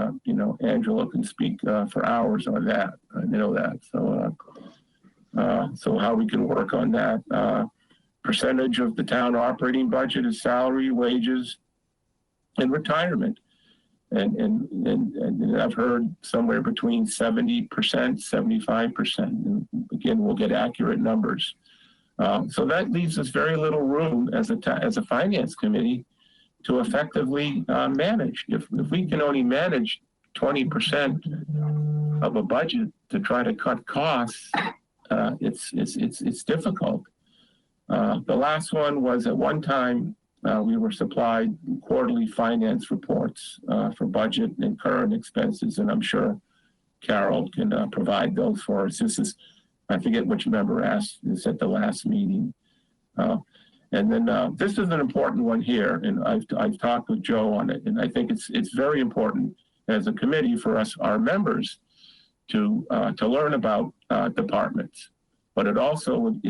Angela can speak for hours on that. I know that. So how we can work on that. Percentage of the town operating budget is salary, wages, and retirement. And I've heard somewhere between 70%, 75%. And again, we'll get accurate numbers. So that leaves us very little room as a finance committee to effectively manage. If we can only manage 20% of a budget to try to cut costs, it's difficult. The last one was, at one time, we were supplied quarterly finance reports for budget and current expenses, and I'm sure Carol can provide those for us. This is, I forget which member asked this at the last meeting. And then this is an important one here, and I've talked with Joe on it, and I think it's very important as a committee for us, our members, to learn about departments. But it also would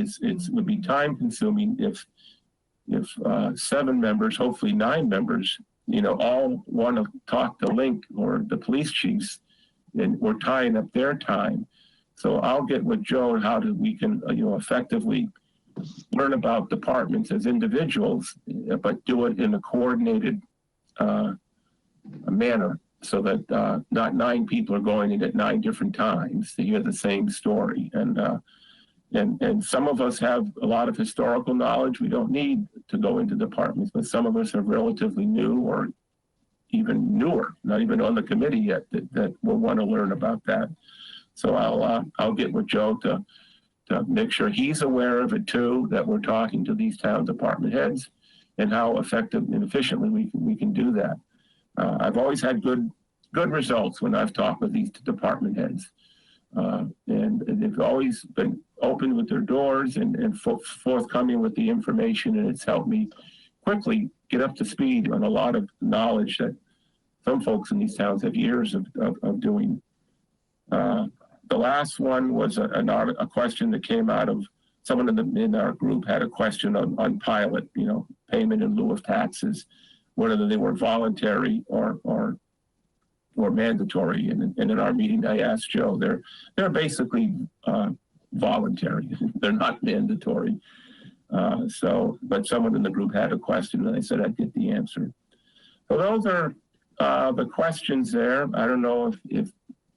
be time consuming if 7 members, hopefully 9 members, all want to talk to Link or the police chiefs, and we're tying up their time. So I'll get with Joe on how we can effectively learn about departments as individuals, but do it in a coordinated manner, so that not 9 people are going in at 9 different times to hear the same story. And some of us have a lot of historical knowledge. We don't need to go into departments, but some of us are relatively new or even newer, not even on the committee yet, that will want to learn about that. So I'll get with Joe to make sure he's aware of it too, that we're talking to these town department heads, and how effective and efficiently we can do that. I've always had good results when I've talked with these department heads. And they've always been open with their doors and forthcoming with the information, and it's helped me quickly get up to speed on a lot of knowledge that some folks in these towns have years of doing. The last one was a question that came out of someone in our group had a question on pilot, payment in lieu of taxes, whether they were voluntary or mandatory. And in our meeting, I asked Joe, they're basically voluntary. They're not mandatory. But someone in the group had a question, and I said I'd get the answer. So those are the questions there. I don't know if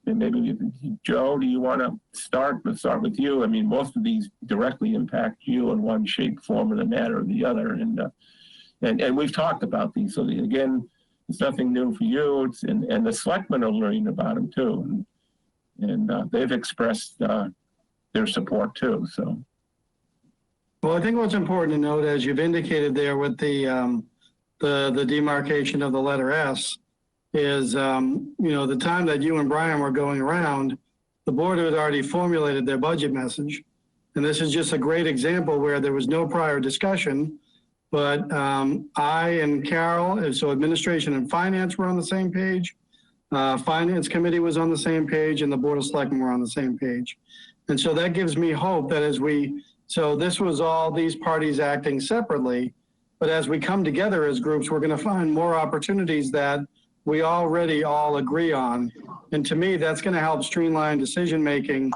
maybe Joe, do you want to start? Let's start with you. I mean, most of these directly impact you in one shape, form, or manner or the other, and we've talked about these. So again, it's nothing new for you. And the selectmen are learning about them too, and they've expressed their support too. So, well, I think what's important to note, as you've indicated there with the demarcation of the letter S, is the time that you and Brian were going around, the board had already formulated their budget message, and this is just a great example where there was no prior discussion. But I and Carol, so administration and finance were on the same page. Finance committee was on the same page, and the board of selectmen were on the same page. And so that gives me hope that so this was all these parties acting separately, but as we come together as groups, we're going to find more opportunities that we already all agree on. And to me, that's going to help streamline decision making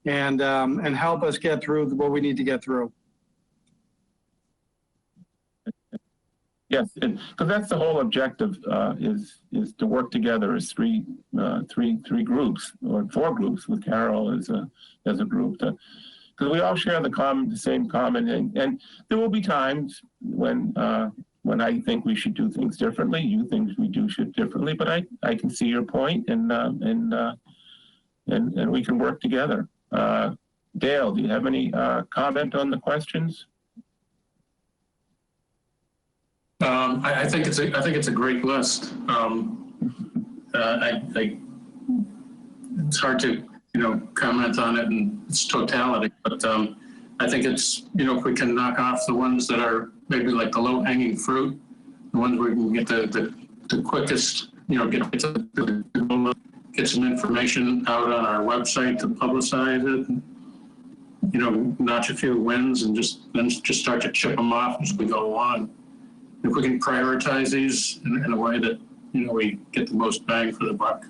and help us get through what we need to get through. Yes, because that's the whole objective is to work together as three groups or 4 groups with Carol as a group, because we all share the same common and there will be times when I think we should do things differently. You think we should differently, but I can see your point and we can work together. Dale, do you have any comment on the questions? I think it's a great list. It's hard to comment on it in its totality, but I think it's if we can knock off the ones that are maybe like the low hanging fruit, the ones where we can get the quickest, get some information out on our website to publicize it, notch a few wins and then start to chip them off as we go along. If we can prioritize these in a way that, we get the most bang for the buck.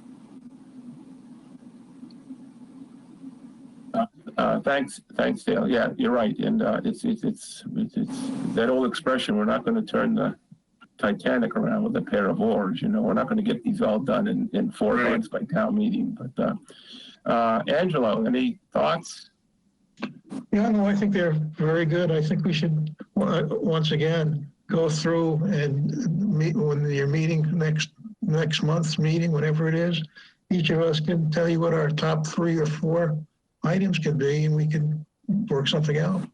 Thanks, Dale. Yeah, you're right. And it's that old expression, we're not going to turn the Titanic around with a pair of oars. We're not going to get these all done in 4 months by town meeting. But Angelo, any thoughts? Yeah, no, I think they're very good. I think we should, once again, go through and meet when you're meeting next month's meeting, whatever it is. Each of us can tell you what our top 3 or 4 items can be, and we can work something out.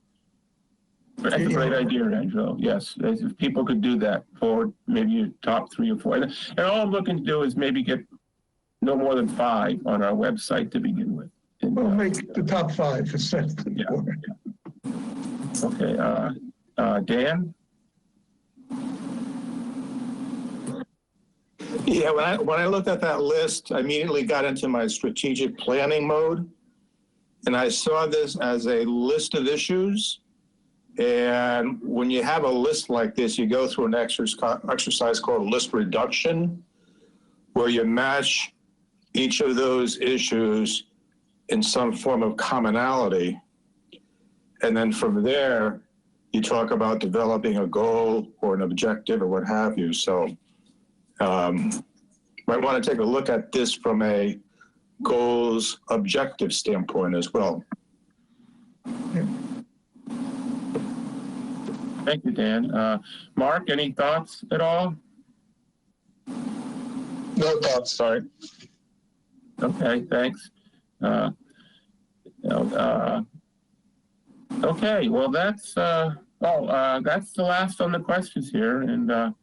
That's a great idea, Angelo. Yes, if people could do that for maybe your top 3 or 4. And all I'm looking to do is maybe get no more than 5 on our website to begin with. And, we'll make the top 5 instead of the 4. Okay. Dan? Yeah, when I looked at that list, I immediately got into my strategic planning mode, and I saw this as a list of issues. And when you have a list like this, you go through an exercise called list reduction, where you match each of those issues in some form of commonality. And then from there, you talk about developing a goal or an objective or what have you. So might want to take a look at this from a goals objective standpoint as well. Yeah. Thank you, Dan. Mark, any thoughts at all? No thoughts, sorry. Okay, thanks. Okay, well, that's That's the last on the questions here, and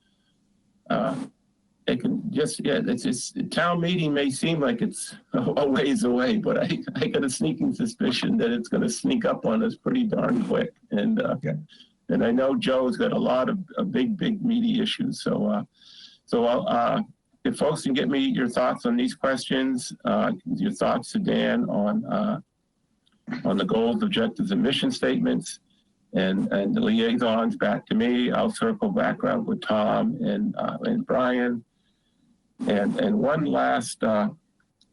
it can just, yeah, it's town meeting may seem like it's a ways away, but I got a sneaking suspicion that it's going to sneak up on us pretty darn quick. And and I know Joe's got a lot of big meaty issues. So if folks can get me your thoughts on these questions, your thoughts to Dan on the goals, objectives, and mission statements, and the liaisons back to me. I'll circle back around with Tom and Brian. And one last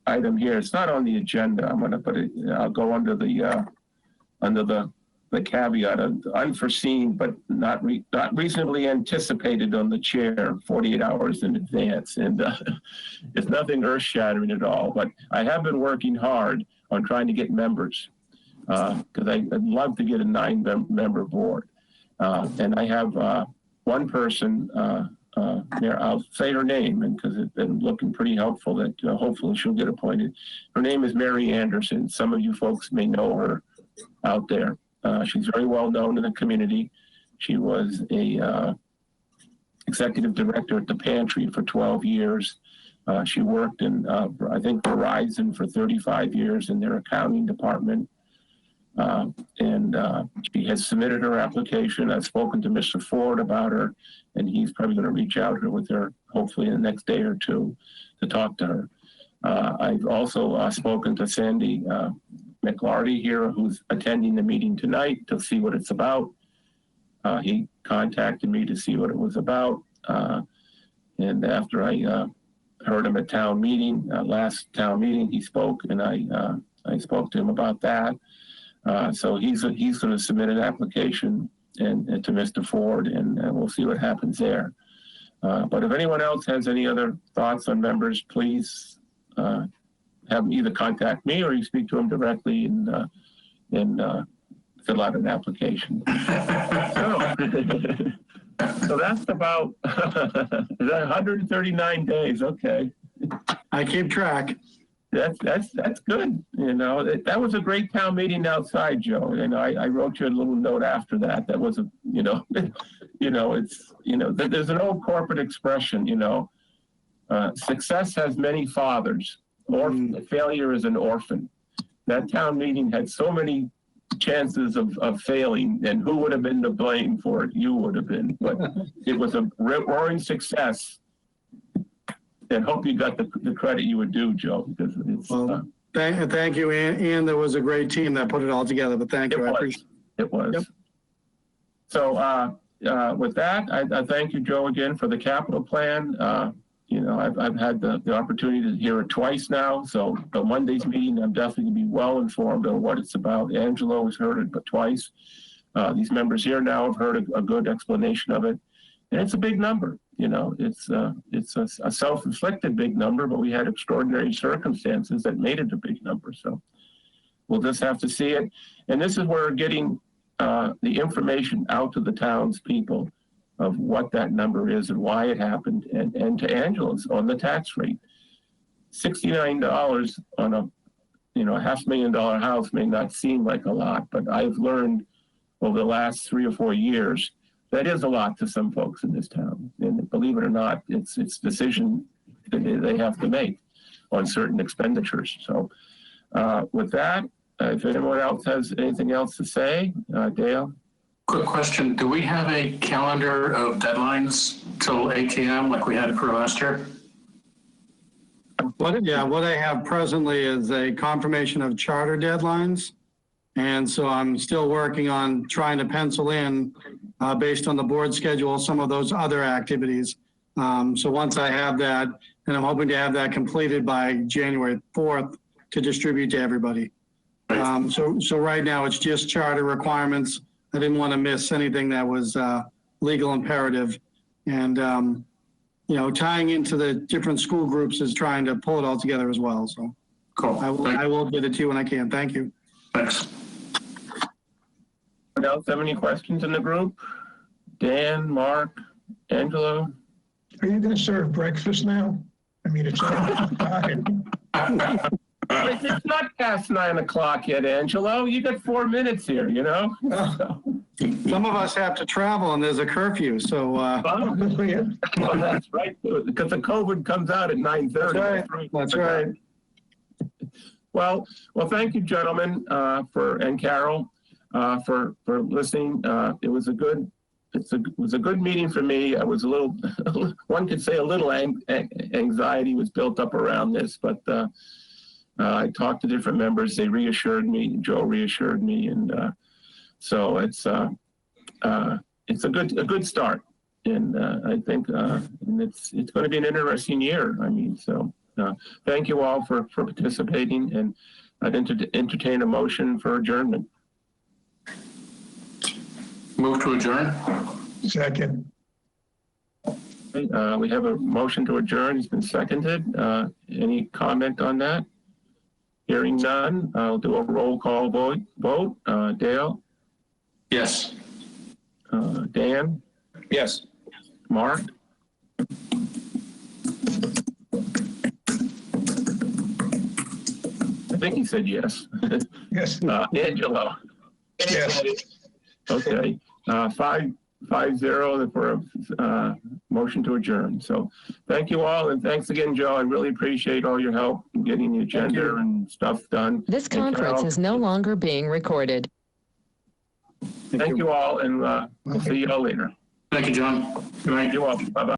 item here. It's not on the agenda. I'm going to put it. I'll go under the caveat of unforeseen, but not reasonably anticipated on the chair 48 hours in advance. And it's nothing earth-shattering at all. But I have been working hard on trying to get members because I'd love to get a 9-member board. And I have one person. I'll say her name, and because it's been looking pretty helpful that hopefully she'll get appointed. Her name is Mary Anderson. Some of you folks may know her out there. She's very well known in the community. She was a executive director at the Pantry for 12 years. She worked in, I think, Verizon for 35 years in their accounting department. And she has submitted her application. I've spoken to Mr. Ford about her, and he's probably going to reach out with her hopefully in the next day or two to talk to her. I've also spoken to Sandy McLarty here, who's attending the meeting tonight to see what it's about. He contacted me to see what it was about. And after I heard him at town meeting, last town meeting, he spoke, and I spoke to him about that. So he's going to submit an application and to Mr. Ford, and we'll see what happens there. But if anyone else has any other thoughts on members, please have them either contact me or you speak to them directly and fill out an application. So that's about 139 days. Okay. I keep track. That's good. You know, that was a great town meeting outside, Joe. And I wrote you a little note after that. That was there's an old corporate expression, success has many fathers. Failure is an orphan. That town meeting had so many chances of failing, and who would have been to blame for it? You would have been. But it was a roaring success. And hope you got the credit you would do, Joe, because it's. Thank you, and there was a great team that put it all together. But thank you, I appreciate it. It was. Yep. So with that, I thank you, Joe, again for the capital plan. I've had the opportunity to hear it twice now. So the Monday's meeting, I'm definitely going to be well informed on what it's about. Angelo has heard it but twice. These members here now have heard a good explanation of it, and it's a big number. It's a self-inflicted big number, but we had extraordinary circumstances that made it a big number. So we'll just have to see it. And this is where getting the information out to the townspeople of what that number is and why it happened, and to Angela's on the tax rate. $69 on a $500,000 house may not seem like a lot, but I've learned over the last 3 or 4 years that is a lot to some folks in this town. And believe it or not, it's decision that they have to make on certain expenditures. So with that, if anyone else has anything else to say, Dale? Quick question. Do we have a calendar of deadlines till ATM like we had for last year? What I have presently is a confirmation of charter deadlines. And so I'm still working on trying to pencil in, based on the board schedule, some of those other activities. So once I have that, and I'm hoping to have that completed by January 4th to distribute to everybody. So right now it's just charter requirements. I didn't want to miss anything that was legal imperative. And, tying into the different school groups is trying to pull it all together as well. So cool. I will get it to you when I can. Thank you. Thanks. Anyone else have any questions in the group? Dan, Mark, Angelo? Are you going to serve breakfast now? I mean, it's time. It's not past 9 o'clock yet, Angelo. You got 4 minutes here, Oh. Some of us have to travel and there's a curfew, so, Yeah. Well, that's right, because the COVID comes out at 9:30. That's right. That's right. Well, thank you, gentlemen, and Carol, for listening. It was a good meeting for me. I was a little, one could say a little anxiety was built up around this, but I talked to different members. They reassured me. Joe reassured me, and so it's a good start. And I think and it's going to be an interesting year. I mean, so thank you all for participating, and I'd entertain a motion for adjournment. Move to adjourn. Second. We have a motion to adjourn. It's been seconded. Any comment on that? Hearing none, I'll do a roll call vote. Dale? Yes. Dan? Yes. Mark? I think he said yes. Yes. Angelo? Yes. Okay. 5-0 for a motion to adjourn. So thank you all, and thanks again, Joe. I really appreciate all your help in getting the agenda and stuff done. This conference is no longer being recorded. Thank you all, and we'll see you all later. Thank you, John. Good night. You're welcome. Bye-bye.